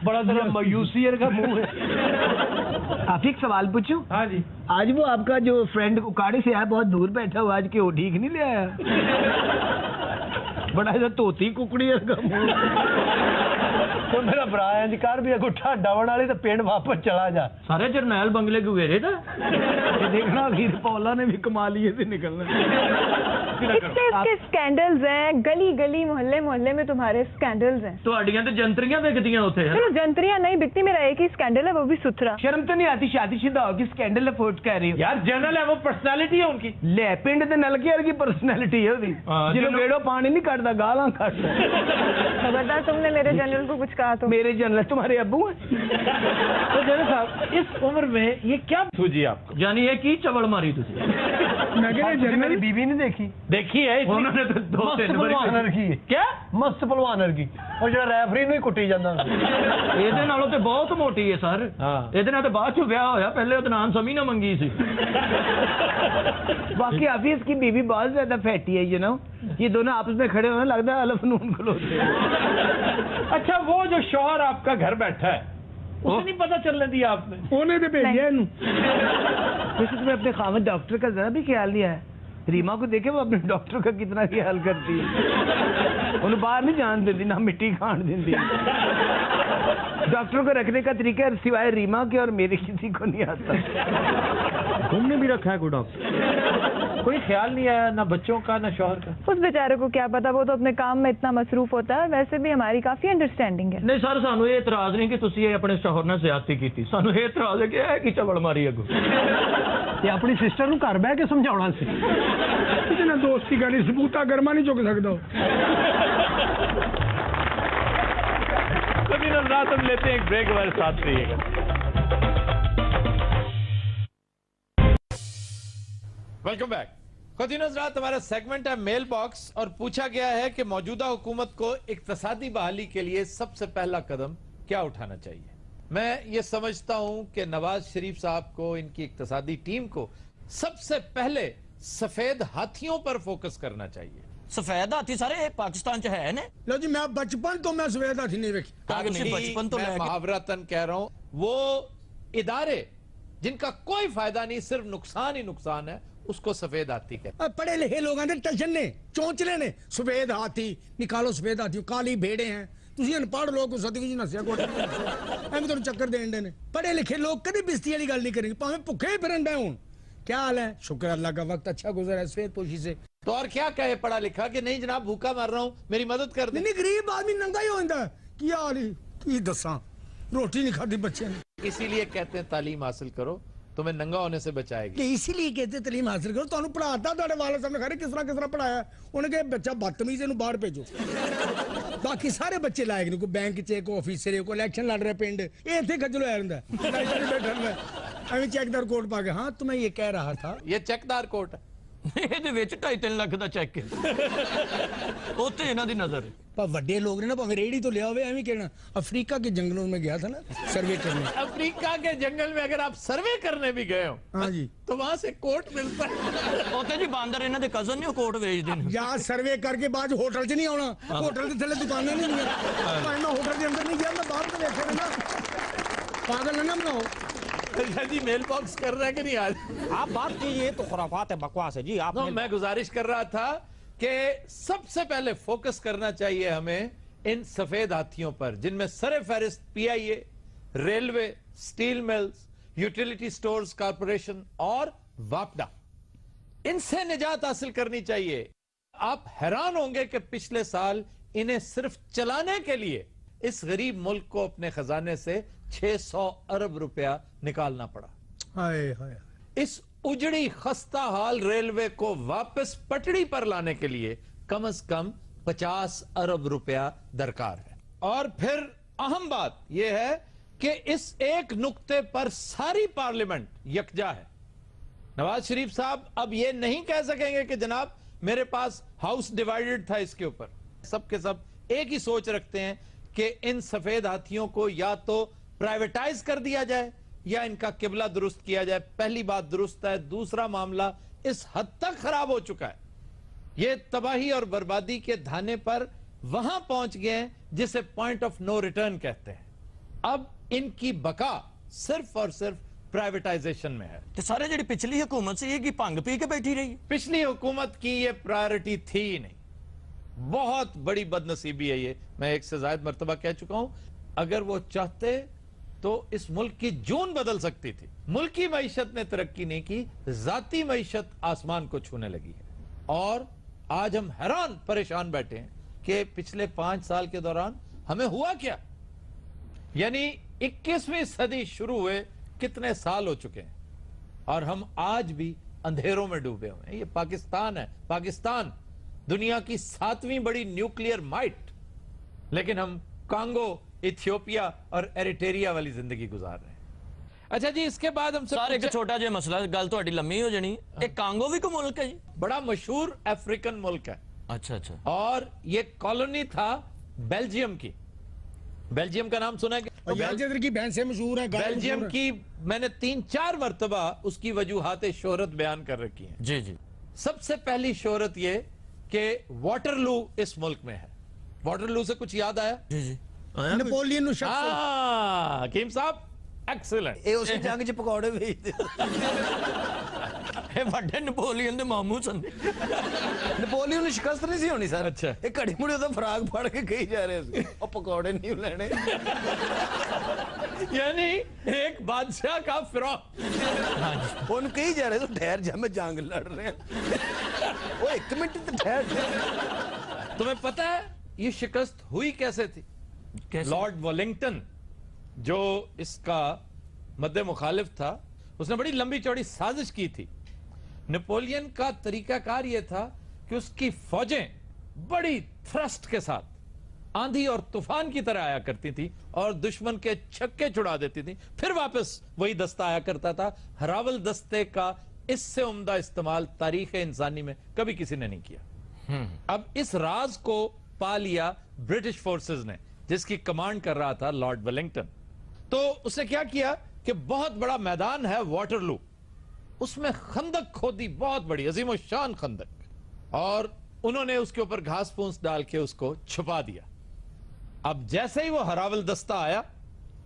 बड़ा जरा मायूसी का मुंह है। आप एक सवाल पूछूं? हाँ जी। आज वो आपका जो फ्रेंड उकाड़ी से है, बहुत दूर बैठा हुआ, आज के वो ठीक नहीं ले आया? बड़ा इधर तोती कुकड़ी का मुंह। तो मेरा भरा है कर भी गुठा डावण वाले तो पिंड वापस चला जा। सारे जरनैल बंगले के घेरे था। ये देखना हीर पौला ने भी कमा लिए से निकलना। इसके स्कैंडल्स हैं, गली गली मोहल्ले मोहल्ले में तुम्हारे स्कैंडल्स हैं। तो अड्डियां तो जंतरियां बिकदियां होते हैं। चलो जंतरियां नहीं बिकती, मेरा एक ही स्कैंडल है, वो भी सुथरा। शर्म तो नहीं आती शादीशुदा होगी स्कैंडल अफोर्ड कर रही हो? यार जनरल है, वो पर्सनालिटी है उनकी। ले पिंड दे नलके वर्गी पर्सनालिटी है उसदी, जिन्हों बेड़ो पानी नहीं काटता गालां काटता। खबरदार तुमने मेरे जनरल को कुछ कहा तो। मेरे जनरल तुम्हारे अब्बू हैं। तो जनरल साहब इस उम्र में ये क्या सूझी आपको? जानी है की चवड़ मारी तुझे? मेरी बीवी ने देखी। देखी है उन्होंने तो 2-3 पहलवान रखी है। क्या मस्त पहलवान रखी, और जो रेफरी ਨੂੰ ਕੁੱਟੀ ਜਾਂਦਾ। ਇਹਦੇ ਨਾਲੋਂ ਤੇ ਬਹੁਤ ਮੋਟੀ ਹੈ ਸਰ। ਇਹਦੇ ਨਾਲ ਤੇ ਬਾਅਦ ਚ ਵਿਆਹ ਹੋਇਆ, ਪਹਿਲੇ ਉਹਦਾ ਨਾਮ ਸਮੀ ਨਾ ਮੰਗੀ ਸੀ। बाकी हाफिज की बीवी बहुत ज्यादा फैटी है, यू नो। ये दोनों आपस में खड़े होने लगता है अलफ नून खलोते। अच्छा वो जो शौहर आपका घर बैठा है उसे नहीं पता चलने दिया आपने? उन्हें तो भेजिया वैसे तुम्हें अपने खामद डॉक्टर का जरा भी ख्याल नहीं है? रीमा को देखे वो अपने डॉक्टर का कितना ख्याल करती है। उन्हें बाहर नहीं जान देती, ना मिट्टी खान देती। डॉक्टर को रखने का तरीका सिवाय रीमा के और मेरे किसी को नहीं आता। तुमने भी रखा है कोई डॉक्टर? कोई ख्याल नहीं आया ना बच्चों का ना शौहर का? उस बेचारे को क्या पता, वो तो अपने काम में इतना मसरूफ होता है। वैसे भी हमारी काफी अंडरस्टैंडिंग है। नहीं सर, सानू ये इतराज नहीं कि तुसी ये अपने शौहर ने ज्यादती की, सानू ये इतराज है कि है कि चवड़ मारी अगो। ते अपनी सिस्टर ਨੂੰ ਘਰ ਬਹਿ ਕੇ ਸਮਝਾਉਣਾ ਸੀ। ਇਹਦੇ ਨਾਲ ਦੋਸਤੀ ਕਰਨੀ, ਸਬੂਤਾ ਗਰਮਾ ਨਹੀਂ ਚੁੱਕ ਸਕਦਾ। कभी रात हम लेते हैं एक ब्रेक, हमारे साथ रहिएगा। Welcome back. खुद हजरात, हमारा सेगमेंट है मेल बॉक्स और पूछा गया है कि मौजूदा हुकूमत को इक्तसादी बहाली के लिए सबसे पहला कदम क्या उठाना चाहिए। मैं ये समझता हूं कि नवाज शरीफ साहब को, इनकी इक्तसादी टीम को सबसे पहले सफेद हाथियों पर फोकस करना चाहिए। सफेद हाथी सारे पाकिस्तान च है ने? लो जी, मैं बचपन तो मैं सफेद हाथी नहीं देखी। बचपन तो मैं मुहावरतन कह रहा हूं, वो इदारे जिनका कोई फायदा नहीं, सिर्फ नुकसान ही नुकसान है, उसको सफेद हाथी कहते। पढ़े लिखे लोग आते टशन ने, चौंचले ने, सफेद हाथी निकालो, सफेद हाथी काली भेड़े हैं। ਤੁਸੀਂ ਅਨਪੜ੍ਹ ਲੋਕ ਸਦਕੇ ਜੀ ਨਸਿਆ ਕੋਟ ਐਵੇਂ ਤੁਹਾਨੂੰ ਚੱਕਰ ਦੇਣ ਦੇ ਨੇ। पढ़े लिखे लोग कभी बिस्ती वाली गल नहीं करेंगे, भाਵੇਂ ਭੁੱਖੇ ही फिरन हूं। क्या हाल है? शुक्र अल्लाह का वक्त अच्छा गुजरा है सफेद पोशी से। तो और क्या कहे पढ़ा लिखा कि नहीं जनाब भूखा मर रहा हूं, मेरी मदद कर दे। नहीं गरीब आदमी नंगा ही होता है। की हाल की दसा, रोटी नहीं खाती बच्चे ने। इसीलिए कहते हैं तालीम हासिल करो, तुम्हें नंगा होने से बचाएगी। इसीलिए कहते तालीम हासिल करो। ਤੁਹਾਨੂੰ ਪੜਾਤਾ ਤੁਹਾਡੇ ਵਾਲੇ ਸਾਹਮਣੇ ਖੜੇ ਕਿਸ ਤਰ੍ਹਾਂ ਪੜਾਇਆ। ਉਹਨੇ ਕਿਹਾ ਬੱਚਾ ਬਦਤਮੀਜ਼ ਇਹਨੂੰ ਬਾਹਰ ਭੇਜੋ। ਬਾਕੀ ਸਾਰੇ ਬੱਚੇ ਲਾਇਕ ਨੇ, ਕੋਈ ਬੈਂਕ 'ਚ, ਕੋਈ ਆਫਿਸਰ, ਕੋਈ ਇਲੈਕਸ਼ਨ ਲੜ ਰਿਹਾ ਪਿੰਡ, ਇਹ ਇੱਥੇ ਖੱਜਲ ਹੋਇਆ ਰਹਿੰਦਾ। ਬੈਠਾ ਰਹਿੰਦਾ ਐਵੇਂ ਚੈੱਕਦਾਰ ਕੋਟ ਪਾ ਕੇ। ਹਾਂ तो मैं ये कह रहा था, ये चेकदार कोट है। ਇਹਦੇ ਵਿੱਚ 2.5-3 ਲੱਖ ਦਾ ਚੈੱਕ ਹੈ। ਉੱਥੇ ਇਹਨਾਂ ਦੀ ਨਜ਼ਰ ਹੈ। पर ਵੱਡੇ लोग ने ना भाਵੇਂ रेडी तो लिया हुए, एवं कहना। अफ्रीका के जंगलों में गया था ना सर्वे करने। अफ्रीका के जंगल में अगर आप सर्वे करने भी गए हो, हाँ जी, तो वहां से कोट मिलता है। ਉੱਥੇ ਜੀ ਬਾਂਦਰ ਇਹਨਾਂ ਦੇ ਕਜ਼ਨ ਨੇ ਉਹ ਕੋਟ ਵੇਚਦੇ ਨੇ। या सर्वे करके बाद होटल च नहीं आना। होटल के थले दुकानें नहीं हुई। मैं होटल के अंदर नहीं गया, मैं बाहर तो देखा ना। पागल ना बनाओ। जी मेल बॉक्स कर रहा है कि नहीं आज? आप बात कीजिए तो खुराफात है, बकवास है जी। आप मैं गुजारिश कर रहा था कि सबसे पहले फोकस करना चाहिए हमें इन सफेद हाथियों पर, जिनमें सरे फहरिस्त PIA, railway, steel mills, utility stores corporation और वापडा। इनसे निजात हासिल करनी चाहिए। आप हैरान होंगे कि पिछले साल इन्हें सिर्फ चलाने के लिए इस गरीब मुल्क को अपने खजाने से 600 अरब रुपया निकालना पड़ा। हाय हाय। इस उजड़ी खस्ता हाल रेलवे को वापस पटड़ी पर लाने के लिए कम से कम 50 अरब रुपया दरकार है। और फिर अहम बात यह है कि इस एक नुक्ते पर सारी पार्लियामेंट यकजा है। नवाज शरीफ साहब अब यह नहीं कह सकेंगे कि जनाब मेरे पास हाउस डिवाइडेड था इसके ऊपर। सबके सब एक ही सोच रखते हैं कि इन सफेद हाथियों को या तो प्राइवेटाइज कर दिया जाए या इनका किबला दुरुस्त किया जाए। पहली बात दुरुस्त है, दूसरा मामला इस हद तक खराब हो चुका है, ये तबाही और बर्बादी के धाने पर वहां पहुंच गए हैं जिसे पॉइंट ऑफ नो रिटर्न कहते हैं। अब इनकी बका सिर्फ और सिर्फ प्राइवेटाइजेशन में है। तो सारे जी पिछली हुकूमत से ये की भंग पी के बैठी रही। पिछली हुकूमत की ये प्रायोरिटी थी ही नहीं। बहुत बड़ी बदनसीबी है ये, मैं एक से ज्यादा मर्तबा कह चुका हूं। अगर वो चाहते तो इस मुल्क की जून बदल सकती थी। मुल्की मईशत ने तरक्की नहीं की, जाती मईशत आसमान को छूने लगी है। और आज हम हैरान परेशान बैठे हैं कि पिछले 5 साल के दौरान हमें हुआ क्या। यानी 21वीं सदी शुरू हुए कितने साल हो चुके हैं और हम आज भी अंधेरों में डूबे हुए हैं। ये पाकिस्तान है, पाकिस्तान दुनिया की 7वीं बड़ी न्यूक्लियर माइट, लेकिन हम कांगो, इथियोपिया और एरिटेरिया वाली जिंदगी गुजार रहे हैं। अच्छा जी, इसके बाद हम सर एक छोटा जिहा मसला, गल तो लंबी हो जानी। एक कांगो भी को मुल्क है जी, बड़ा मशहूर अफ्रीकन मुल्क है। अच्छा अच्छा। और ये कॉलोनी था बेल्जियम की। बेल्जियम का नाम सुना है? बेल्जियम की भैंस से मशहूर है। बेल्जियम की मैंने 3-4 मरतबा उसकी वजूहात शोहरत बयान कर रखी है। जी जी। सबसे पहली शोहरत ये कि वाटरलू इस मुल्क में है। वाटरलू से कुछ याद आया? जी जी। नेपोलियन हकीम साहब एक्सीलेंट। उस जंग च पकौड़े भेजते ਵੱਡੇ ਨਪੋਲੀਅਨ ਦੇ ਮਾਮੂ ਸਨ। ਨਪੋਲੀਅਨ ਨੂੰ ਸ਼ਿਕਸਤ ਨਹੀਂ ਸੀ ਹੋਣੀ ਸਰ। ਅੱਛਾ। ਇਹ ਘੜੀ ਮੁੜੀ ਉਹਦਾ ਫਰਾਗ ਫੜ ਕੇ ਕਹੀ ਜਾ ਰਹੇ ਸੀ ਉਹ ਪਕੌੜੇ ਨਹੀਂ ਲੈਣੇ। यानी एक बादशाह का फिरौन ਉਹਨੂੰ ਕਹੀ ਜਾ ਰਹੇ ਤੂੰ ਠਹਿਰ ਜਾ ਮੈਂ ਜੰਗ लड़ रहे हैं। वो 1 मिनट तो ठहर। तुम्हें पता है ये शिकस्त हुई कैसे थी? लॉर्ड वेलिंगटन जो इसका मद्दे मुखालिफ था, उसने बड़ी लंबी चौड़ी साजिश की थी। नेपोलियन का तरीकाकार यह था कि उसकी फौजें बड़ी थ्रस्ट के साथ आंधी और तूफान की तरह आया करती थी और दुश्मन के छक्के छुड़ा देती थी, फिर वापस वही दस्ता आया करता था। हरावल दस्ते का इससे उम्दा इस्तेमाल तारीख इंसानी में कभी किसी ने नहीं किया। अब इस राज को पा लिया ब्रिटिश फोर्सेस ने, जिसकी कमांड कर रहा था लॉर्ड वेलिंगटन। तो उसने क्या किया कि बहुत बड़ा मैदान है वाटरलू, उसमें खंदक खोदी, बहुत बड़ी अजीम शान खंदक, और उन्होंने उसके ऊपर घास फूस डाल के उसको छुपा दिया। अब जैसे ही वो हरावल दस्ता आया,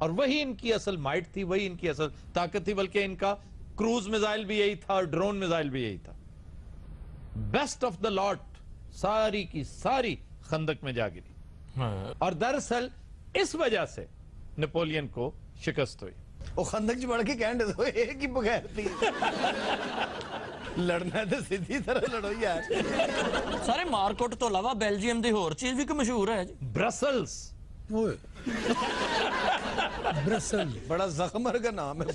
और वही इनकी असल माइट थी, वही इनकी असल ताकत थी, बल्कि इनका क्रूज मिसाइल भी यही था और ड्रोन मिसाइल भी यही था। बेस्ट ऑफ द लॉट सारी की सारी खंदक में जा गिरी। और दरअसल इस वजह से नेपोलियन को शिकस्त हुई। वो खंदक च बढ़ के कहने दो एक ही बगैर थी। लड़ना तो सीधी तरह लड़ो यार। सारे मारकोट तो अलावा बेल्जियम दी होर चीज भी कोई मशहूर है जी। ब्रसल्स। ब्रसल्स बड़ा जख्मर का नाम है।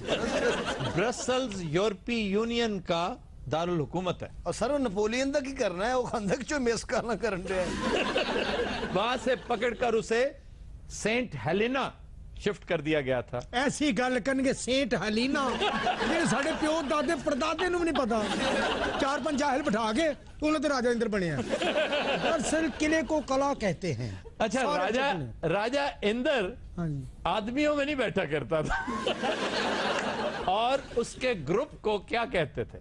ब्रसल्स यूरोपीय यूनियन का दारुल हुकूमत है। और सर वो नेपोलियन तक ही करना है, वो खंदक चो मिस करना कर रहे हैं। वहां से पकड़कर उसे सेंट हेलेना शिफ्ट कर दिया गया था। ऐसी गल करनगे सेंट हलीना, जेडे साडे प्यो दादे परदादे नूं भी नहीं पता। 4-5 जाहिल बिठा के उन्होंने तो राजा इंद्र बने हैं। दरअसल किले को कला कहते हैं। अच्छा, राजा इंद्र आदमियों में नहीं बैठा करता था। और उसके ग्रुप को क्या कहते थे?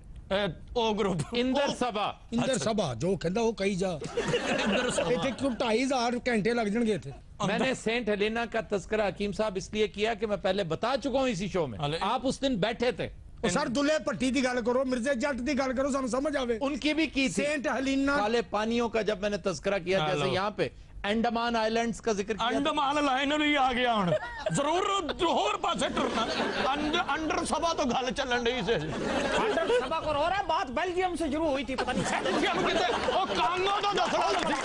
ओ ग्रुप इंदर सभा। इंदर सभा जो कहता वो कही जा। इतने क्यों 2,500 घंटे लग जाएंगे थे। मैंने सेंट हेलेना का तस्करा हकीम साहब इसलिए किया कि मैं पहले बता चुका हूं इसी शो में। आप उस दिन बैठे थे। सर दुल्हे पट्टी की गल करो, मिर्जे जट की गल करो, सानू समझ आवे। उनकी भी की थी। सेंट हेलेना काले पानियों का जब मैंने तस्करा किया, जैसे यहाँ पे अंडमान आइलैंड्स का जिक्र किया। अंडमान लाइन ही आ गया हुन। जरूर होर पासे टुरना। अंडर सभा तो गल चलन रही से। अंडर सभा को हो रहा है, बात बेल्जियम से शुरू हुई थी, पता नहीं बेल्जियम किते ओ कांगो तो दसना सी।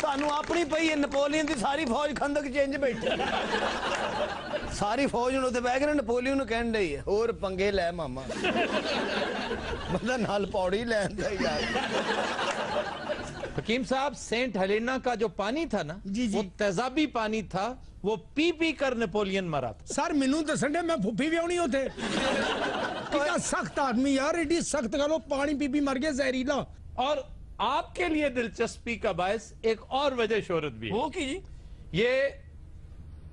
ਤੁਹਾਨੂੰ ਆਪਣੀ ਪਈ ਹੈ, ਨੇਪੋਲੀਅਨ ਦੀ ਸਾਰੀ ਫੌਜ ਖੰਦਕ ਚੇਂਜ ਬੈਠੀ। ਸਾਰੀ ਫੌਜ ਨੂੰ ਉੱਤੇ ਬਹਿ ਕੇ ਨੈਪੋਲੀਅਨ ਨੂੰ ਕਹਿਣ ਡਈ ਹੈ ਹੋਰ ਪੰਗੇ ਲੈ ਮਾਮਾ ਬੰਦਾ ਨਾਲ ਪੌੜੀ ਲੈਂਦਾ ਯਾਰ हकीम साहब, सेंट हेलेना का जो पानी था ना जी वो तेजाबी पानी था, वो पी पी कर नेपोलियन मरा था। सर मैनू दसन दे मैं फुफी भी आनी होते कितना सख्त आदमी यार, एडी सख्त गलो पानी पी पी मर गया जहरीला। और आपके लिए दिलचस्पी का बायस एक और वजह शोहरत भी है। वो की जी? ये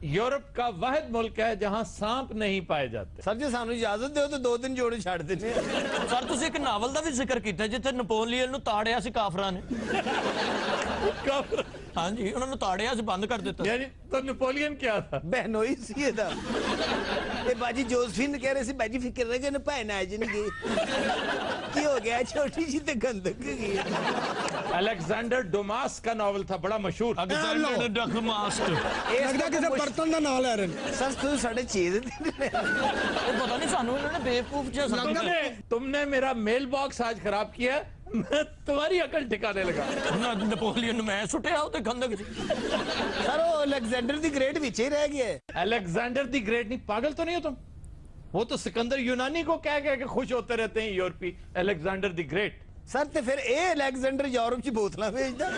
यूरोप का वाहिद मुल्क है जहां सांप नहीं पाए जाते। सर जी सानू इजाजत दो तो 2 दिन जोड़े छाड़ देने। ਸਰ ਤੁਸੀਂ ਇੱਕ ਨਾਵਲ ਦਾ ਵੀ ਜ਼ਿਕਰ ਕੀਤਾ ਜਿੱਥੇ ਨਪੋਲੀਅਨ ਨੂੰ ਤਾੜਿਆ ਸੀ ਕਾਫਰਾਂ ਨੇ। काफर? ਹਾਂਜੀ, ਉਹਨਾਂ ਨੂੰ ਤਾੜਿਆ ਸੀ, ਬੰਦ ਕਰ ਦਿੱਤਾ। यानी तो नेपोलियन क्या था? बहनोई सी ਇਹਦਾ ਇਹ ਬਾਜੀ ਜੋਸਫਿਨ ਕਹਿ ਰਹੇ ਸੀ ਬਾਜੀ ਫਿਕਰ ਨਾ ਕਰਨ ਭੈਣ ਆ ਜਾਣਗੇ ਕੀ ਹੋ ਗਿਆ ਛੋਟੀ ਜੀ ਤੇ ਗੰਦਕ ਗਈ। अलेक्जेंडर डुमास का नॉवल था, बड़ा मशहूर। ਅਲੈਗਜ਼ੈਂਡਰ ਡਗਮਾਸਟ। ਇਹ ਲੱਗਦਾ ਕਿਸੇ ਬਰਤਨ ਦਾ ਨਾਂ ਲੈ ਰਹੇ ਨੇ। ਸਰ ਤੁਸੀਂ ਸਾਡੇ ਚੀਜ਼ ਉਹ ਪਤਾ ਨਹੀਂ ਸਾਨੂੰ ਇਹਨਾਂ ਨੇ ਬੇਵਕੂਫ ਜਿਹਾ ਸਮਝਿਆ। तुमने मेरा मेल बॉक्स आज खराब किया, मैं तुम्हारी अकल ठिकाने लगा। ਨਪੋਲੀਅਨ ਨੂੰ ਮੈਂ ਸੁੱਟਿਆ ਉਹ ਤੇ ਖੰਦਕ ਚ। ਸਰ ਉਹ ਅਲੈਗਜ਼ੈਂਡਰ ਦੀ ਗ੍ਰੇਟ ਵਿੱਚ ਹੀ ਰਹਿ ਗਿਆ। अलेक्जेंडर दी ग्रेट नहीं, पागल तो नहीं हो तुम? वो तो सिकंदर यूनानी को कह के खुश होते रहते हैं यूरोपी। अलेक्जेंडर दी ग्रेट सर ते फिर ए अलेक्जेंडर यूरोप की बोतला भेजदा।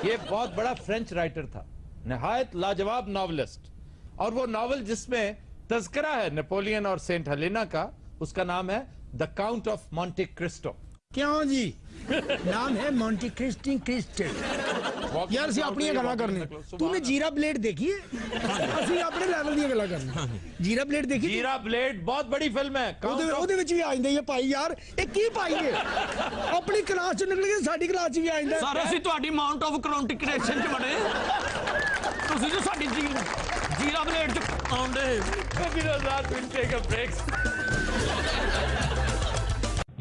ये बहुत बड़ा फ्रेंच राइटर था, निहायत लाजवाब नॉवलिस्ट, और वो नॉवल जिसमें तज़किरा है नेपोलियन और सेंट हेलेना का, उसका नाम है the count of Monte Christo. क्यों जी? नाम है मॉन्टे क्रिस्टी क्रिस्ट। यार सी अपनी गल्लां करनी। तूने जीरा ब्लेड देखी है? ਅਸੀਂ ਆਪਣੇ ਲੈਵਲ ਦੀਆਂ ਗੱਲਾਂ ਕਰਨੀ। ਜੀਰਾ ਬਲੇਡ ਦੇਖੀ? जीरा ब्लेड बहुत बड़ी फिल्म है। ਉਹਦੇ ਵਿੱਚ ਵੀ ਆ ਜਾਂਦੇ ਇਹ ਭਾਈ ਯਾਰ ਇਹ ਕੀ ਭਾਈ ਹੈ ਆਪਣੀ ਕਲਾਸ ਚ ਨਿਕਲ ਕੇ ਸਾਡੀ ਕਲਾਸ ਚ ਵੀ ਆ ਜਾਂਦਾ। ਸਰ ਅਸੀਂ ਤੁਹਾਡੀ ਮਾਊਂਟ ਆਫ ਕ੍ਰੋਨਿਕੇਸ਼ਨ ਚ ਬਣੇ, ਤੁਸੀਂ ਜੋ ਸਾਡੀ ਜੀਰਾ ਬਲੇਡ ਚ ਆਉਂਦੇ।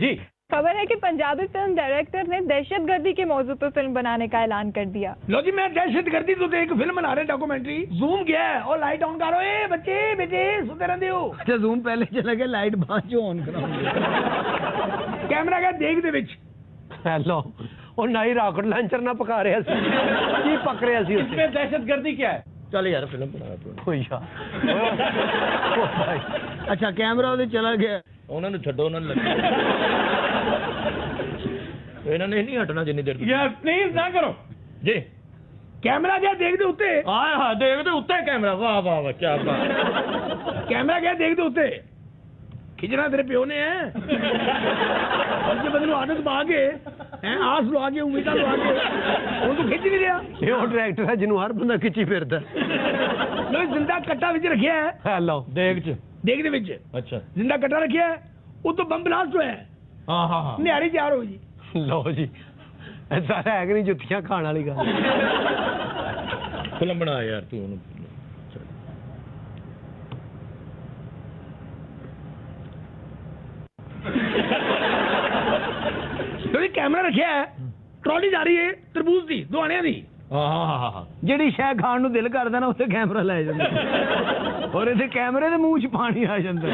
जी खबर है कि पंजाबी फिल्म डायरेक्टर ने दहशतगर्दी के मौजू पर फिल्म बनाने का ऐलान कर दिया। लो जी मैं दहशतगर्दी तो एक फिल्म बना रहे डॉक्यूमेंट्री। जूम गया है और लाइट ऑन करो। ए बच्चे बेटे सुते रहंदे हो। अच्छा जूम पहले चला गया, लाइट बाद चो ऑन कराओ। कैमरा क्या देख दे विच। हेलो और नाई रॉकेट लॉन्चर ना पका रहे सी की पक रहे सी उसमें। दहशतगर्दी क्या है? चल यार फिल्म बना तू कोई यार। अच्छा कैमरा ਉਹਦੇ ਚਲਾ ਗਿਆ। ਉਹਨਾਂ ਨੂੰ ਛੱਡੋ, ਉਹਨਾਂ ਨੂੰ ਲੱਗੇ ਇਹਨਾਂ ਨੇ ਨਹੀਂ ਹਟਣਾ ਜਿੰਨੀ ਦੇਰ यार प्लीज ना करो ਜੀ। कैमरा क्या देख दे उत्ते। ਹਾਂ ਹਾਂ ਦੇਖਦੇ ਉੱਤੇ ਕੈਮਰਾ। ਵਾਹ ਵਾਹ ਵਾਹ ਕੀ ਬਾਤ। कैमरा क्या देख दे उत्ते। खिंचना तेरे प्यो ने है उसके बदले आदत पा के आस लुआ के उम्मीदा लुआ के वो तो खिंच नहीं रहा। ये वो डायरेक्टर है जिन्होंने हर बंदा खिंची फिरदा। लो जिंदा कट्टा विच रखिया है। हेलो देख च देख दे विच। अच्छा जिंदा कट्टा रखिया है वो तो बम ब्लास्ट होया है। हां हां हां निहारी तैयार हो जी। लो जी ऐसा है कि नहीं जुत्तियां खाने वाली गल। ਫਿਲਮ ਬਣਾ ਯਾਰ ਤੂੰ ਉਹਨੂੰ। कैमरा रखिया है, ट्रॉली जा रही है तरबूज दी दुआनिया दी। ਜਿਹੜੀ ਸ਼ੈ ਖਾਣ ਨੂੰ ਦਿਲ ਕਰਦਾ ਨਾ ਉੱਥੇ ਕੈਮਰਾ ਲੈ ਜਾਂਦਾ ਔਰ ਇਹਦੇ ਕੈਮਰੇ ਦੇ ਮੂੰਹ 'ਚ ਪਾਣੀ ਆ ਜਾਂਦਾ।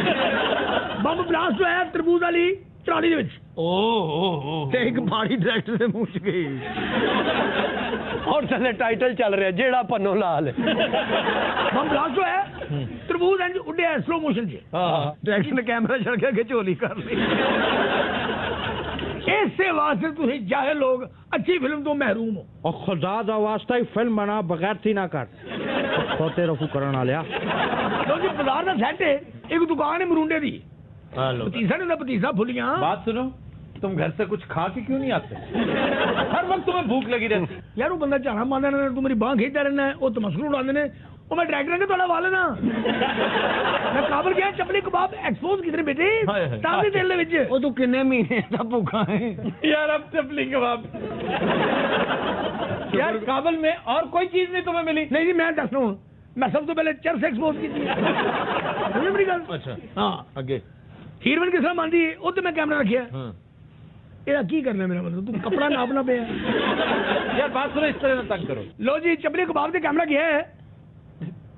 ਬੰਬ ਬਲਾਸਟ ਹੋਇਆ ਤਰਬੂਜ ਵਾਲੀ ਟਰਾਲੀ ਦੇ ਵਿੱਚ। ਓਹ ਤੇ ਇੱਕ ਪਾਣੀ ਡਾਇਰੈਕਟਰ ਦੇ ਮੂੰਹ 'ਚ ਗਈ ਔਰ ਥੱਲੇ ਟਾਈਟਲ ਚੱਲ ਰਿਹਾ ਜਿਹੜਾ ਪੰਨੋ ਲਾਲ। ਬੰਬ ਬਲਾਸਟ ਹੋਇਆ ਤਰਬੂਜ ਇੰਜ ਉੱਡਿਆ ਸਲੋ ਮੋਸ਼ਨ 'ਚ। ਡਾਇਰੈਕਟਰ ਨੇ ਕੈਮਰਾ ਛੱਡ ਕੇ ਝੋਲੀ ਕਰ ਲਈ। इससे वास्ते तुम जाहिल लोग अच्छी फिल्म तो महरूम हो। और खुदा दा वास्ता ही फिल्म बना बगैर थी ना कर खोते रफू करना लिया। क्योंकि बाजार का सेट है, एक दुकान है मरूंडे दी। पतीसा ने पतीसा फुलियां। बात सुनो, तुम घर से कुछ खा के क्यों नहीं आते? हर वक्त तुम्हें भूख लगी रहती। यार वो बंदा झाड़ा मारना रहना, तू मेरी बांह खींचता रहना है, वो तमस्कुर उड़ाते हैं। वो मैं डायरेक्टर के थोड़ा वाले ना मैं काबल गया चपली कबाब एक्सपोज कितने बेटे ताज़े तेल दे विच। ओ तू कितने महीने दा भूखा है यार। अब चपली कबाब यार काबल में और कोई चीज नहीं तुम्हें मिली? नहीं जी मैं दस रहा हूं, मैं सब तो पहले चरस एक्सपोज की थी। मेरी गल। अच्छा हां आगे हीरोइन किस तरह मानदी है ओ ते मैं कैमरा रखिया। हां ਇਹਦਾ ਕੀ ਕਰਨਾ ਮੇਰਾ ਮਤਲਬ ਤੂੰ ਕਪੜਾ ਨਾਪਣਾ ਪਿਆ। यार बात सुनो, इस तरह तंग करो। लो जी चपली कबाब ते कैमरा गया है।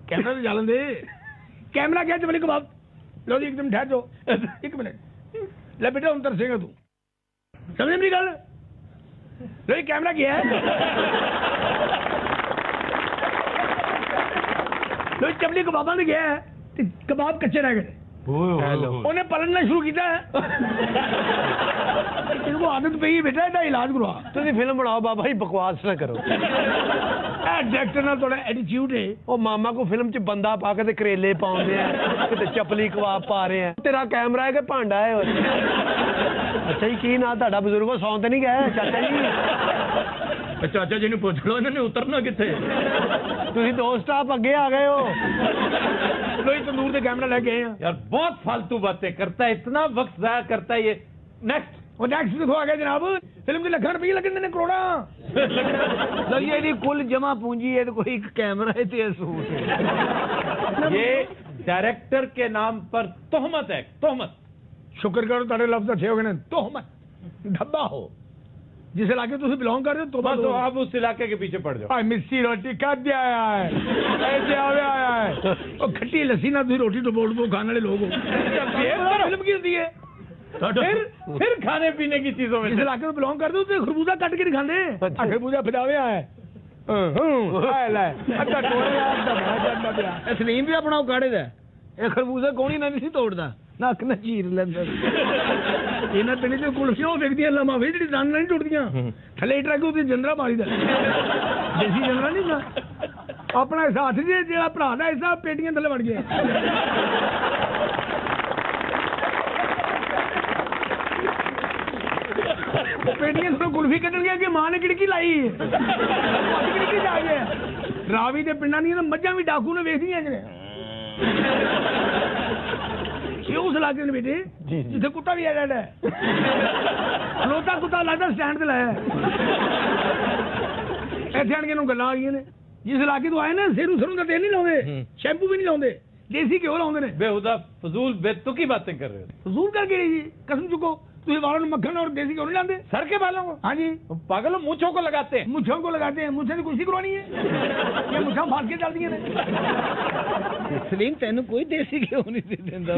कैमरा तो जालन दे। कैमरा गया चपली कबाब। लो जी एकदम ठहर जाओ एक मिनट। ले बेटा उन तरसेगा तू, समझे मेरी गल। लो जी कैमरा गया है। लो जी चपली कबाबा ने गया है कबाब कच्चे रह गए उन्हें पलटना शुरू किया है इनको आदत पई है बेटा ਇਹਦਾ ਇਲਾਜ ਕਰਵਾ ਤੁਸੀਂ ਫਿਲਮ ਬਣਾਓ ਬਾਬਾ ਜੀ ਬਕਵਾਸ ਨਾ ਕਰੋ ਇਹ ਡਾਇਰੈਕਟਰ ਨਾਲ ਥੋੜਾ ਐਟੀਟਿਊਡ ਹੈ ਉਹ ਮਾਮਾ ਕੋ ਫਿਲਮ ਚ ਬੰਦਾ ਪਾ ਕੇ ਤੇ ਕਰੇਲੇ ਪਾਉਂਦੇ ਆ ਕਿਤੇ ਚਪਲੀ ਕਬਾਬ ਪਾ ਰਹੇ ਆ ਤੇਰਾ ਕੈਮਰਾ ਹੈ ਕਿ ਭਾਂਡਾ ਹੈ ਅੱਛਾ ਜੀ ਕੀ ਨਾਂ ਤੁਹਾਡਾ ਬਜ਼ੁਰਗੋ ਸੌਂ ਤੇ ਨਹੀਂ ਗਏ ਚਾਚਾ ਜੀ ਚਾਚਾ ਜੀ ਨੂੰ ਪੁੱਛ ਲਓ ਇਹਨਾਂ ਨੇ ਉਤਰਨਾ ਕਿੱਥੇ ਤੁਸੀਂ ਦੋ ਸਟਾਪ ਅੱਗੇ ਆ ਗਏ ਹੋ लोही तंदूर से कैमरा लेके आए हैं यार बहुत फालतू बातें करता है, इतना वक्त जाया करता है ये। नेक्स्ट और नेक्स्ट देखो आगे जनाब फिल्म के लाख रुपये लगे ने करोड़ा लगिए जी कुल जमा पूंजी है तो कोई कैमरा है तो सूट है ये डायरेक्टर के नाम पर तोहमत है, तोहमत। शुक्र करो तारे लफ्ज अच्छे हो गए तोहमत ढब्बा हो जिस इलाके तुम बिलोंग कर रहे हो बस तो आप उस इलाके के पीछे पड़ जाओ। मिस्सी रोटी कद आया है ऐसे आया है और खट्टी लस्सी ना तुम रोटी तो बोल दो खाने वाले लोग हो फिल्म की होती है फिर खाने पीने की चीजों में जिस इलाके में बिलोंग कर दो तो खरबूजा कट के नहीं खाते खरबूजा फिदावे है सलीम भी अपना उगाड़े दा ये खरबूजा कौन ही नहीं तोड़ता नक ना चीर लेंदा ਇਹਨਾਂ ਪਿੰਡ ਚ ਕੁਲਫੀਆਂ ਵੇਖਦੀਆਂ ਲਮਾਵੇ ਜਿਹੜੀ ਦੰਦ ਨਹੀਂ ਟੁੱਟਦੀਆਂ ਥੱਲੇ ਟਰੱਕ ਉੱਤੇ ਜੰਦਰਾ ਮਾਰੀਦਾ ਦੇਸੀ ਜੰਦਰਾ ਨਹੀਂ ਨਾ ਆਪਣਾ ਸਾਥ ਜੀ ਜਿਹੜਾ ਭਰਾ ਦਾ ਹਿੱਸਾ ਪੇਟੀਆਂ ਥੱਲੇ ਵੜ ਗਿਆ ਪੇਟੀਆਂ ਤੋਂ ਕੁਲਫੀ ਕੱਢਣ ਗਿਆ ਕਿ ਮਾਂ ਨੇ ਖਿੜਕੀ ਲਾਈ ਖਿੜਕੀ ਜਾ ਗਿਆ ਰਾਵੀ ਦੇ ਪਿੰਡਾਂ ਦੀਆਂ ਮੱਝਾਂ ਵੀ ਡਾਕੂ ਨੇ ਵੇਖਦੀਆਂ ਜਿਹੜੇ उस इलाके में बेटे जिसे कुत्ता भी है खलोता कुत्ता लगता स्टैंड से लाया ऐसे आन के गल्लां आ गई ने जिस इलाके तो आए ना सिरों का तेल नहीं लाते शैंपू भी नहीं लाते देसी घ्यो लाते ने बेहुदा फजूल बेतुकी बातें कर रहे हो। फजूल करके जी कसम चुको तुम बालों में मक्खन और देसी घ्यो नहीं लाते सर के बालों को। हाँ जी पागल हो मूंछों को लगाते हैं मुझसे तो कुर्सी करवानी है ये मुझा फाड़ के चलती है सलीम तेन कोई देसी घ्यो नहीं देंदा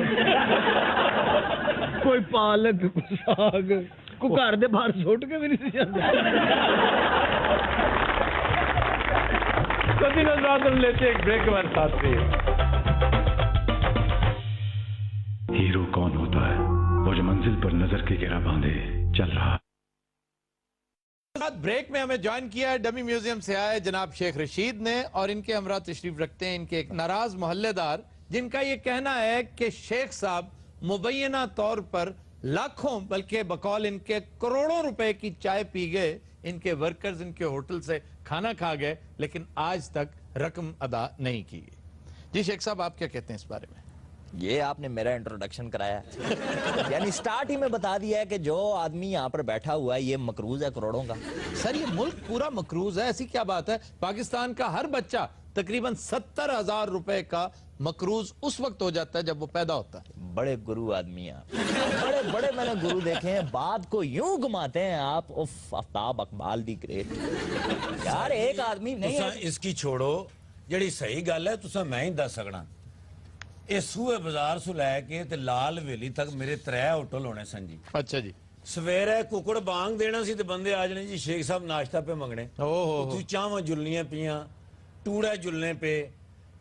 कोई पालक कोई साग कोई घर दे बाहर सुट के भी नहीं जांदा। तो दिन रात हम लेते एक ब्रेक के बाद साथ भी हीरो कौन होता है वो जो मंजिल पर नजर की घेरा बांधे चल रहा। ब्रेक में हमें ज्वाइन किया है डमी म्यूजियम से आए जनाब शेख रशीद ने और इनके हमरा तशरीफ रखते हैं इनके एक नाराज मोहल्लेदार जिनका ये कहना है कि शेख साहब मुबैना तौर पर लाखों बल्कि बकौल इनके करोड़ों रुपए की चाय पी गए, इनके वर्कर्स इनके होटल से खाना खा गए लेकिन आज तक रकम अदा नहीं की। जी शेख साहब आप क्या कहते हैं इस बारे में? ये आपने मेरा इंट्रोडक्शन कराया यानी स्टार्ट ही में बता दिया है कि जो आदमी यहाँ पर बैठा हुआ है ये मकरूज है करोड़ों का। सर ये मुल्क पूरा मकरूज है, ऐसी क्या बात है? पाकिस्तान का हर बच्चा तकरीबन 70,000 रुपए का मकरूज उस वक्त हो जाता है जब वो पैदा होता है। बड़े गुरु आदमी हैं बड़े मैंने गुरु देखे हैं, बात को यूं घुमाते हैं आप। उफ आफ्ताब अकबाल दी ग्रेट यार एक आदमी नहीं है। इसकी छोड़ो जड़ी सही गल है तुसा मैं ही दस सकना ਇਹ ਸੂਏ ਬਾਜ਼ਾਰ ਸੁ ਲੈ ਕੇ ਤੇ ਲਾਲ ਹਵੇਲੀ ਤੱਕ ਮੇਰੇ 3 ਹੋਟਲ ਹੋਣੇ ਸਨ ਜੀ। ਅੱਛਾ ਜੀ ਸਵੇਰੇ ਕੁਕੜ ਬਾਂਗ ਦੇਣਾ ਸੀ ਤੇ ਬੰਦੇ ਆ ਜਾਣੇ ਜੀ ਸ਼ੇਖ ਸਾਹਿਬ ਨਾਸ਼ਤਾ ਪੇ ਮੰਗਣੇ ਤੂੰ ਚਾਹਾਂ ਜੁਲਨੀਆਂ ਪੀਆਂ ਟੂੜੇ ਜੁਲਨੇ ਪੇ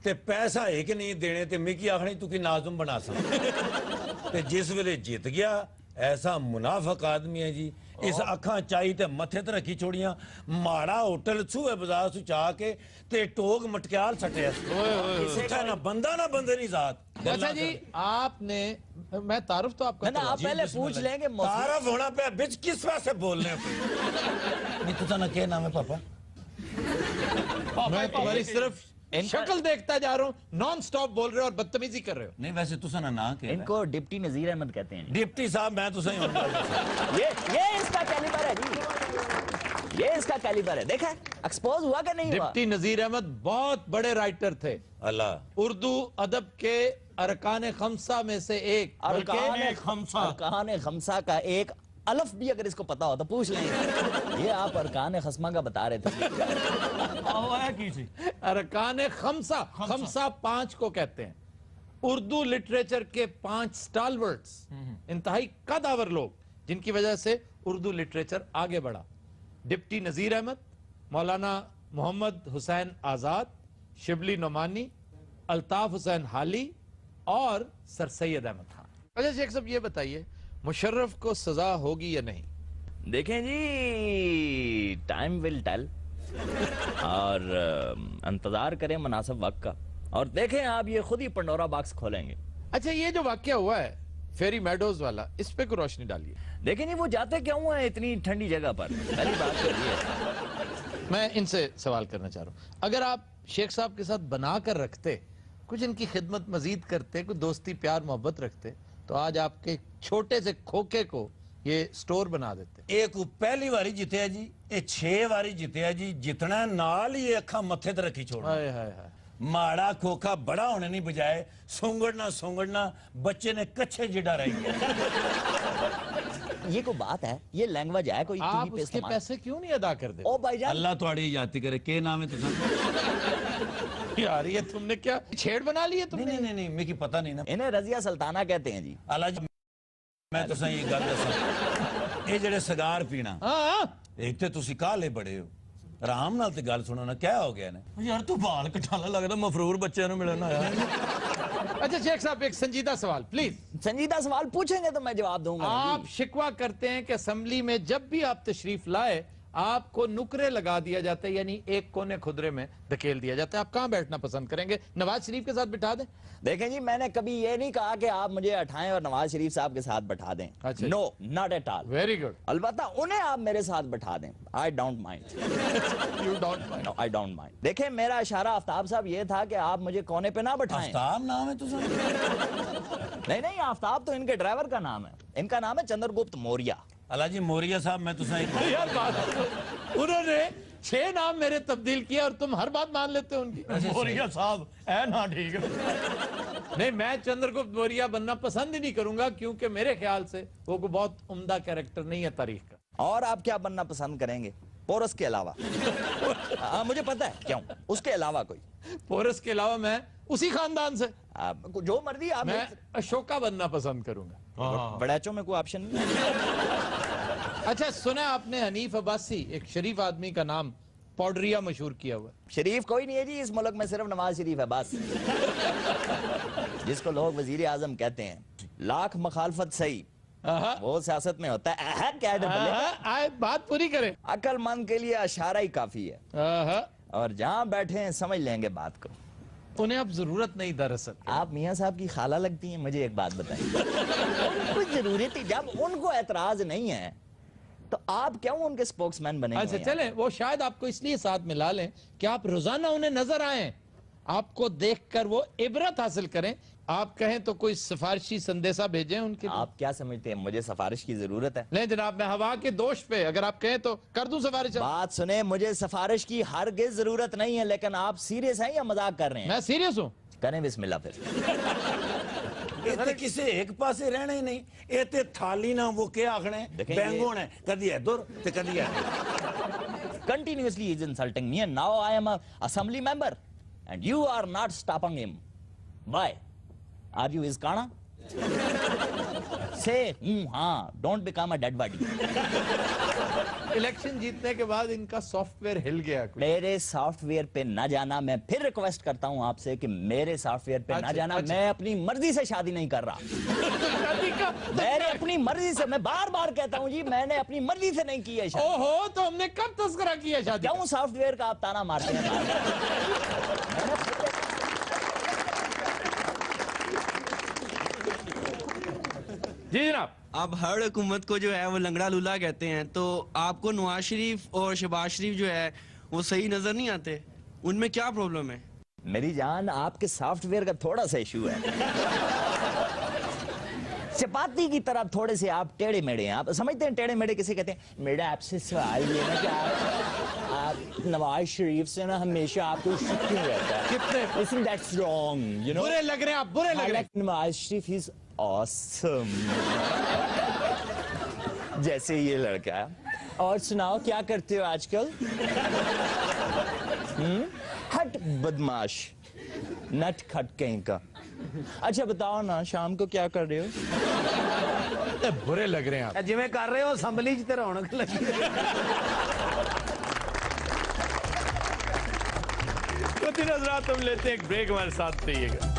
ਤੇ ਪੈਸਾ ਹੈ ਕਿ ਨਹੀਂ ਦੇਣੇ ਤੇ ਮਿੱਕੀ ਆਖਣੀ ਤੂੰ ਕੀ ਨਾਜ਼ਮ ਬਣਾ ਸਕ ਤੇ ਜਿਸ ਵੇਲੇ ਜਿੱਤ ਗਿਆ ऐसा मुनाफक आदमी है जी इस अखा चाई ते मथे ते रखी छोड़ियां माड़ा होटल सूहे बाजार सु चा के ते टोग मटक्याल सटिया किसी ना बंदा ना बंदे नहीं जात। अच्छा जी आपने मैं तारुफ तो आपका ना आप पहले पूछ लेंगे तारुफ होना पे बिच किस वजह से बोलने पे नहीं तुझा ना क्या नाम है पापा? मैं तुम्हारी सिर्फ शक्ल देखता जा रहा हूँ, नॉन स्टॉप बोल रहे हो और बदतमीजी कर रहे हो। नहीं वैसे तुसा ना के इनको डिप्टी नजीर अहमद कहते हैं। डिप्टी साहब मैं तुसा ही ये इसका कैलिबर है जी, ये इसका कैलिबर है। देखा एक्सपोज हुआ कि नहीं हुआ? डिप्टी नजीर अहमद बहुत बड़े राइटर थे, अल्लाह उर्दू अदब के अरकान खमसा में से एक। अरकान खमसा का एक अलफ भी अगर इसको पता हो तो पूछ लेंगे। ये आप अरकान खसमा का बता रहे थे। अरकान खमसा 5 को कहते हैं। उर्दू लिटरेचर के 5 स्टालवर्ट्स, इंतहाई कदावर लोग जिनकी वजह से उर्दू लिटरेचर आगे बढ़ा। डिप्टी नजीर अहमद, मौलाना मोहम्मद हुसैन आजाद, शिबली नोमानी, अल्ताफ हुसैन हाली, और सर सैयद अहमद खान। अच्छा शेख साहब ये बताइए, मुशर्रफ को सजा होगी या नहीं? देखें जी, टाइम विल टेल, और इंतजार करें मुनासिब वक्त का, और देखें आप ये खुद ही पंडोरा बॉक्स खोलेंगे। अच्छा ये जो वाकया हुआ है फेरी मेडोज वाला, इस पे कोई रोशनी डालिए। देखें जी, वो जाते क्यों है इतनी ठंडी जगह पर, पहली बात तो ये है। मैं इनसे सवाल करना चाह रहा हूँ, अगर आप शेख साहब के साथ बना कर रखते, कुछ इनकी खिदमत मजीद करते, कुछ दोस्ती प्यार मोहब्बत रखते, तो आज आपके छोटे से खोखे को ये स्टोर बना देते। एक पहली बारी जितया जी, ये 6 बारी जितया जी, जितना नाल ही अखा मथे ते रखी छोड़। हाय हाय हाय, माड़ा खोखा बड़ा होने नहीं बजाए सोंगड़ना बच्चे ने कच्चे जिडा रह गया। ये कोई बात है, ये लैंग्वेज है कोई? आप उसके पैसे क्यों नहीं अदा कर दे? ओ भाईजान, अल्लाह तुम्हारी याती करे। के नाम है तुझे? यार ये तुमने क्या छेड़ बना ली है तुमने? नहीं मेरी पता नहीं ना। इन्हें रजिया सुल्ताना कहते हैं जी। अल्लाह जी मैं तो सही गल दसा, ये जेड़े सिगार पीना, एक तो तुसी काले बड़े हो, आराम नाल ते गल सुनो ना, क्या हो गया ने? यार तू बाल कटाला लगदा मफरूर बच्चे नु मिलन आया। अच्छा शेख साहब एक संजीदा सवाल प्लीज। संजीदा सवाल पूछेंगे तो मैं जवाब दूंगा। आप शिकवा करते हैं कि असेंबली में जब भी आप तशरीफ लाए आपको नुकरे लगा दिया जाता है, यानी एक कोने खुदरे में धकेल दिया जाता है। आप कहां बैठना पसंद करेंगे? नवाज शरीफ के साथ बिठा दें? देखें जी, मैंने कभी ये नहीं कहा कि आप मुझे उठाएं और नवाज शरीफ साहब के साथ बैठा दें। अच्छा, no, not at all. Very good. अलबत्ता उन्हें आप मेरे साथ बैठा दें, I don't mind. You don't mind? I don't mind. देखें मेरा इशारा आफ्ताब साहब ये था कि आप मुझे कोने पे ना बैठाएं। आफ्ताब नाम है तुझे? नहीं, आफ्ताब तो इनके ड्राइवर का नाम है, इनका नाम है चंद्रगुप्त मौर्य। अल्लाह जी मौर्य साहब मैं तुझे यार बात, उन्होंने 6 नाम मेरे तब्दील किया और तुम हर बात मान लेते हो उनकी। मौर्य साहब है ना, ठीक है। नहीं, मैं चंद्रगुप्त मौर्य बनना पसंद ही नहीं करूंगा, क्योंकि मेरे ख्याल से वो को बहुत उम्दा कैरेक्टर नहीं है तारीख का। और आप क्या बनना पसंद करेंगे पोरस के अलावा? मुझे पता है क्यों, उसके अलावा कोई? पोरस के अलावा मैं उसी खानदान से जो मर्जी आप। मैं अशोका बनना पसंद करूंगा। बड़ैचों में कोई ऑप्शन नहीं। अच्छा सुना आपने हनीफ अब्बासी, एक शरीफ आदमी का नाम पौडरिया मशहूर किया हुआ? शरीफ कोई नहीं है जी इस मुल्क में, सिर्फ नवाज शरीफ है बस, जिसको लोग वजीर आजम कहते हैं। लाख मखालफत सही, वो सियासत में होता है। क्या बात पूरी करें। अक्लमंद के लिए इशारा ही काफी है, और जहां बैठे हैं समझ लेंगे बात को। उन्हें अब जरूरत नहीं, दरअसल आप मियां साहब की खाला लगती हैं। मुझे एक बात बताइए, उनको जरूरत ही, जब उनको एतराज नहीं है तो आप क्यों उनके स्पोक्समैन बने? अच्छा चलें, वो शायद आपको इसलिए साथ मिला लें कि आप रोजाना उन्हें नजर आए, आपको देखकर वो इबरत हासिल करें। आप कहें तो कोई सिफारिशी संदेशा भेजें उनके लिए। आप क्या समझते हैं मुझे सिफारिश की जरूरत है? नहीं जनाब, मैं हवा के दोष पे, अगर आप कहें तो कर दूं सिफारिश। बात सुने, मुझे सिफारिश की हरगिज जरूरत नहीं है, लेकिन आप सीरियस हैं या मजाक कर रहे हैं? मैं सीरियस हूं। करें बिस्मिल्लाह फिर। ये किसी एक पासे रहना ही नहीं, ये ते थाली ना वो क्या आखने बैंगोन है, कदी इधर ते कदी इधर। Continuously he is insulting me, and now I am a assembly member and you are not stopping him. Why? Are you his kana? Say हाँ, don't become a dead body. Election जीतने के बाद इनका सॉफ्टवेयर हिल गया। मेरे software पे ना जाना, मैं फिर रिक्वेस्ट करता हूं आपसे कि मेरे सॉफ्टवेयर पे ना जाना। मैं अपनी मर्जी से शादी नहीं कर रहा। मैंने अपनी मर्जी से, मैं बार बार कहता हूं जी, मैंने अपनी मर्जी से नहीं की है शादी। ओहो, तो हमने कब तस्करा किया शादी? क्यों सॉफ्टवेयर का आप ताना मारते हैं? जी जनाब, अब हर हुकूमत को जो है वो लंगड़ा लूला कहते हैं, तो आपको नवाज शरीफ और शहबाज शरीफ जो है वो सही नजर नहीं आते, उनमें क्या प्रॉब्लम है? मेरी जान, आपके सॉफ्टवेयर का थोड़ा सा इशू है। चपाती की तरह थोड़े से आप टेढ़े मेढ़े हैं। आप समझते हैं टेढ़े मेढ़े किसे कहते हैं? मेरा आपसे सवाल ये है कि आप नवाज शरीफ से ना हमेशा आपको शक क्यों रहता है? कितने? Isn't that wrong? You know? बुरे लग रहे हैं आप, बुरे लग रहे हैं। नवाज शरीफ इज ऑसम, जैसे ये लड़का। और सुनाओ क्या करते हो आजकल? हट बदमाश, नट खट कहीं का। अच्छा बताओ ना, शाम को क्या कर रहे हो? बुरे लग रहे हैं आप। जिवें कर रहे हो असम्बली च ते रौनक लगी। तो दिन हज़रात हम लेते हैं एक ब्रेक, हमारे साथ रहिएगा।